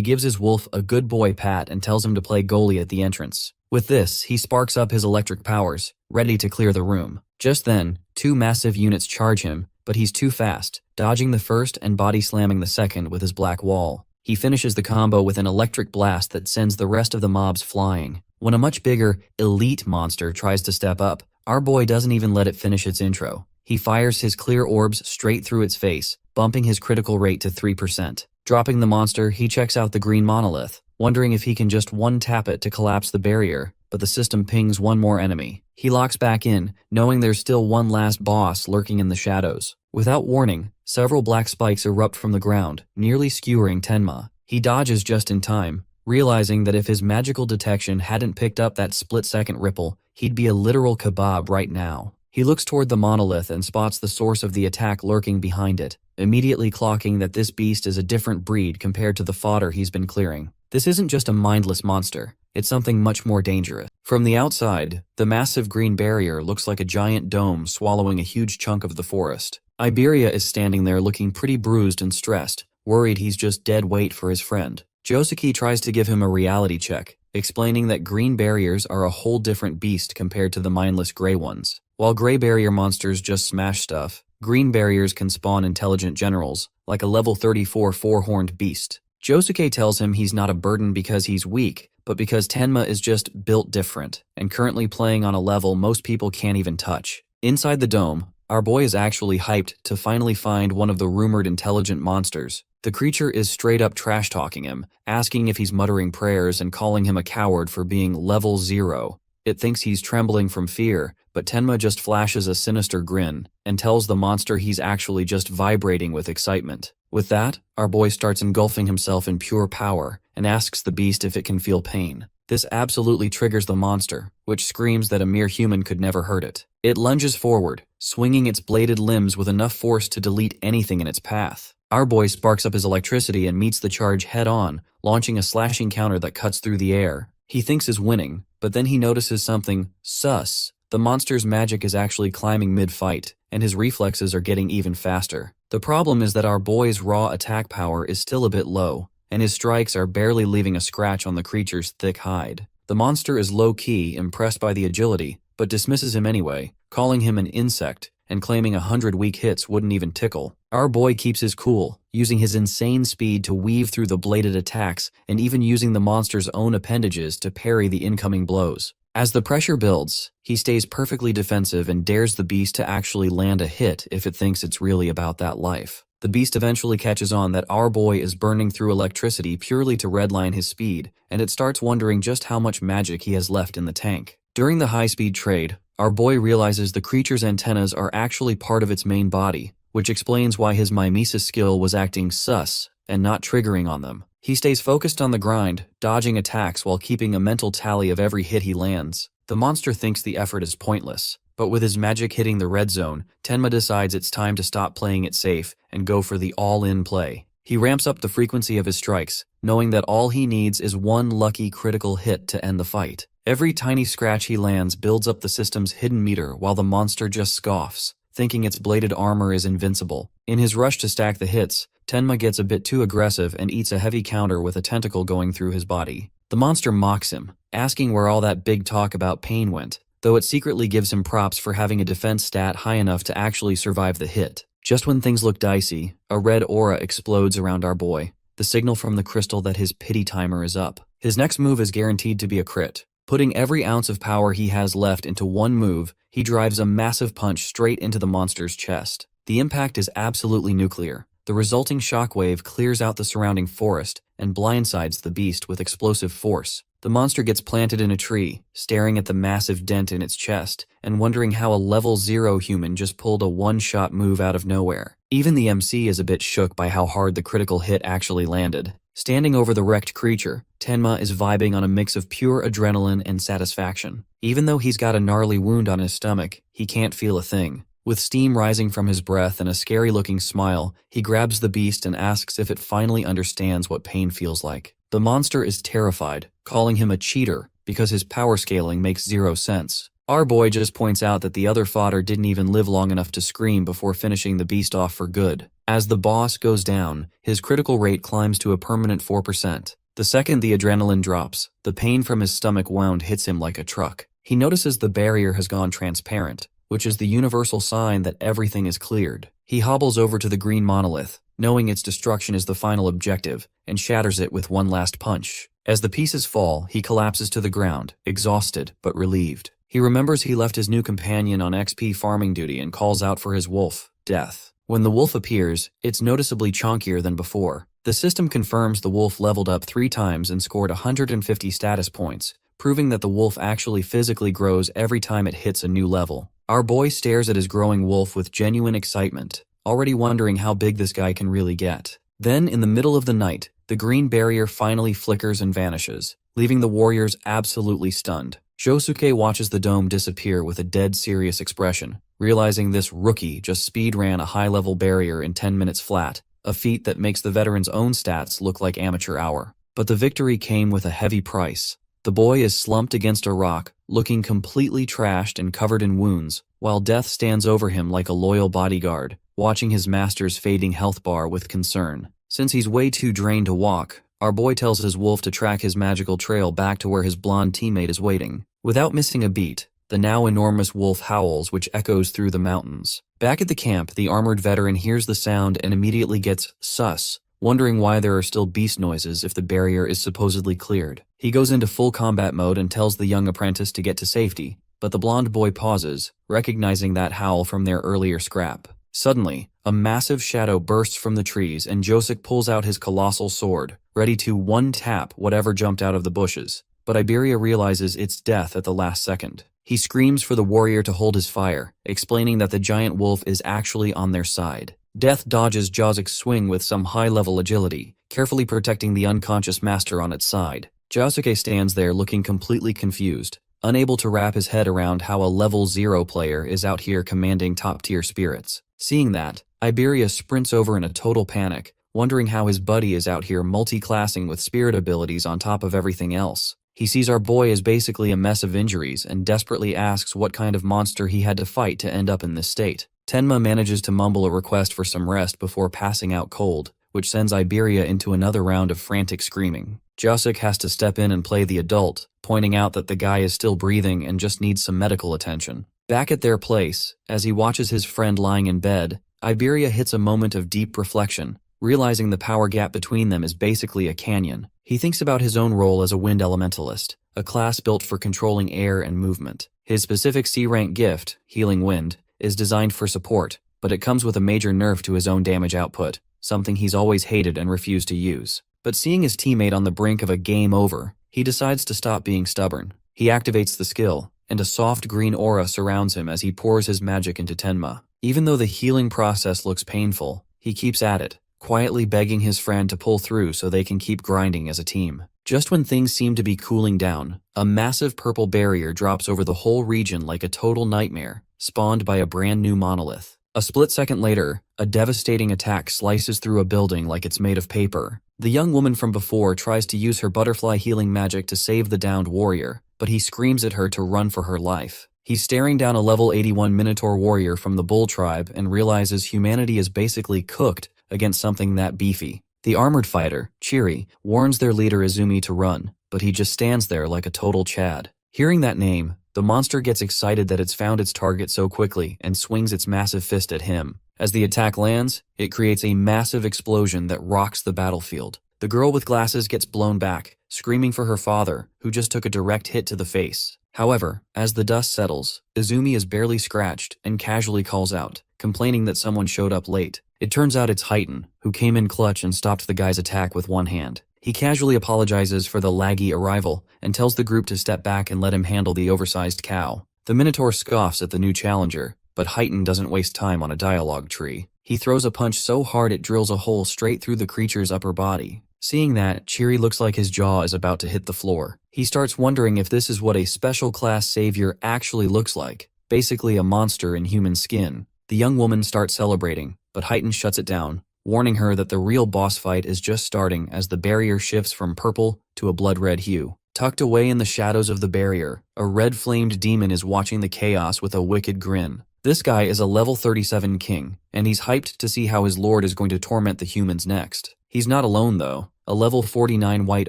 gives his wolf a good boy pat and tells him to play goalie at the entrance. With this, he sparks up his electric powers, ready to clear the room. Just then, 2 massive units charge him, but he's too fast, dodging the first and body slamming the second with his black wall. He finishes the combo with an electric blast that sends the rest of the mobs flying. When a much bigger, elite monster tries to step up, our boy doesn't even let it finish its intro. He fires his clear orbs straight through its face, bumping his critical rate to 3%. Dropping the monster, he checks out the green monolith, wondering if he can just one-tap it to collapse the barrier, but the system pings 1 more enemy. He locks back in, knowing there's still 1 last boss lurking in the shadows. Without warning, several black spikes erupt from the ground, nearly skewering Tenma. He dodges just in time, realizing that if his magical detection hadn't picked up that split-second ripple, he'd be a literal kebab right now. He looks toward the monolith and spots the source of the attack lurking behind it, immediately clocking that this beast is a different breed compared to the fodder he's been clearing. This isn't just a mindless monster, it's something much more dangerous. From the outside, the massive green barrier looks like a giant dome swallowing a huge chunk of the forest. Iberia is standing there looking pretty bruised and stressed, worried he's just dead weight for his friend. Joseki tries to give him a reality check, explaining that green barriers are a whole different beast compared to the mindless gray ones. While gray barrier monsters just smash stuff, green barriers can spawn intelligent generals, like a level 34 four-horned beast. Josuke tells him he's not a burden because he's weak, but because Tenma is just built different, and currently playing on a level most people can't even touch. Inside the dome, our boy is actually hyped to finally find one of the rumored intelligent monsters. The creature is straight up trash-talking him, asking if he's muttering prayers and calling him a coward for being level 0. It thinks he's trembling from fear, but Tenma just flashes a sinister grin and tells the monster he's actually just vibrating with excitement. With that, our boy starts engulfing himself in pure power and asks the beast if it can feel pain. This absolutely triggers the monster, which screams that a mere human could never hurt it. It lunges forward, swinging its bladed limbs with enough force to delete anything in its path. Our boy sparks up his electricity and meets the charge head-on, launching a slashing counter that cuts through the air. He thinks is winning, but then he notices something sus. The monster's magic is actually climbing mid-fight, and his reflexes are getting even faster. The problem is that our boy's raw attack power is still a bit low, and his strikes are barely leaving a scratch on the creature's thick hide. The monster is low-key, impressed by the agility, but dismisses him anyway, calling him an insect, and claiming 100 weak hits wouldn't even tickle. Our boy keeps his cool, using his insane speed to weave through the bladed attacks and even using the monster's own appendages to parry the incoming blows. As the pressure builds, he stays perfectly defensive and dares the beast to actually land a hit if it thinks it's really about that life. The beast eventually catches on that our boy is burning through electricity purely to redline his speed, and it starts wondering just how much magic he has left in the tank. During the high-speed trade, our boy realizes the creature's antennas are actually part of its main body, which explains why his mimesis skill was acting sus and not triggering on them. He stays focused on the grind, dodging attacks while keeping a mental tally of every hit he lands. The monster thinks the effort is pointless, but with his magic hitting the red zone, Tenma decides it's time to stop playing it safe and go for the all-in play. He ramps up the frequency of his strikes, knowing that all he needs is one lucky critical hit to end the fight. Every tiny scratch he lands builds up the system's hidden meter while the monster just scoffs, thinking its bladed armor is invincible. In his rush to stack the hits, Tenma gets a bit too aggressive and eats a heavy counter with a tentacle going through his body. The monster mocks him, asking where all that big talk about pain went, though it secretly gives him props for having a defense stat high enough to actually survive the hit. Just when things look dicey, a red aura explodes around our boy, the signal from the crystal that his pity timer is up. His next move is guaranteed to be a crit. Putting every ounce of power he has left into one move, he drives a massive punch straight into the monster's chest. The impact is absolutely nuclear. The resulting shockwave clears out the surrounding forest and blindsides the beast with explosive force. The monster gets planted in a tree, staring at the massive dent in its chest and wondering how a level 0 human just pulled a one-shot move out of nowhere. Even the MC is a bit shook by how hard the critical hit actually landed. Standing over the wrecked creature, Tenma is vibing on a mix of pure adrenaline and satisfaction. Even though he's got a gnarly wound on his stomach, he can't feel a thing. With steam rising from his breath and a scary-looking smile, he grabs the beast and asks if it finally understands what pain feels like. The monster is terrified, calling him a cheater because his power scaling makes zero sense. Our boy just points out that the other fodder didn't even live long enough to scream before finishing the beast off for good. As the boss goes down, his critical rate climbs to a permanent 4%. The second the adrenaline drops, the pain from his stomach wound hits him like a truck. He notices the barrier has gone transparent, which is the universal sign that everything is cleared. He hobbles over to the green monolith, knowing its destruction is the final objective, and shatters it with one last punch. As the pieces fall, he collapses to the ground, exhausted but relieved. He remembers he left his new companion on XP farming duty and calls out for his wolf, Death. When the wolf appears, it's noticeably chunkier than before. The system confirms the wolf leveled up 3 times and scored 150 status points, proving that the wolf actually physically grows every time it hits a new level. Our boy stares at his growing wolf with genuine excitement, already wondering how big this guy can really get. Then, in the middle of the night, the green barrier finally flickers and vanishes, leaving the warriors absolutely stunned. Josuke watches the dome disappear with a dead serious expression, realizing this rookie just speed-ran a high-level barrier in 10 minutes flat, a feat that makes the veteran's own stats look like amateur hour. But the victory came with a heavy price. The boy is slumped against a rock, looking completely trashed and covered in wounds, while Death stands over him like a loyal bodyguard, watching his master's fading health bar with concern. Since he's way too drained to walk, our boy tells his wolf to track his magical trail back to where his blonde teammate is waiting. Without missing a beat, the now enormous wolf howls, which echoes through the mountains. Back at the camp, the armored veteran hears the sound and immediately gets sus, wondering why there are still beast noises if the barrier is supposedly cleared. He goes into full combat mode and tells the young apprentice to get to safety, but the blonde boy pauses, recognizing that howl from their earlier scrap. Suddenly, a massive shadow bursts from the trees and Josuke pulls out his colossal sword, ready to one-tap whatever jumped out of the bushes. But Iberia realizes it's Death at the last second. He screams for the warrior to hold his fire, explaining that the giant wolf is actually on their side. Death dodges Josuke's swing with some high-level agility, carefully protecting the unconscious master on its side. Josuke stands there looking completely confused, unable to wrap his head around how a level 0 player is out here commanding top-tier spirits. Seeing that, Iberia sprints over in a total panic, wondering how his buddy is out here multi-classing with spirit abilities on top of everything else. He sees our boy as basically a mess of injuries and desperately asks what kind of monster he had to fight to end up in this state. Tenma manages to mumble a request for some rest before passing out cold, which sends Iberia into another round of frantic screaming. Josuke has to step in and play the adult, pointing out that the guy is still breathing and just needs some medical attention. Back at their place, as he watches his friend lying in bed, Iberia hits a moment of deep reflection, realizing the power gap between them is basically a canyon. He thinks about his own role as a wind elementalist, a class built for controlling air and movement. His specific C-rank gift, Healing Wind, is designed for support, but it comes with a major nerf to his own damage output, something he's always hated and refused to use. But seeing his teammate on the brink of a game over, he decides to stop being stubborn. He activates the skill, and a soft green aura surrounds him as he pours his magic into Tenma. Even though the healing process looks painful, he keeps at it, quietly begging his friend to pull through so they can keep grinding as a team. Just when things seem to be cooling down, a massive purple barrier drops over the whole region like a total nightmare, spawned by a brand new monolith. A split second later, a devastating attack slices through a building like it's made of paper. The young woman from before tries to use her butterfly healing magic to save the downed warrior, but he screams at her to run for her life. He's staring down a level 81 Minotaur warrior from the Bull tribe and realizes humanity is basically cooked against something that beefy. The armored fighter, Chiri, warns their leader Izumi to run, but he just stands there like a total Chad. Hearing that name, the monster gets excited that it's found its target so quickly and swings its massive fist at him. As the attack lands, it creates a massive explosion that rocks the battlefield. The girl with glasses gets blown back, screaming for her father, who just took a direct hit to the face. However, as the dust settles, Izumi is barely scratched and casually calls out, complaining that someone showed up late. It turns out it's Heighten, who came in clutch and stopped the guy's attack with one hand. He casually apologizes for the laggy arrival and tells the group to step back and let him handle the oversized cow. The Minotaur scoffs at the new challenger, but Heighten doesn't waste time on a dialogue tree. He throws a punch so hard it drills a hole straight through the creature's upper body. Seeing that, Chiri looks like his jaw is about to hit the floor. He starts wondering if this is what a special class savior actually looks like, basically a monster in human skin. The young woman starts celebrating, but Heighten shuts it down, warning her that the real boss fight is just starting as the barrier shifts from purple to a blood-red hue. Tucked away in the shadows of the barrier, a red-flamed demon is watching the chaos with a wicked grin. This guy is a level 37 king, and he's hyped to see how his lord is going to torment the humans next. He's not alone though. A level 49 white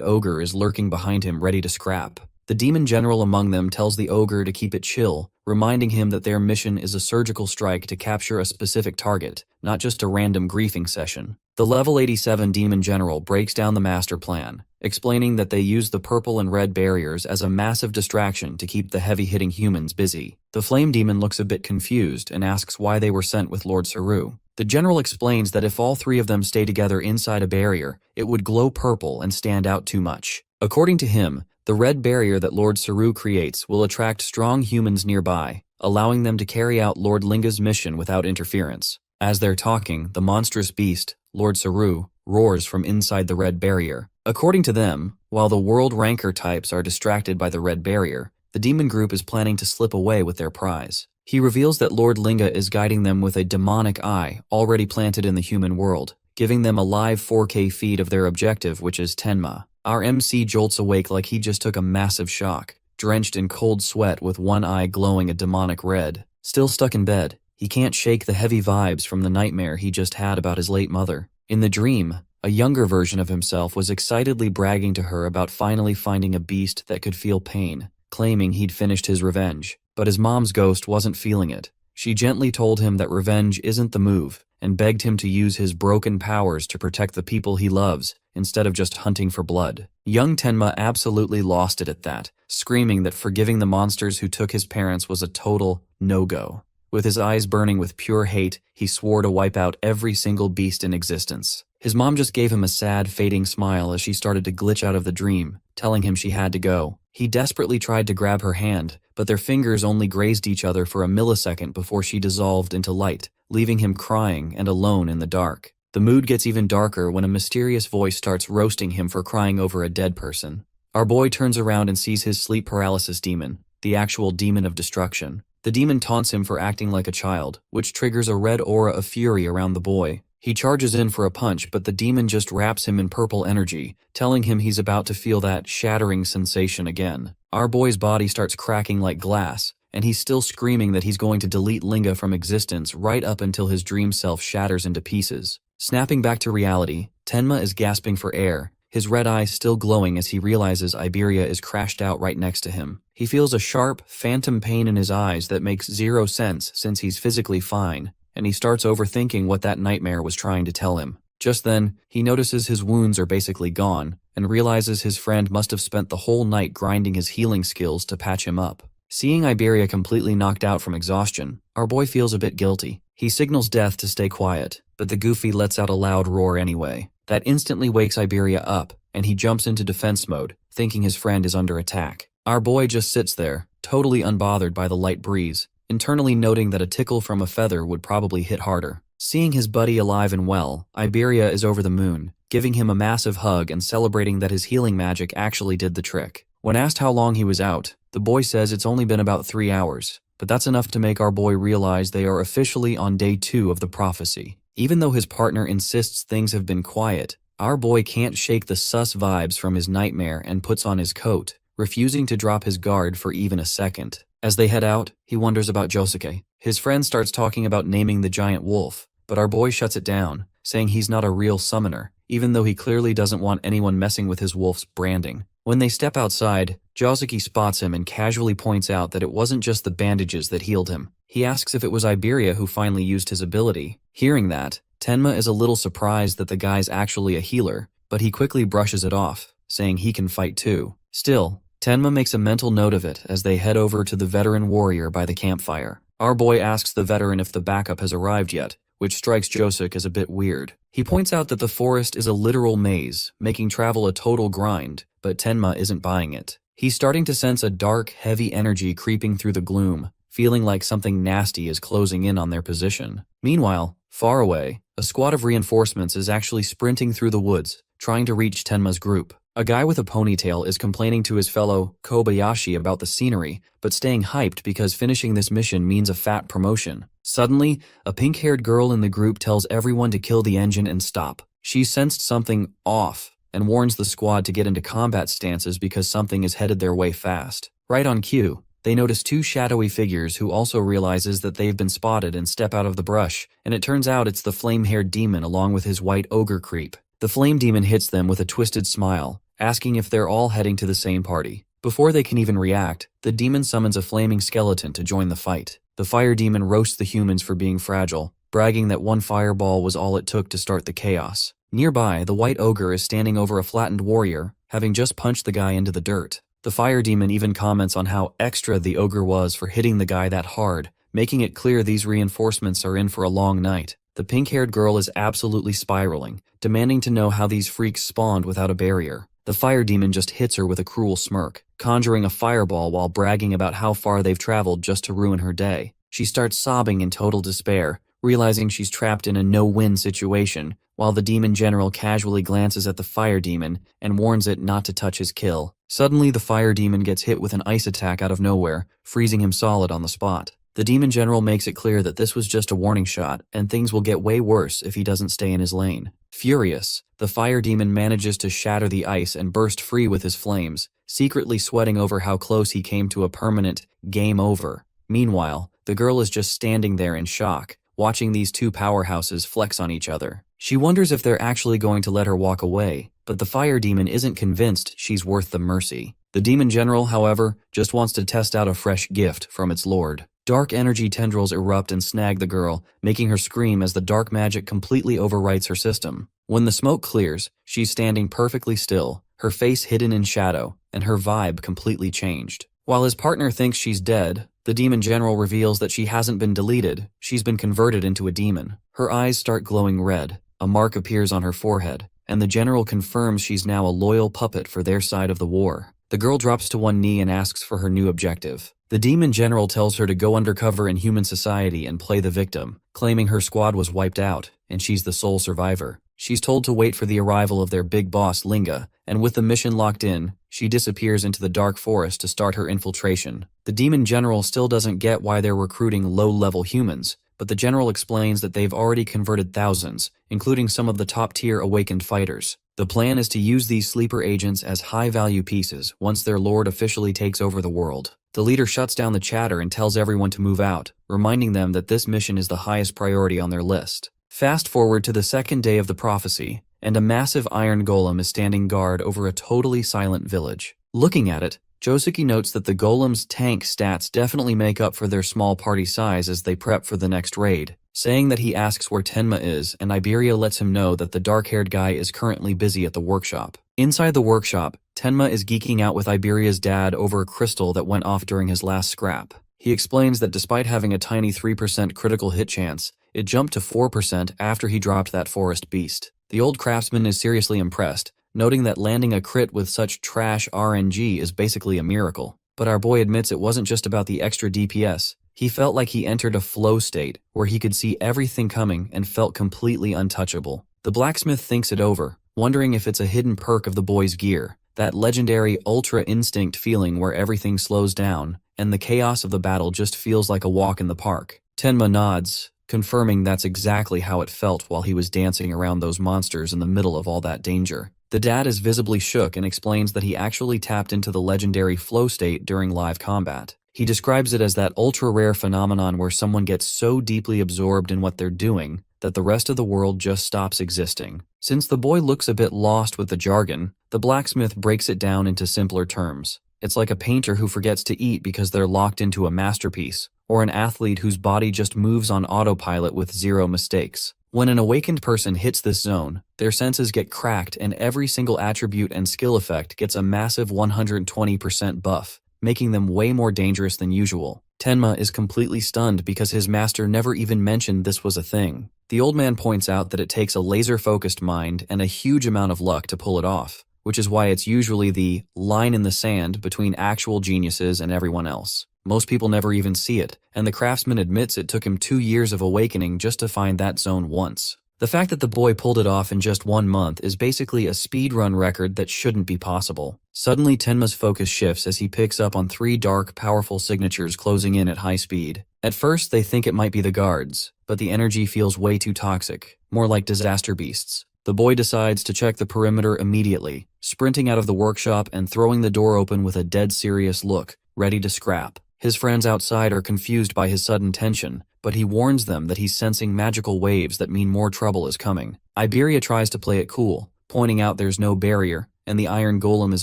ogre is lurking behind him ready to scrap. The demon general among them tells the ogre to keep it chill, reminding him that their mission is a surgical strike to capture a specific target, not just a random griefing session. The level 87 demon general breaks down the master plan, explaining that they use the purple and red barriers as a massive distraction to keep the heavy-hitting humans busy. The flame demon looks a bit confused and asks why they were sent with Lord Saru. The general explains that if all three of them stay together inside a barrier, it would glow purple and stand out too much. According to him, the red barrier that Lord Saru creates will attract strong humans nearby, allowing them to carry out Lord Linga's mission without interference. As they're talking, the monstrous beast, Lord Saru, roars from inside the red barrier. According to them, while the world ranker types are distracted by the red barrier, the demon group is planning to slip away with their prize. He reveals that Lord Linga is guiding them with a demonic eye already planted in the human world, giving them a live 4K feed of their objective, which is Tenma. Our MC jolts awake like he just took a massive shock, drenched in cold sweat with one eye glowing a demonic red. Still stuck in bed, he can't shake the heavy vibes from the nightmare he just had about his late mother. In the dream, a younger version of himself was excitedly bragging to her about finally finding a beast that could feel pain, claiming he'd finished his revenge. But his mom's ghost wasn't feeling it. She gently told him that revenge isn't the move, and begged him to use his broken powers to protect the people he loves, instead of just hunting for blood. Young Tenma absolutely lost it at that, screaming that forgiving the monsters who took his parents was a total no-go. With his eyes burning with pure hate, he swore to wipe out every single beast in existence. His mom just gave him a sad, fading smile as she started to glitch out of the dream, telling him she had to go. He desperately tried to grab her hand, but their fingers only grazed each other for a millisecond before she dissolved into light, leaving him crying and alone in the dark. The mood gets even darker when a mysterious voice starts roasting him for crying over a dead person. Our boy turns around and sees his sleep paralysis demon, the actual demon of destruction. The demon taunts him for acting like a child, which triggers a red aura of fury around the boy. He charges in for a punch, but the demon just wraps him in purple energy, telling him he's about to feel that shattering sensation again. Our boy's body starts cracking like glass, and he's still screaming that he's going to delete Linga from existence right up until his dream self shatters into pieces. Snapping back to reality, Tenma is gasping for air, his red eyes still glowing as he realizes Iberia is crashed out right next to him. He feels a sharp, phantom pain in his eyes that makes zero sense since he's physically fine, and he starts overthinking what that nightmare was trying to tell him. Just then, he notices his wounds are basically gone, and realizes his friend must have spent the whole night grinding his healing skills to patch him up. Seeing Iberia completely knocked out from exhaustion, our boy feels a bit guilty. He signals Death to stay quiet, but the Goofy lets out a loud roar anyway. That instantly wakes Iberia up, and he jumps into defense mode, thinking his friend is under attack. Our boy just sits there, totally unbothered by the light breeze, internally noting that a tickle from a feather would probably hit harder. Seeing his buddy alive and well, Iberia is over the moon, giving him a massive hug and celebrating that his healing magic actually did the trick. When asked how long he was out, the boy says it's only been about 3 hours, but that's enough to make our boy realize they are officially on day 2 of the prophecy. Even though his partner insists things have been quiet, our boy can't shake the sus vibes from his nightmare and puts on his coat, refusing to drop his guard for even a second. As they head out, he wonders about Josuke. His friend starts talking about naming the giant wolf, but our boy shuts it down, saying he's not a real summoner, even though he clearly doesn't want anyone messing with his wolf's branding. When they step outside, Josuke spots him and casually points out that it wasn't just the bandages that healed him. He asks if it was Iberia who finally used his ability. Hearing that, Tenma is a little surprised that the guy's actually a healer, but he quickly brushes it off, saying he can fight too. Still, Tenma makes a mental note of it as they head over to the veteran warrior by the campfire. Our boy asks the veteran if the backup has arrived yet, which strikes Josuke as a bit weird. He points out that the forest is a literal maze, making travel a total grind, but Tenma isn't buying it. He's starting to sense a dark, heavy energy creeping through the gloom, feeling like something nasty is closing in on their position. Meanwhile, far away, a squad of reinforcements is actually sprinting through the woods, trying to reach Tenma's group. A guy with a ponytail is complaining to his fellow Kobayashi about the scenery, but staying hyped because finishing this mission means a fat promotion. Suddenly, a pink-haired girl in the group tells everyone to kill the engine and stop. She sensed something off and warns the squad to get into combat stances because something is headed their way fast. Right on cue, they notice two shadowy figures who also realizes that they've been spotted and step out of the brush, and it turns out it's the flame-haired demon along with his white ogre creep. The flame demon hits them with a twisted smile, asking if they're all heading to the same party. Before they can even react, the demon summons a flaming skeleton to join the fight. The fire demon roasts the humans for being fragile, bragging that one fireball was all it took to start the chaos. Nearby, the white ogre is standing over a flattened warrior, having just punched the guy into the dirt. The fire demon even comments on how extra the ogre was for hitting the guy that hard, making it clear these reinforcements are in for a long night. The pink-haired girl is absolutely spiraling, demanding to know how these freaks spawned without a barrier. The fire demon just hits her with a cruel smirk, conjuring a fireball while bragging about how far they've traveled just to ruin her day. She starts sobbing in total despair, realizing she's trapped in a no-win situation, while the demon general casually glances at the fire demon and warns it not to touch his kill. Suddenly, the fire demon gets hit with an ice attack out of nowhere, freezing him solid on the spot. The demon general makes it clear that this was just a warning shot, and things will get way worse if he doesn't stay in his lane. Furious, the fire demon manages to shatter the ice and burst free with his flames, secretly sweating over how close he came to a permanent game over. Meanwhile, the girl is just standing there in shock, watching these two powerhouses flex on each other. She wonders if they're actually going to let her walk away, but the fire demon isn't convinced she's worth the mercy. The demon general, however, just wants to test out a fresh gift from its lord. Dark energy tendrils erupt and snag the girl, making her scream as the dark magic completely overwrites her system. When the smoke clears, she's standing perfectly still, her face hidden in shadow, and her vibe completely changed. While his partner thinks she's dead, the demon general reveals that she hasn't been deleted, she's been converted into a demon. Her eyes start glowing red, a mark appears on her forehead, and the general confirms she's now a loyal puppet for their side of the war. The girl drops to one knee and asks for her new objective. The demon general tells her to go undercover in human society and play the victim, claiming her squad was wiped out, and she's the sole survivor. She's told to wait for the arrival of their big boss, Linga, and with the mission locked in, she disappears into the dark forest to start her infiltration. The demon general still doesn't get why they're recruiting low-level humans, but the general explains that they've already converted thousands, including some of the top-tier awakened fighters. The plan is to use these sleeper agents as high-value pieces once their lord officially takes over the world. The leader shuts down the chatter and tells everyone to move out, reminding them that this mission is the highest priority on their list. Fast forward to the second day of the prophecy, and a massive iron golem is standing guard over a totally silent village. Looking at it, Josuke notes that the golem's tank stats definitely make up for their small party size as they prep for the next raid, saying that he asks where Tenma is, and Iberia lets him know that the dark-haired guy is currently busy at the workshop. Inside the workshop, Tenma is geeking out with Iberia's dad over a crystal that went off during his last scrap. He explains that despite having a tiny 3% critical hit chance, it jumped to 4% after he dropped that forest beast. The old craftsman is seriously impressed, noting that landing a crit with such trash RNG is basically a miracle. But our boy admits it wasn't just about the extra DPS. He felt like he entered a flow state where he could see everything coming and felt completely untouchable. The blacksmith thinks it over, wondering if it's a hidden perk of the boy's gear, that legendary Ultra Instinct feeling where everything slows down, and the chaos of the battle just feels like a walk in the park. Tenma nods, confirming that's exactly how it felt while he was dancing around those monsters in the middle of all that danger. The dad is visibly shook and explains that he actually tapped into the legendary flow state during live combat. He describes it as that ultra-rare phenomenon where someone gets so deeply absorbed in what they're doing that the rest of the world just stops existing. Since the boy looks a bit lost with the jargon, the blacksmith breaks it down into simpler terms. It's like a painter who forgets to eat because they're locked into a masterpiece, or an athlete whose body just moves on autopilot with zero mistakes. When an awakened person hits this zone, their senses get cracked and every single attribute and skill effect gets a massive 120% buff, making them way more dangerous than usual. Tenma is completely stunned because his master never even mentioned this was a thing. The old man points out that it takes a laser-focused mind and a huge amount of luck to pull it off, which is why it's usually the line in the sand between actual geniuses and everyone else. Most people never even see it, and the craftsman admits it took him 2 years of awakening just to find that zone once. The fact that the boy pulled it off in just 1 month is basically a speedrun record that shouldn't be possible. Suddenly, Tenma's focus shifts as he picks up on 3 dark, powerful signatures closing in at high speed. At first, they think it might be the guards, but the energy feels way too toxic, more like disaster beasts. The boy decides to check the perimeter immediately, sprinting out of the workshop and throwing the door open with a dead serious look, ready to scrap. His friends outside are confused by his sudden tension, but he warns them that he's sensing magical waves that mean more trouble is coming. Iberia tries to play it cool, pointing out there's no barrier, and the iron golem is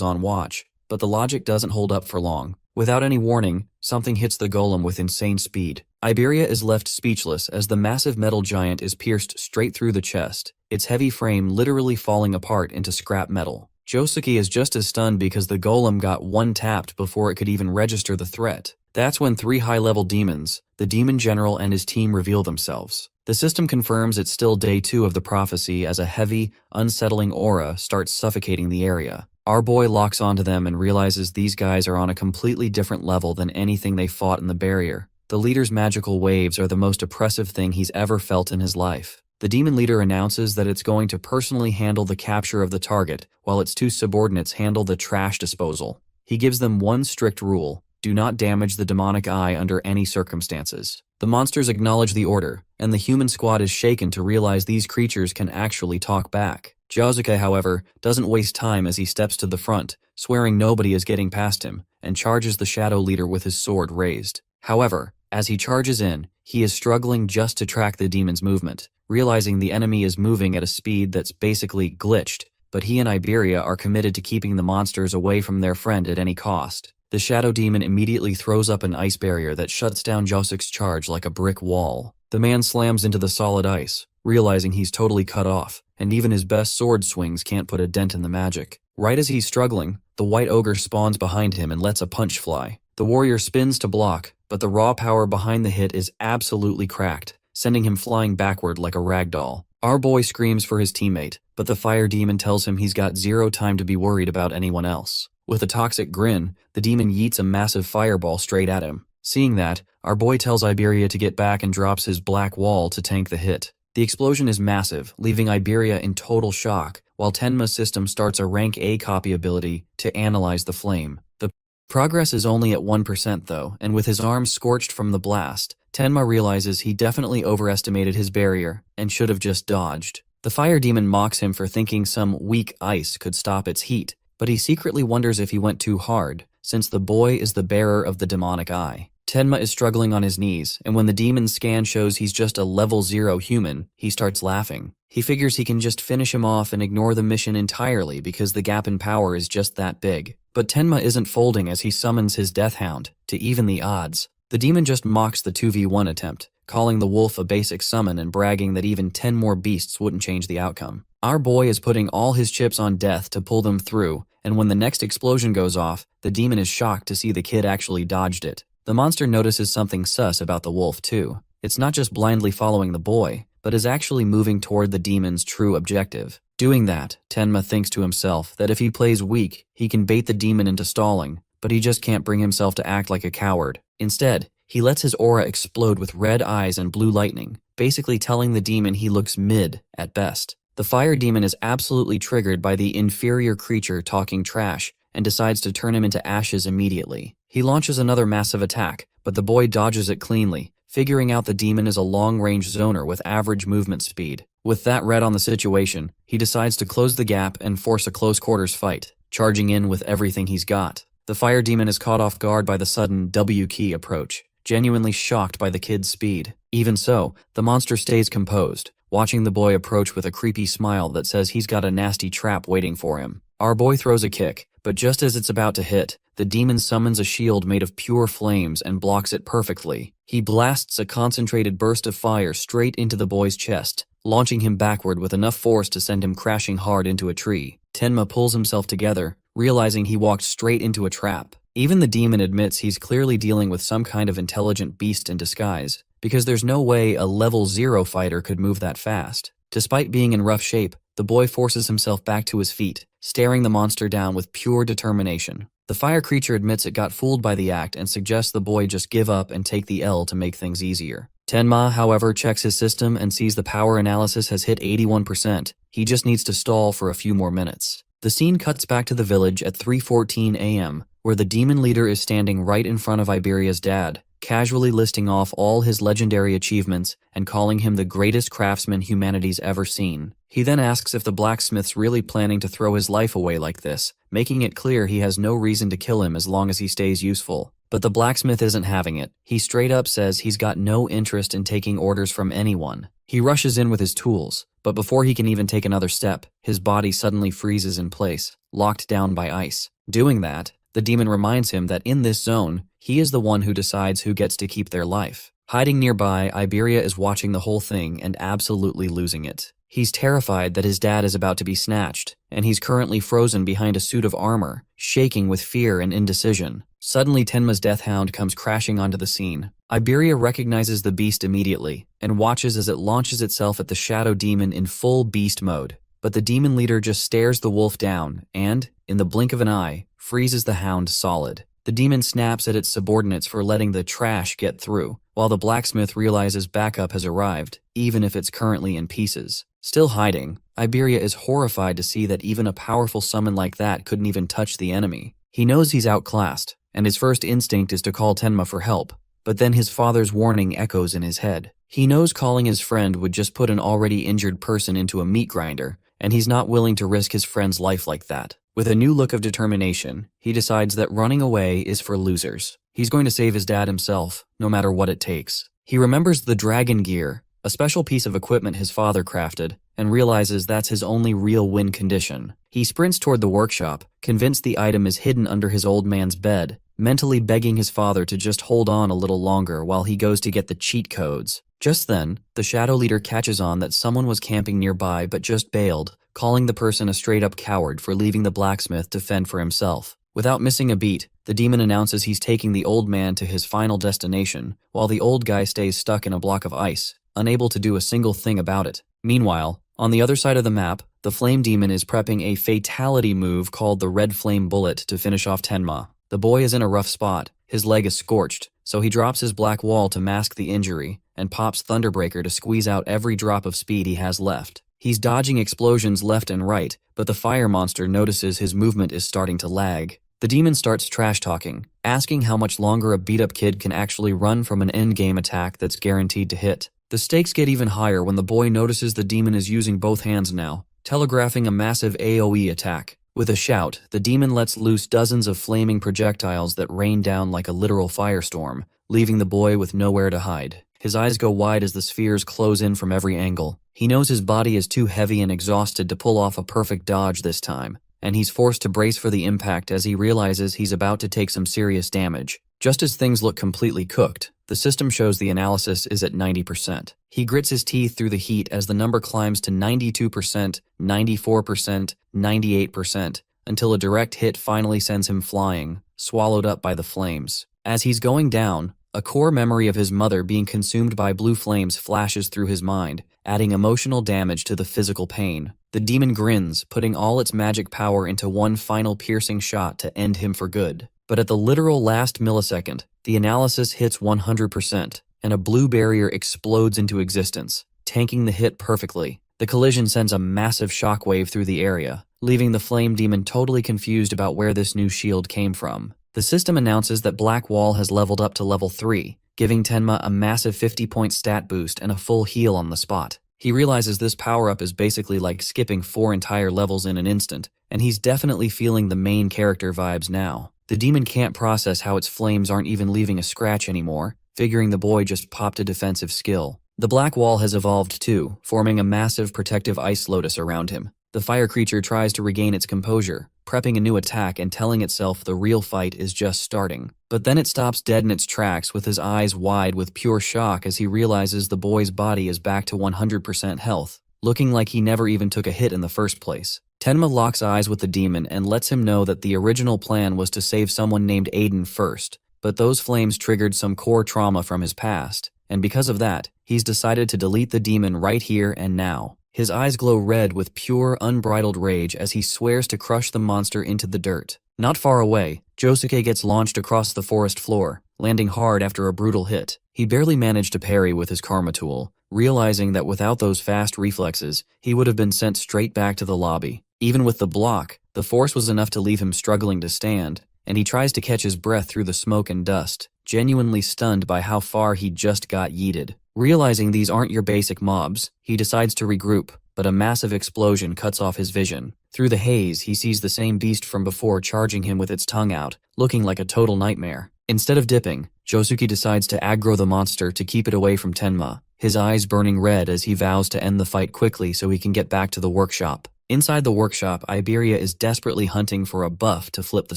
on watch, but the logic doesn't hold up for long. Without any warning, something hits the golem with insane speed. Iberia is left speechless as the massive metal giant is pierced straight through the chest, its heavy frame literally falling apart into scrap metal. Josuke is just as stunned because the golem got one-tapped before it could even register the threat. That's when 3 high-level demons, the demon general and his team, reveal themselves. The system confirms it's still day 2 of the prophecy as a heavy, unsettling aura starts suffocating the area. Our boy locks onto them and realizes these guys are on a completely different level than anything they fought in the barrier. The leader's magical waves are the most oppressive thing he's ever felt in his life. The demon leader announces that it's going to personally handle the capture of the target, while its 2 subordinates handle the trash disposal. He gives them one strict rule: do not damage the demonic eye under any circumstances. The monsters acknowledge the order, and the human squad is shaken to realize these creatures can actually talk back. Josuke, however, doesn't waste time as he steps to the front, swearing nobody is getting past him, and charges the shadow leader with his sword raised. However, as he charges in, he is struggling just to track the demon's movement, realizing the enemy is moving at a speed that's basically glitched, but he and Iberia are committed to keeping the monsters away from their friend at any cost. The shadow demon immediately throws up an ice barrier that shuts down Josuke's charge like a brick wall. The man slams into the solid ice, realizing he's totally cut off, and even his best sword swings can't put a dent in the magic. Right as he's struggling, the white ogre spawns behind him and lets a punch fly. The warrior spins to block, but the raw power behind the hit is absolutely cracked, sending him flying backward like a ragdoll. Our boy screams for his teammate, but the fire demon tells him he's got 0 time to be worried about anyone else. With a toxic grin, the demon yeets a massive fireball straight at him. Seeing that, our boy tells Iberia to get back and drops his black wall to tank the hit. The explosion is massive, leaving Iberia in total shock, while Tenma's system starts a rank A copy ability to analyze the flame. The progress is only at 1% though, and with his arms scorched from the blast, Tenma realizes he definitely overestimated his barrier and should have just dodged. The fire demon mocks him for thinking some weak ice could stop its heat, but he secretly wonders if he went too hard, since the boy is the bearer of the demonic eye. Tenma is struggling on his knees, and when the demon's scan shows he's just a level 0 human, he starts laughing. He figures he can just finish him off and ignore the mission entirely because the gap in power is just that big. But Tenma isn't folding as he summons his Death Hound to even the odds. The demon just mocks the 2v1 attempt, calling the wolf a basic summon and bragging that even 10 more beasts wouldn't change the outcome. Our boy is putting all his chips on death to pull them through, and when the next explosion goes off, the demon is shocked to see the kid actually dodged it. The monster notices something sus about the wolf too. It's not just blindly following the boy, but is actually moving toward the demon's true objective. Doing that, Tenma thinks to himself that if he plays weak, he can bait the demon into stalling, but he just can't bring himself to act like a coward. Instead, he lets his aura explode with red eyes and blue lightning, basically telling the demon he looks mid at best. The fire demon is absolutely triggered by the inferior creature talking trash and decides to turn him into ashes immediately. He launches another massive attack, but the boy dodges it cleanly, figuring out the demon is a long-range zoner with average movement speed. With that read on the situation, he decides to close the gap and force a close-quarters fight, charging in with everything he's got. The fire demon is caught off guard by the sudden W key approach, genuinely shocked by the kid's speed. Even so, the monster stays composed, watching the boy approach with a creepy smile that says he's got a nasty trap waiting for him. Our boy throws a kick, but just as it's about to hit, the demon summons a shield made of pure flames and blocks it perfectly. He blasts a concentrated burst of fire straight into the boy's chest, launching him backward with enough force to send him crashing hard into a tree. Tenma pulls himself together, realizing he walked straight into a trap. Even the demon admits he's clearly dealing with some kind of intelligent beast in disguise, because there's no way a level 0 fighter could move that fast. Despite being in rough shape, the boy forces himself back to his feet, staring the monster down with pure determination. The fire creature admits it got fooled by the act and suggests the boy just give up and take the L to make things easier. Tenma, however, checks his system and sees the power analysis has hit 81%. He just needs to stall for a few more minutes. The scene cuts back to the village at 3:14 a.m., where the demon leader is standing right in front of Iberia's dad, casually listing off all his legendary achievements and calling him the greatest craftsman humanity's ever seen. He then asks if the blacksmith's really planning to throw his life away like this, making it clear he has no reason to kill him as long as he stays useful. But the blacksmith isn't having it. He straight up says he's got no interest in taking orders from anyone. He rushes in with his tools, but before he can even take another step, his body suddenly freezes in place, locked down by ice. Doing that, the demon reminds him that in this zone, he is the one who decides who gets to keep their life. Hiding nearby, Iberia is watching the whole thing and absolutely losing it. He's terrified that his dad is about to be snatched, and he's currently frozen behind a suit of armor, shaking with fear and indecision. Suddenly, Tenma's death hound comes crashing onto the scene. Iberia recognizes the beast immediately, and watches as it launches itself at the shadow demon in full beast mode. But the demon leader just stares the wolf down and, in the blink of an eye, freezes the hound solid. The demon snaps at its subordinates for letting the trash get through, while the blacksmith realizes backup has arrived, even if it's currently in pieces. Still hiding, Iberia is horrified to see that even a powerful summon like that couldn't even touch the enemy. He knows he's outclassed, and his first instinct is to call Tenma for help, but then his father's warning echoes in his head. He knows calling his friend would just put an already injured person into a meat grinder, and he's not willing to risk his friend's life like that. With a new look of determination, he decides that running away is for losers. He's going to save his dad himself, no matter what it takes. He remembers the dragon gear, a special piece of equipment his father crafted, and realizes that's his only real win condition. He sprints toward the workshop, convinced the item is hidden under his old man's bed, mentally begging his father to just hold on a little longer while he goes to get the cheat codes. Just then, the shadow leader catches on that someone was camping nearby but just bailed, calling the person a straight-up coward for leaving the blacksmith to fend for himself. Without missing a beat, the demon announces he's taking the old man to his final destination, while the old guy stays stuck in a block of ice, unable to do a single thing about it. Meanwhile, on the other side of the map, the flame demon is prepping a fatality move called the Red Flame Bullet to finish off Tenma. The boy is in a rough spot, his leg is scorched, so he drops his black wall to mask the injury, and pops Thunderbreaker to squeeze out every drop of speed he has left. He's dodging explosions left and right, but the fire monster notices his movement is starting to lag. The demon starts trash-talking, asking how much longer a beat-up kid can actually run from an endgame attack that's guaranteed to hit. The stakes get even higher when the boy notices the demon is using both hands now, telegraphing a massive AoE attack. With a shout, the demon lets loose dozens of flaming projectiles that rain down like a literal firestorm, leaving the boy with nowhere to hide. His eyes go wide as the spheres close in from every angle. He knows his body is too heavy and exhausted to pull off a perfect dodge this time, and he's forced to brace for the impact as he realizes he's about to take some serious damage. Just as things look completely cooked, the system shows the analysis is at 90%. He grits his teeth through the heat as the number climbs to 92%, 94%, 98%, until a direct hit finally sends him flying, swallowed up by the flames. As he's going down, a core memory of his mother being consumed by blue flames flashes through his mind, adding emotional damage to the physical pain. The demon grins, putting all its magic power into one final piercing shot to end him for good. But at the literal last millisecond, the analysis hits 100%, and a blue barrier explodes into existence, tanking the hit perfectly. The collision sends a massive shockwave through the area, leaving the flame demon totally confused about where this new shield came from. The system announces that Black Wall has leveled up to level 3, giving Tenma a massive 50-point stat boost and a full heal on the spot. He realizes this power-up is basically like skipping 4 entire levels in an instant, and he's definitely feeling the main character vibes now. The demon can't process how its flames aren't even leaving a scratch anymore, figuring the boy just popped a defensive skill. The Black Wall has evolved too, forming a massive protective ice lotus around him. The fire creature tries to regain its composure, prepping a new attack and telling itself the real fight is just starting. But then it stops dead in its tracks with his eyes wide with pure shock as he realizes the boy's body is back to 100% health, looking like he never even took a hit in the first place. Tenma locks eyes with the demon and lets him know that the original plan was to save someone named Aiden first, but those flames triggered some core trauma from his past, and because of that, he's decided to delete the demon right here and now. His eyes glow red with pure, unbridled rage as he swears to crush the monster into the dirt. Not far away, Josuke gets launched across the forest floor, landing hard after a brutal hit. He barely managed to parry with his karma tool, realizing that without those fast reflexes, he would have been sent straight back to the lobby. Even with the block, the force was enough to leave him struggling to stand, and he tries to catch his breath through the smoke and dust, genuinely stunned by how far he just got yeeted. Realizing these aren't your basic mobs, he decides to regroup, but a massive explosion cuts off his vision. Through the haze, he sees the same beast from before charging him with its tongue out, looking like a total nightmare. Instead of dipping, Josuke decides to aggro the monster to keep it away from Tenma, his eyes burning red as he vows to end the fight quickly so he can get back to the workshop. Inside the workshop, Iberia is desperately hunting for a buff to flip the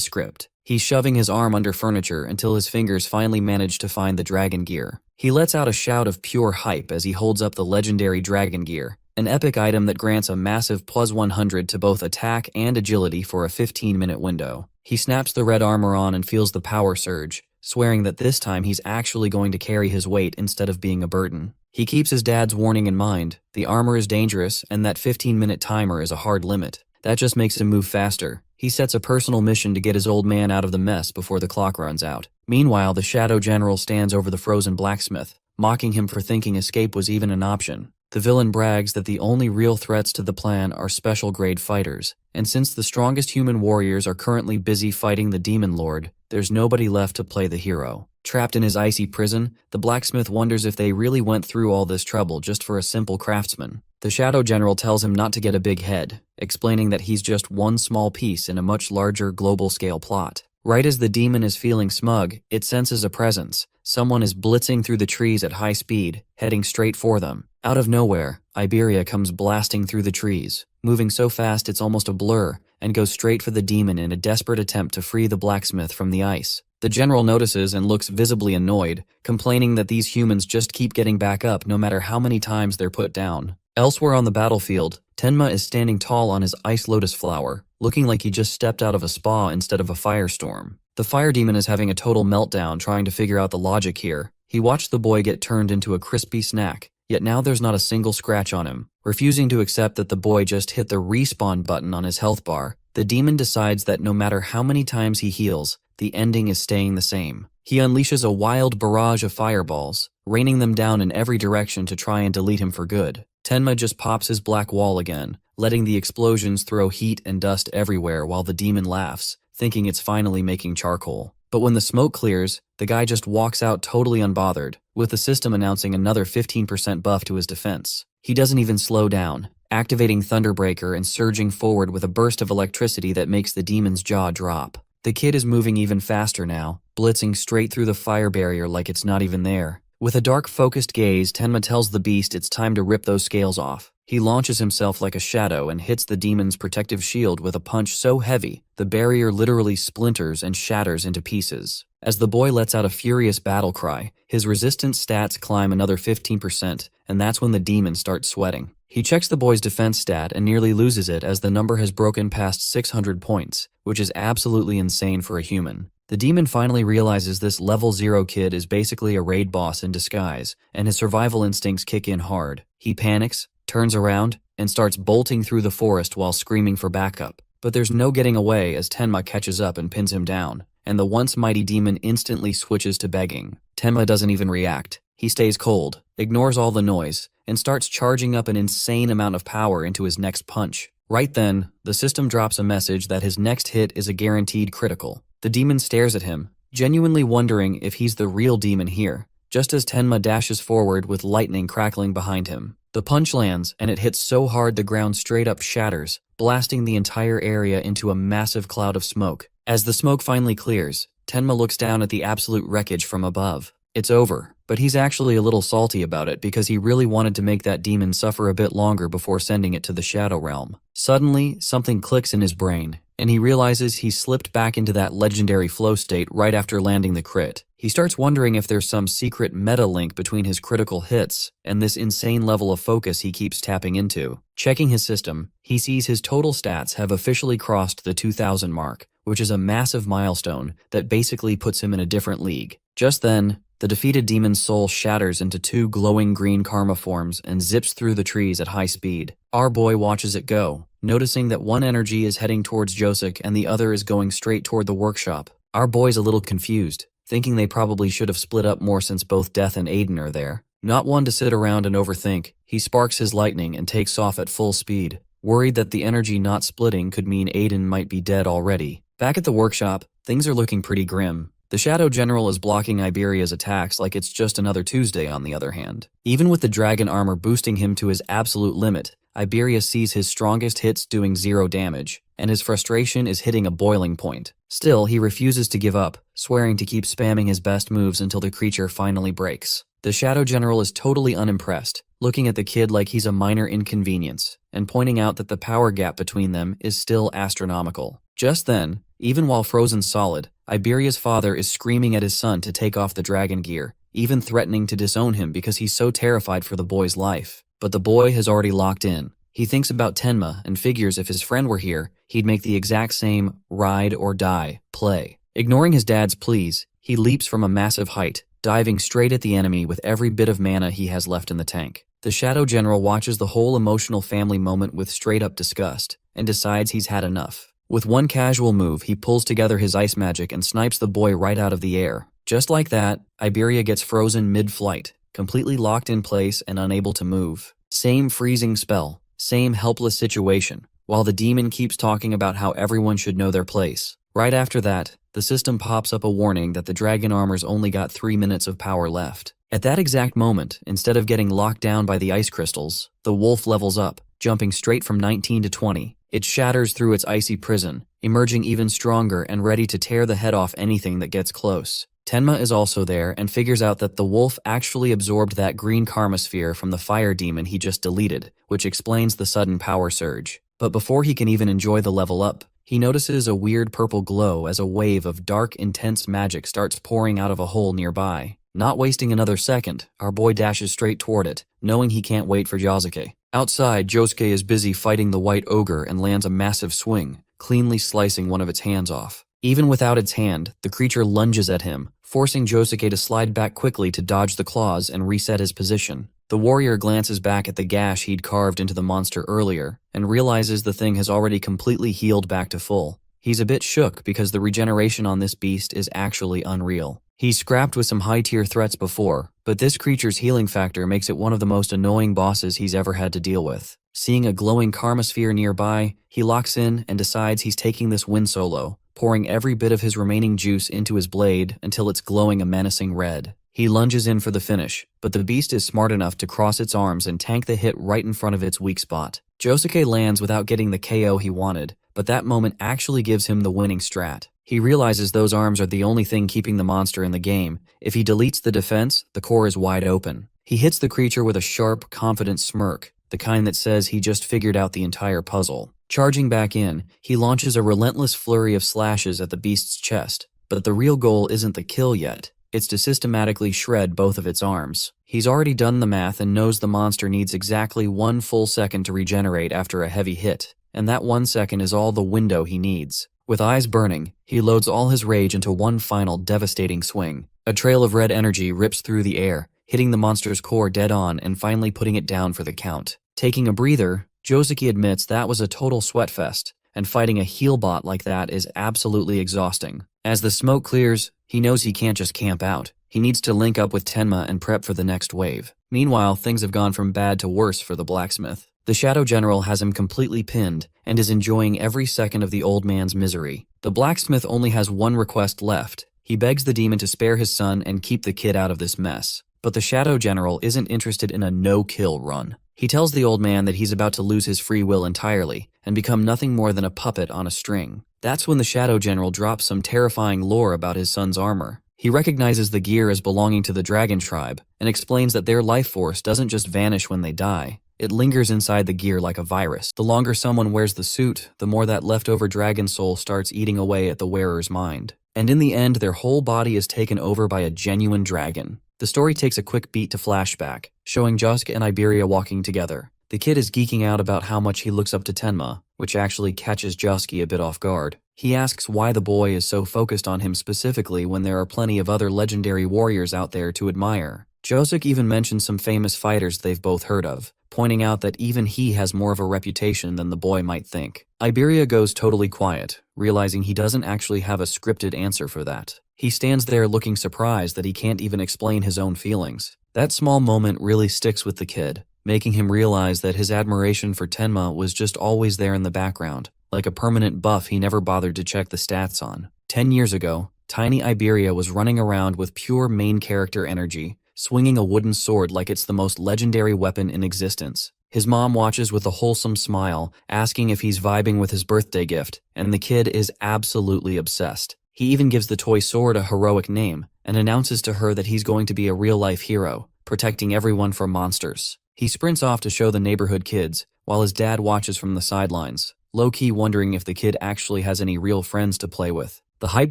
script. He's shoving his arm under furniture until his fingers finally manage to find the dragon gear. He lets out a shout of pure hype as he holds up the legendary dragon gear, an epic item that grants a massive +100 to both attack and agility for a 15-minute window. He snaps the red armor on and feels the power surge, swearing that this time he's actually going to carry his weight instead of being a burden. He keeps his dad's warning in mind. The armor is dangerous, and that 15-minute timer is a hard limit. That just makes him move faster. He sets a personal mission to get his old man out of the mess before the clock runs out. Meanwhile, the Shadow General stands over the frozen blacksmith, mocking him for thinking escape was even an option. The villain brags that the only real threats to the plan are special-grade fighters, and since the strongest human warriors are currently busy fighting the Demon Lord, there's nobody left to play the hero. Trapped in his icy prison, the blacksmith wonders if they really went through all this trouble just for a simple craftsman. The Shadow General tells him not to get a big head, explaining that he's just one small piece in a much larger global-scale plot. Right as the demon is feeling smug, it senses a presence. Someone is blitzing through the trees at high speed, heading straight for them. Out of nowhere, Iberia comes blasting through the trees, moving so fast it's almost a blur, and goes straight for the demon in a desperate attempt to free the blacksmith from the ice. The general notices and looks visibly annoyed, complaining that these humans just keep getting back up no matter how many times they're put down. Elsewhere on the battlefield, Tenma is standing tall on his ice lotus flower, looking like he just stepped out of a spa instead of a firestorm. The fire demon is having a total meltdown trying to figure out the logic here. He watched the boy get turned into a crispy snack, yet now there's not a single scratch on him. Refusing to accept that the boy just hit the respawn button on his health bar, the demon decides that no matter how many times he heals, the ending is staying the same. He unleashes a wild barrage of fireballs, raining them down in every direction to try and delete him for good. Tenma just pops his black wall again, letting the explosions throw heat and dust everywhere while the demon laughs, thinking it's finally making charcoal. But when the smoke clears, the guy just walks out totally unbothered, with the system announcing another 15% buff to his defense. He doesn't even slow down, activating Thunderbreaker and surging forward with a burst of electricity that makes the demon's jaw drop. The kid is moving even faster now, blitzing straight through the fire barrier like it's not even there. With a dark, focused gaze, Tenma tells the beast it's time to rip those scales off. He launches himself like a shadow and hits the demon's protective shield with a punch so heavy, the barrier literally splinters and shatters into pieces. As the boy lets out a furious battle cry, his resistance stats climb another 15%, and that's when the demon starts sweating. He checks the boy's defense stat and nearly loses it as the number has broken past 600 points, which is absolutely insane for a human. The demon finally realizes this level 0 kid is basically a raid boss in disguise, and his survival instincts kick in hard. He panics, turns around, and starts bolting through the forest while screaming for backup. But there's no getting away as Tenma catches up and pins him down, and the once mighty demon instantly switches to begging. Tenma doesn't even react. He stays cold, ignores all the noise, and starts charging up an insane amount of power into his next punch. Right then, the system drops a message that his next hit is a guaranteed critical. The demon stares at him, genuinely wondering if he's the real demon here, just as Tenma dashes forward with lightning crackling behind him. The punch lands, and it hits so hard the ground straight up shatters, blasting the entire area into a massive cloud of smoke. As the smoke finally clears, Tenma looks down at the absolute wreckage from above. It's over, but he's actually a little salty about it because he really wanted to make that demon suffer a bit longer before sending it to the Shadow Realm. Suddenly, something clicks in his brain, and he realizes he slipped back into that legendary flow state right after landing the crit. He starts wondering if there's some secret meta link between his critical hits and this insane level of focus he keeps tapping into. Checking his system, he sees his total stats have officially crossed the 2,000 mark, which is a massive milestone that basically puts him in a different league. Just then, the defeated demon's soul shatters into 2 glowing green karma forms and zips through the trees at high speed. Our boy watches it go, noticing that one energy is heading towards Josuke and the other is going straight toward the workshop. Our boy's a little confused, thinking they probably should have split up more since both Death and Aiden are there. Not one to sit around and overthink, he sparks his lightning and takes off at full speed, worried that the energy not splitting could mean Aiden might be dead already. Back at the workshop, things are looking pretty grim. The Shadow General is blocking Iberia's attacks like it's just another Tuesday on the other hand. Even with the dragon armor boosting him to his absolute limit, Iberia sees his strongest hits doing 0 damage, and his frustration is hitting a boiling point. Still, he refuses to give up, swearing to keep spamming his best moves until the creature finally breaks. The Shadow General is totally unimpressed, looking at the kid like he's a minor inconvenience, and pointing out that the power gap between them is still astronomical. Just then, even while frozen solid, Iberia's father is screaming at his son to take off the dragon gear, even threatening to disown him because he's so terrified for the boy's life. But the boy has already locked in. He thinks about Tenma and figures if his friend were here, he'd make the exact same ride or die play. Ignoring his dad's pleas, he leaps from a massive height, diving straight at the enemy with every bit of mana he has left in the tank. The Shadow General watches the whole emotional family moment with straight-up disgust, and decides he's had enough. With one casual move, he pulls together his ice magic and snipes the boy right out of the air. Just like that, Iberia gets frozen mid-flight, completely locked in place and unable to move. Same freezing spell, same helpless situation, while the demon keeps talking about how everyone should know their place. Right after that, the system pops up a warning that the dragon armor's only got 3 minutes of power left. At that exact moment, instead of getting locked down by the ice crystals, the wolf levels up, jumping straight from 19 to 20. It shatters through its icy prison, emerging even stronger and ready to tear the head off anything that gets close. Tenma is also there and figures out that the wolf actually absorbed that green karma sphere from the fire demon he just deleted, which explains the sudden power surge. But before he can even enjoy the level up, he notices a weird purple glow as a wave of dark, intense magic starts pouring out of a hole nearby. Not wasting another second, our boy dashes straight toward it, knowing he can't wait for Josuke. Outside, Josuke is busy fighting the white ogre and lands a massive swing, cleanly slicing one of its hands off. Even without its hand, the creature lunges at him, forcing Josuke to slide back quickly to dodge the claws and reset his position. The warrior glances back at the gash he'd carved into the monster earlier, and realizes the thing has already completely healed back to full. He's a bit shook because the regeneration on this beast is actually unreal. He's scrapped with some high-tier threats before, but this creature's healing factor makes it one of the most annoying bosses he's ever had to deal with. Seeing a glowing karma sphere nearby, he locks in and decides he's taking this win solo, pouring every bit of his remaining juice into his blade until it's glowing a menacing red. He lunges in for the finish, but the beast is smart enough to cross its arms and tank the hit right in front of its weak spot. Josuke lands without getting the KO he wanted, but that moment actually gives him the winning strat. He realizes those arms are the only thing keeping the monster in the game. If he deletes the defense, the core is wide open. He hits the creature with a sharp, confident smirk, the kind that says he just figured out the entire puzzle. Charging back in, he launches a relentless flurry of slashes at the beast's chest, but the real goal isn't the kill yet. It's to systematically shred both of its arms. He's already done the math and knows the monster needs exactly 1 full second to regenerate after a heavy hit, and that 1 second is all the window he needs. With eyes burning, he loads all his rage into one final devastating swing. A trail of red energy rips through the air, hitting the monster's core dead on and finally putting it down for the count. Taking a breather, Josuke admits that was a total sweatfest, and fighting a heal bot like that is absolutely exhausting. As the smoke clears, he knows he can't just camp out. He needs to link up with Tenma and prep for the next wave. Meanwhile, things have gone from bad to worse for the blacksmith. The Shadow General has him completely pinned and is enjoying every second of the old man's misery. The blacksmith only has one request left. He begs the demon to spare his son and keep the kid out of this mess. But the Shadow General isn't interested in a no-kill run. He tells the old man that he's about to lose his free will entirely and become nothing more than a puppet on a string. That's when the Shadow General drops some terrifying lore about his son's armor. He recognizes the gear as belonging to the dragon tribe and explains that their life force doesn't just vanish when they die. It lingers inside the gear like a virus. The longer someone wears the suit, the more that leftover dragon soul starts eating away at the wearer's mind. And in the end, their whole body is taken over by a genuine dragon. The story takes a quick beat to flashback, showing Josuke and Iberia walking together. The kid is geeking out about how much he looks up to Tenma, which actually catches Josuke a bit off guard. He asks why the boy is so focused on him specifically when there are plenty of other legendary warriors out there to admire. Josuke even mentions some famous fighters they've both heard of, pointing out that even he has more of a reputation than the boy might think. Iberia goes totally quiet, realizing he doesn't actually have a scripted answer for that. He stands there looking surprised that he can't even explain his own feelings. That small moment really sticks with the kid, making him realize that his admiration for Tenma was just always there in the background, like a permanent buff he never bothered to check the stats on. 10 years ago, tiny Iberia was running around with pure main character energy, swinging a wooden sword like it's the most legendary weapon in existence. His mom watches with a wholesome smile, asking if he's vibing with his birthday gift, and the kid is absolutely obsessed. He even gives the toy sword a heroic name, and announces to her that he's going to be a real-life hero, protecting everyone from monsters. He sprints off to show the neighborhood kids, while his dad watches from the sidelines, low-key wondering if the kid actually has any real friends to play with. The hype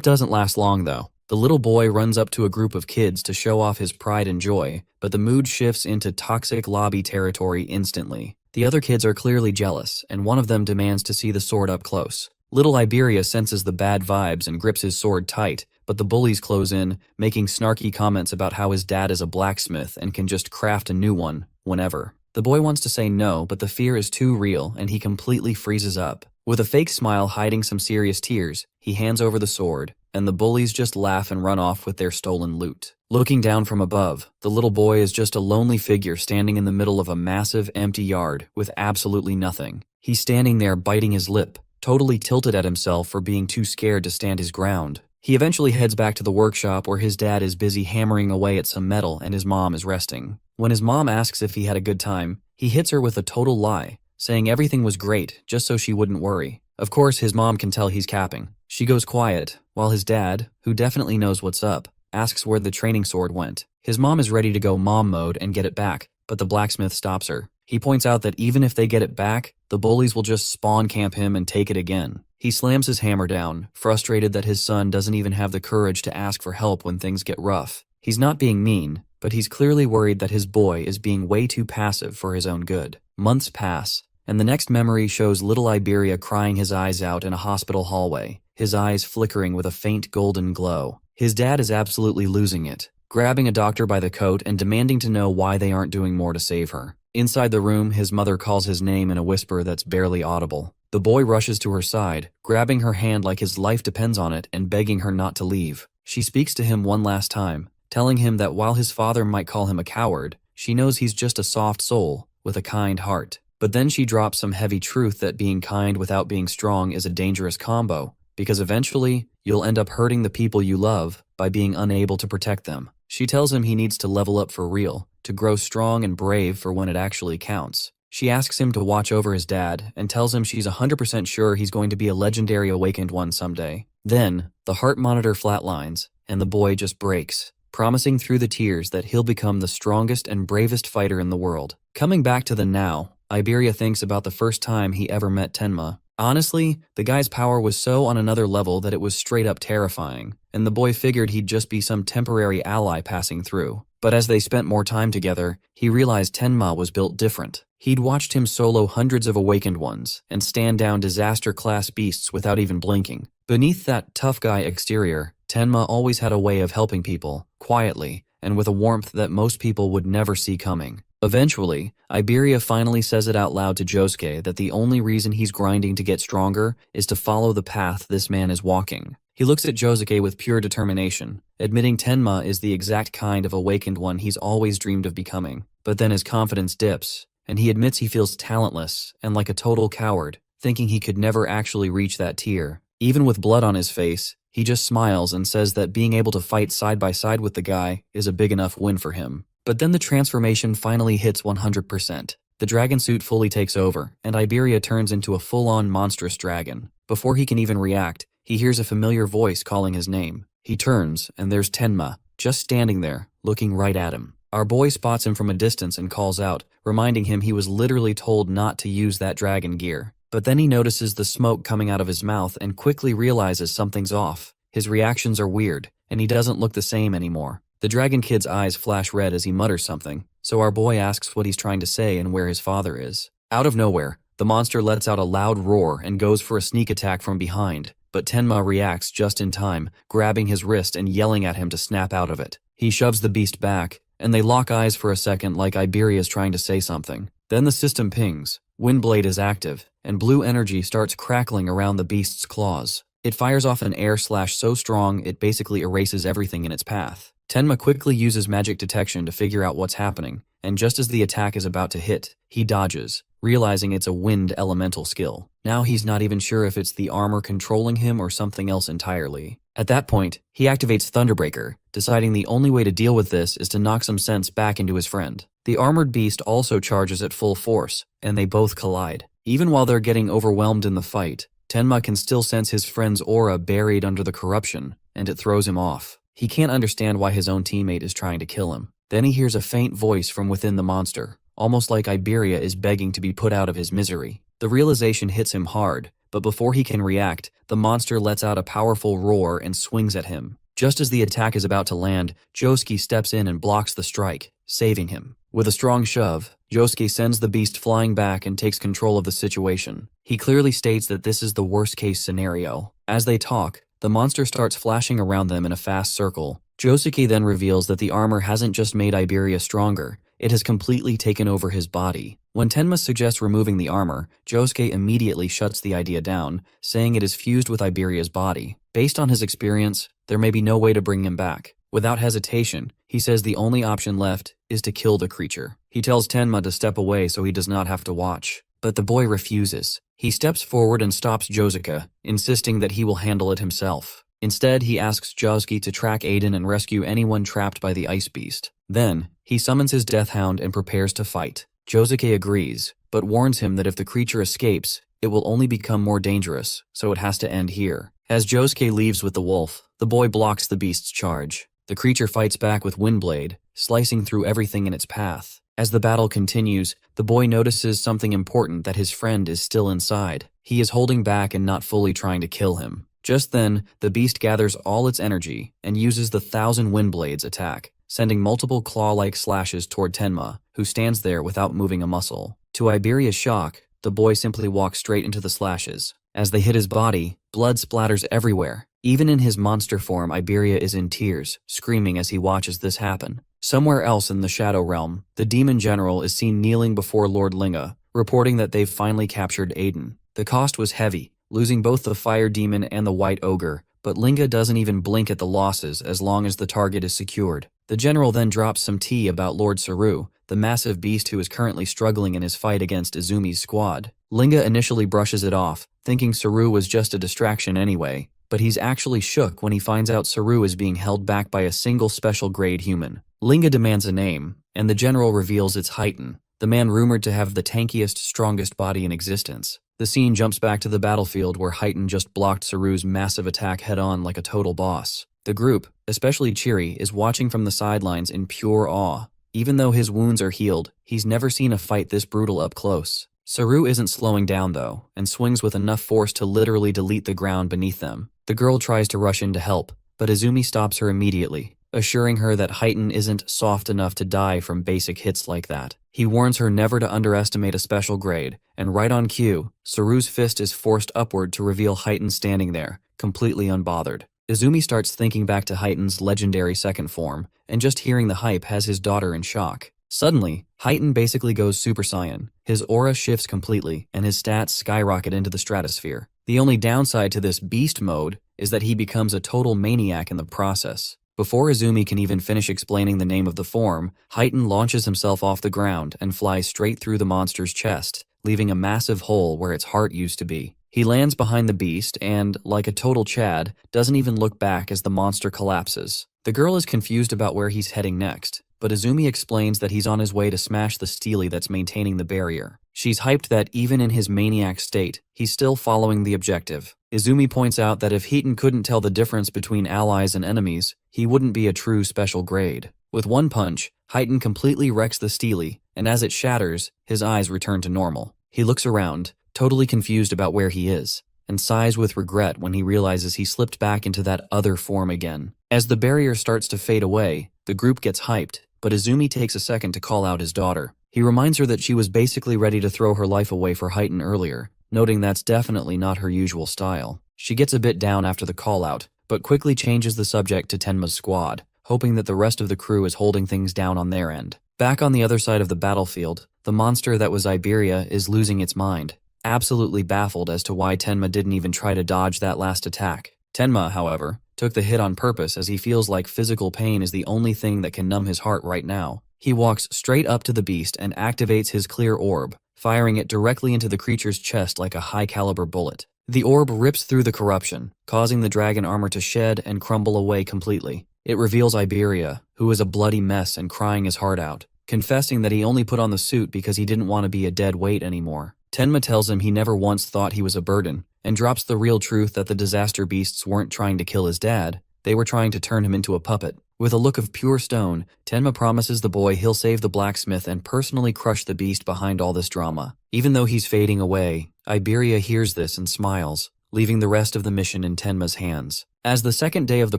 doesn't last long, though. The little boy runs up to a group of kids to show off his pride and joy, but the mood shifts into toxic lobby territory instantly. The other kids are clearly jealous, and one of them demands to see the sword up close. Little Iberia senses the bad vibes and grips his sword tight, but the bullies close in, making snarky comments about how his dad is a blacksmith and can just craft a new one, whenever. The boy wants to say no, but the fear is too real and he completely freezes up. With a fake smile hiding some serious tears, he hands over the sword, and the bullies just laugh and run off with their stolen loot. Looking down from above, the little boy is just a lonely figure standing in the middle of a massive, empty yard with absolutely nothing. He's standing there biting his lip, totally tilted at himself for being too scared to stand his ground. He eventually heads back to the workshop where his dad is busy hammering away at some metal and his mom is resting. When his mom asks if he had a good time, he hits her with a total lie, saying everything was great just so she wouldn't worry. Of course, his mom can tell he's capping. She goes quiet, while his dad, who definitely knows what's up, asks where the training sword went. His mom is ready to go mom mode and get it back, but the blacksmith stops her. He points out that even if they get it back, the bullies will just spawn camp him and take it again. He slams his hammer down, frustrated that his son doesn't even have the courage to ask for help when things get rough. He's not being mean, but he's clearly worried that his boy is being way too passive for his own good. Months pass, and the next memory shows little Iberia crying his eyes out in a hospital hallway, his eyes flickering with a faint golden glow. His dad is absolutely losing it, grabbing a doctor by the coat and demanding to know why they aren't doing more to save her. Inside the room, his mother calls his name in a whisper that's barely audible. The boy rushes to her side, grabbing her hand like his life depends on it and begging her not to leave. She speaks to him one last time, telling him that while his father might call him a coward, she knows he's just a soft soul with a kind heart. But then she drops some heavy truth that being kind without being strong is a dangerous combo, because eventually, you'll end up hurting the people you love by being unable to protect them. She tells him he needs to level up for real, to grow strong and brave for when it actually counts. She asks him to watch over his dad and tells him she's 100% sure he's going to be a legendary awakened one someday. Then, the heart monitor flatlines, and the boy just breaks, promising through the tears that he'll become the strongest and bravest fighter in the world. Coming back to the now, Iberia thinks about the first time he ever met Tenma. Honestly, the guy's power was so on another level that it was straight up terrifying, and the boy figured he'd just be some temporary ally passing through. But as they spent more time together, he realized Tenma was built different. He'd watched him solo hundreds of awakened ones, and stand down disaster-class beasts without even blinking. Beneath that tough guy exterior, Tenma always had a way of helping people, quietly, and with a warmth that most people would never see coming. Eventually, Iberia finally says it out loud to Josuke that the only reason he's grinding to get stronger is to follow the path this man is walking. He looks at Josuke with pure determination, admitting Tenma is the exact kind of awakened one he's always dreamed of becoming. But then his confidence dips, and he admits he feels talentless and like a total coward, thinking he could never actually reach that tier. Even with blood on his face, he just smiles and says that being able to fight side by side with the guy is a big enough win for him. But then the transformation finally hits 100%. The dragon suit fully takes over, and Iberia turns into a full-on monstrous dragon. Before he can even react, he hears a familiar voice calling his name. He turns, and there's Tenma, just standing there, looking right at him. Our boy spots him from a distance and calls out, reminding him he was literally told not to use that dragon gear. But then he notices the smoke coming out of his mouth and quickly realizes something's off. His reactions are weird, and he doesn't look the same anymore. The dragon kid's eyes flash red as he mutters something, so our boy asks what he's trying to say and where his father is. Out of nowhere, the monster lets out a loud roar and goes for a sneak attack from behind, but Tenma reacts just in time, grabbing his wrist and yelling at him to snap out of it. He shoves the beast back, and they lock eyes for a second like Iberia's trying to say something. Then the system pings, Windblade is active, and blue energy starts crackling around the beast's claws. It fires off an air slash so strong it basically erases everything in its path. Tenma quickly uses magic detection to figure out what's happening, and just as the attack is about to hit, he dodges, realizing it's a wind elemental skill. Now he's not even sure if it's the armor controlling him or something else entirely. At that point, he activates Thunderbreaker, deciding the only way to deal with this is to knock some sense back into his friend. The armored beast also charges at full force, and they both collide. Even while they're getting overwhelmed in the fight, Tenma can still sense his friend's aura buried under the corruption, and it throws him off. He can't understand why his own teammate is trying to kill him. Then he hears a faint voice from within the monster, almost like Iberia is begging to be put out of his misery. The realization hits him hard, but before he can react, the monster lets out a powerful roar and swings at him. Just as the attack is about to land, Josuke steps in and blocks the strike, saving him. With a strong shove, Josuke sends the beast flying back and takes control of the situation. He clearly states that this is the worst-case scenario. As they talk, the monster starts flashing around them in a fast circle. Josuke then reveals that the armor hasn't just made Iberia stronger, it has completely taken over his body. When Tenma suggests removing the armor, Josuke immediately shuts the idea down, saying it is fused with Iberia's body. Based on his experience, there may be no way to bring him back. Without hesitation, he says the only option left is to kill the creature. He tells Tenma to step away so he does not have to watch. But the boy refuses. He steps forward and stops Josuke, insisting that he will handle it himself. Instead, he asks Josuke to track Aiden and rescue anyone trapped by the ice beast. Then, he summons his death hound and prepares to fight. Josuke agrees, but warns him that if the creature escapes, it will only become more dangerous, so it has to end here. As Josuke leaves with the wolf, the boy blocks the beast's charge. The creature fights back with Windblade, slicing through everything in its path. As the battle continues, the boy notices something important, that his friend is still inside. He is holding back and not fully trying to kill him. Just then, the beast gathers all its energy and uses the 1,000 Windblades attack, sending multiple claw-like slashes toward Tenma, who stands there without moving a muscle. To Iberia's shock, the boy simply walks straight into the slashes. As they hit his body, blood splatters everywhere. Even in his monster form, Iberia is in tears, screaming as he watches this happen. Somewhere else in the Shadow Realm, the demon general is seen kneeling before Lord Linga, reporting that they've finally captured Aiden. The cost was heavy, losing both the fire demon and the white ogre, but Linga doesn't even blink at the losses as long as the target is secured. The general then drops some tea about Lord Saru, the massive beast who is currently struggling in his fight against Izumi's squad. Linga initially brushes it off, thinking Saru was just a distraction anyway, but he's actually shook when he finds out Saru is being held back by a single special grade human. Linga demands a name, and the general reveals it's Heighten, the man rumored to have the tankiest, strongest body in existence. The scene jumps back to the battlefield where Heighten just blocked Saru's massive attack head-on like a total boss. The group, especially Chiri, is watching from the sidelines in pure awe. Even though his wounds are healed, he's never seen a fight this brutal up close. Saru isn't slowing down though, and swings with enough force to literally delete the ground beneath them. The girl tries to rush in to help, but Izumi stops her immediately, assuring her that Heighten isn't soft enough to die from basic hits like that. He warns her never to underestimate a special grade, and right on cue, Saru's fist is forced upward to reveal Heighten standing there, completely unbothered. Izumi starts thinking back to Heighten's legendary second form, and just hearing the hype has his daughter in shock. Suddenly, Heighten basically goes Super Saiyan. His aura shifts completely, and his stats skyrocket into the stratosphere. The only downside to this beast mode is that he becomes a total maniac in the process. Before Izumi can even finish explaining the name of the form, Heighten launches himself off the ground and flies straight through the monster's chest, leaving a massive hole where its heart used to be. He lands behind the beast and, like a total Chad, doesn't even look back as the monster collapses. The girl is confused about where he's heading next, but Izumi explains that he's on his way to smash the Steely that's maintaining the barrier. She's hyped that even in his maniac state, he's still following the objective. Izumi points out that if Heaton couldn't tell the difference between allies and enemies, he wouldn't be a true special grade. With one punch, Heighten completely wrecks the Steely, and as it shatters, his eyes return to normal. He looks around, totally confused about where he is, and sighs with regret when he realizes he slipped back into that other form again. As the barrier starts to fade away, the group gets hyped, but Izumi takes a second to call out his daughter. He reminds her that she was basically ready to throw her life away for Heighten earlier, noting that's definitely not her usual style. She gets a bit down after the call-out, but quickly changes the subject to Tenma's squad, hoping that the rest of the crew is holding things down on their end. Back on the other side of the battlefield, the monster that was Iberia is losing its mind, absolutely baffled as to why Tenma didn't even try to dodge that last attack. Tenma, however, took the hit on purpose as he feels like physical pain is the only thing that can numb his heart right now. He walks straight up to the beast and activates his clear orb, firing it directly into the creature's chest like a high-caliber bullet. The orb rips through the corruption, causing the dragon armor to shed and crumble away completely. It reveals Iberia, who is a bloody mess and crying his heart out, confessing that he only put on the suit because he didn't want to be a dead weight anymore. Tenma tells him he never once thought he was a burden, and drops the real truth that the disaster beasts weren't trying to kill his dad, they were trying to turn him into a puppet. With a look of pure stone, Tenma promises the boy he'll save the blacksmith and personally crush the beast behind all this drama. Even though he's fading away, Iberia hears this and smiles, leaving the rest of the mission in Tenma's hands. As the second day of the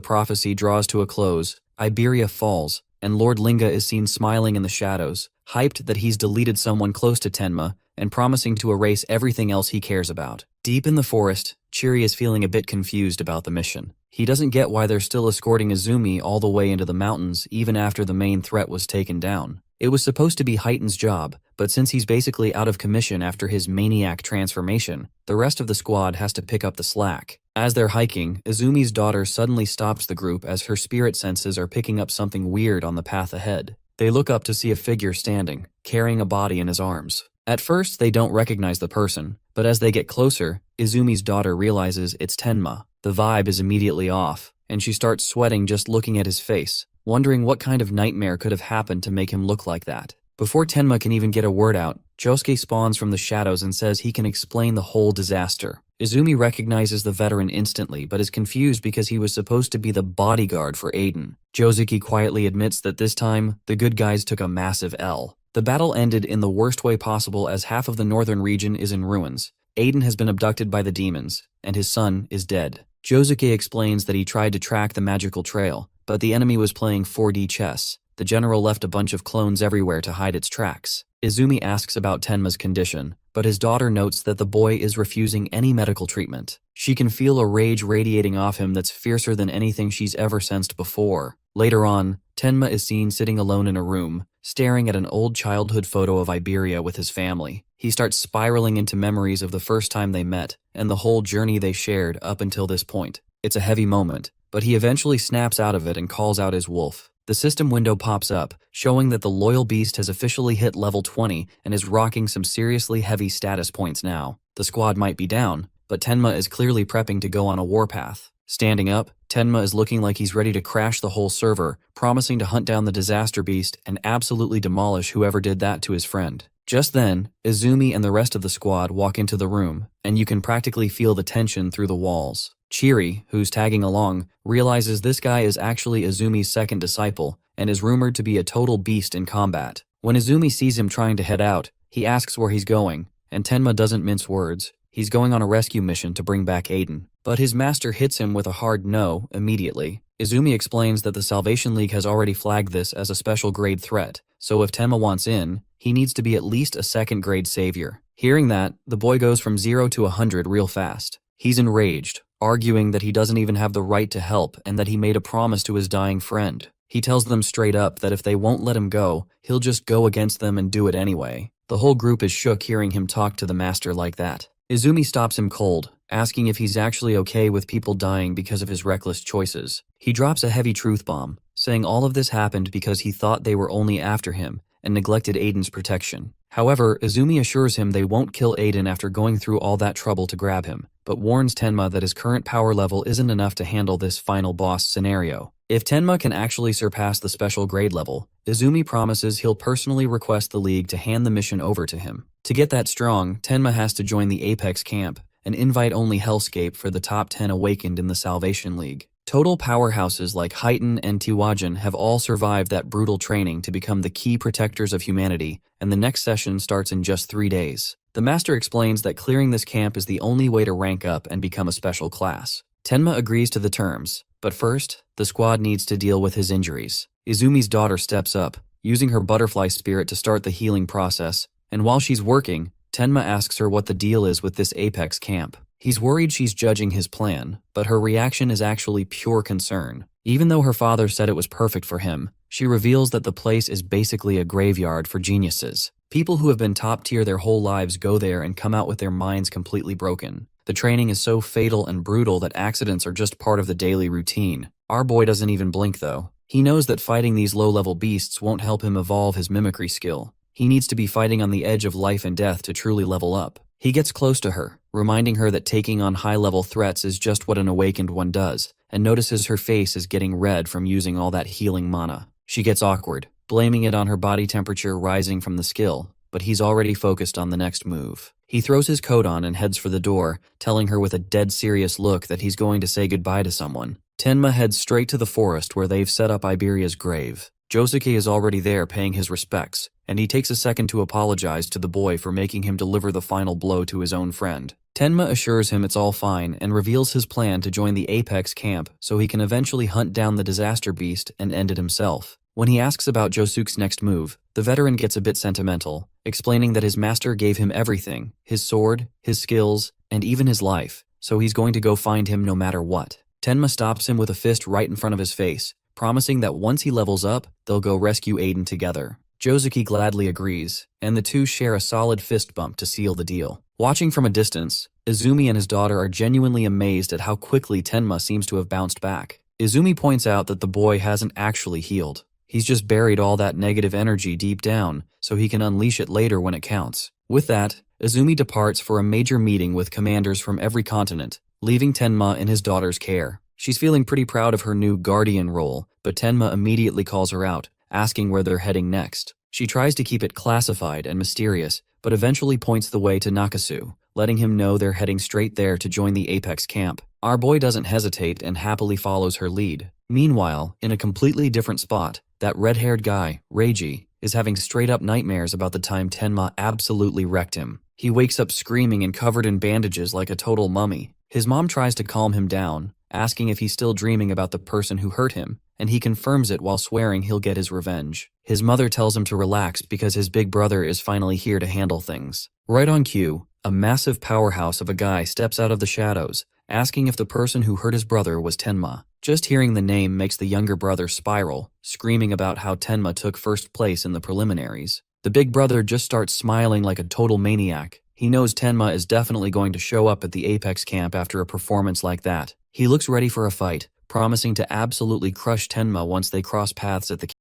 prophecy draws to a close, Iberia falls, and Lord Linga is seen smiling in the shadows, hyped that he's deleted someone close to Tenma, and promising to erase everything else he cares about. Deep in the forest, Chiri is feeling a bit confused about the mission. He doesn't get why they're still escorting Izumi all the way into the mountains even after the main threat was taken down. It was supposed to be Heighten's job, but since he's basically out of commission after his maniac transformation, the rest of the squad has to pick up the slack. As they're hiking, Izumi's daughter suddenly stops the group as her spirit senses are picking up something weird on the path ahead. They look up to see a figure standing, carrying a body in his arms. At first, they don't recognize the person, but as they get closer, Izumi's daughter realizes it's Tenma. The vibe is immediately off, and she starts sweating just looking at his face, wondering what kind of nightmare could have happened to make him look like that. Before Tenma can even get a word out, Josuke spawns from the shadows and says he can explain the whole disaster. Izumi recognizes the veteran instantly, but is confused because he was supposed to be the bodyguard for Aiden. Josuke quietly admits that this time, the good guys took a massive L. The battle ended in the worst way possible as half of the northern region is in ruins. Aiden has been abducted by the demons, and his son is dead. Josuke explains that he tried to track the magical trail, but the enemy was playing 4D chess. The general left a bunch of clones everywhere to hide its tracks. Izumi asks about Tenma's condition, but his daughter notes that the boy is refusing any medical treatment. She can feel a rage radiating off him that's fiercer than anything she's ever sensed before. Later on, Tenma is seen sitting alone in a room, staring at an old childhood photo of Iberia with his family. He starts spiraling into memories of the first time they met, and the whole journey they shared up until this point. It's a heavy moment, but he eventually snaps out of it and calls out his wolf. The system window pops up, showing that the loyal beast has officially hit level 20 and is rocking some seriously heavy status points now. The squad might be down, but Tenma is clearly prepping to go on a warpath. Standing up, Tenma is looking like he's ready to crash the whole server, promising to hunt down the disaster beast and absolutely demolish whoever did that to his friend. Just then, Izumi and the rest of the squad walk into the room, and you can practically feel the tension through the walls. Chiri, who's tagging along, realizes this guy is actually Izumi's second disciple and is rumored to be a total beast in combat. When Izumi sees him trying to head out, he asks where he's going, and Tenma doesn't mince words. He's going on a rescue mission to bring back Aiden. But his master hits him with a hard no immediately. Izumi explains that the Salvation League has already flagged this as a special grade threat, so if Tenma wants in, he needs to be at least a second grade savior. Hearing that, the boy goes from 0 to 100 real fast. He's enraged, arguing that he doesn't even have the right to help and that he made a promise to his dying friend. He tells them straight up that if they won't let him go, he'll just go against them and do it anyway. The whole group is shook hearing him talk to the master like that. Izumi stops him cold, asking if he's actually okay with people dying because of his reckless choices. He drops a heavy truth bomb, saying all of this happened because he thought they were only after him and neglected Aiden's protection. However, Izumi assures him they won't kill Aiden after going through all that trouble to grab him, but warns Tenma that his current power level isn't enough to handle this final boss scenario. If Tenma can actually surpass the special grade level, Izumi promises he'll personally request the League to hand the mission over to him. To get that strong, Tenma has to join the Apex camp, an invite-only hellscape for the top 10 awakened in the Salvation League. Total powerhouses like Heighten and Tiwajin have all survived that brutal training to become the key protectors of humanity, and the next session starts in just 3 days. The master explains that clearing this camp is the only way to rank up and become a special class. Tenma agrees to the terms, but first, the squad needs to deal with his injuries. Izumi's daughter steps up, using her butterfly spirit to start the healing process, and while she's working, Tenma asks her what the deal is with this Apex camp. He's worried she's judging his plan, but her reaction is actually pure concern. Even though her father said it was perfect for him, She reveals that the place is basically a graveyard for geniuses. People who have been top tier their whole lives go there and come out with their minds completely broken. The training is so fatal and brutal that accidents are just part of the daily routine. Our boy doesn't even blink though. He knows that fighting these low-level beasts won't help him evolve his mimicry skill. He needs to be fighting on the edge of life and death to truly level up. He gets close to her, reminding her that taking on high-level threats is just what an awakened one does, and notices her face is getting red from using all that healing mana. She gets awkward, blaming it on her body temperature rising from the skill, but he's already focused on the next move. He throws his coat on and heads for the door, telling her with a dead serious look that he's going to say goodbye to someone. Tenma heads straight to the forest where they've set up Iberia's grave. Josuke is already there paying his respects, and he takes a second to apologize to the boy for making him deliver the final blow to his own friend. Tenma assures him it's all fine and reveals his plan to join the Apex camp so he can eventually hunt down the disaster beast and end it himself. When he asks about Josuke's next move, the veteran gets a bit sentimental, explaining that his master gave him everything, his sword, his skills, and even his life, so he's going to go find him no matter what. Tenma stops him with a fist right in front of his face, promising that once he levels up, they'll go rescue Aiden together. Josuke gladly agrees, and the two share a solid fist bump to seal the deal. Watching from a distance, Izumi and his daughter are genuinely amazed at how quickly Tenma seems to have bounced back. Izumi points out that the boy hasn't actually healed. He's just buried all that negative energy deep down, so he can unleash it later when it counts. With that, Izumi departs for a major meeting with commanders from every continent, leaving Tenma in his daughter's care. She's feeling pretty proud of her new guardian role, but Tenma immediately calls her out, asking where they're heading next. She tries to keep it classified and mysterious, but eventually points the way to Nakasu, letting him know they're heading straight there to join the Apex camp. Our boy doesn't hesitate and happily follows her lead. Meanwhile, in a completely different spot, that red-haired guy, Reiji, is having straight-up nightmares about the time Tenma absolutely wrecked him. He wakes up screaming and covered in bandages like a total mummy. His mom tries to calm him down, asking if he's still dreaming about the person who hurt him, and he confirms it while swearing he'll get his revenge. His mother tells him to relax because his big brother is finally here to handle things. Right on cue, a massive powerhouse of a guy steps out of the shadows, asking if the person who hurt his brother was Tenma. Just hearing the name makes the younger brother spiral, screaming about how Tenma took first place in the preliminaries. The big brother just starts smiling like a total maniac. He knows Tenma is definitely going to show up at the Apex camp after a performance like that. He looks ready for a fight, promising to absolutely crush Tenma once they cross paths at the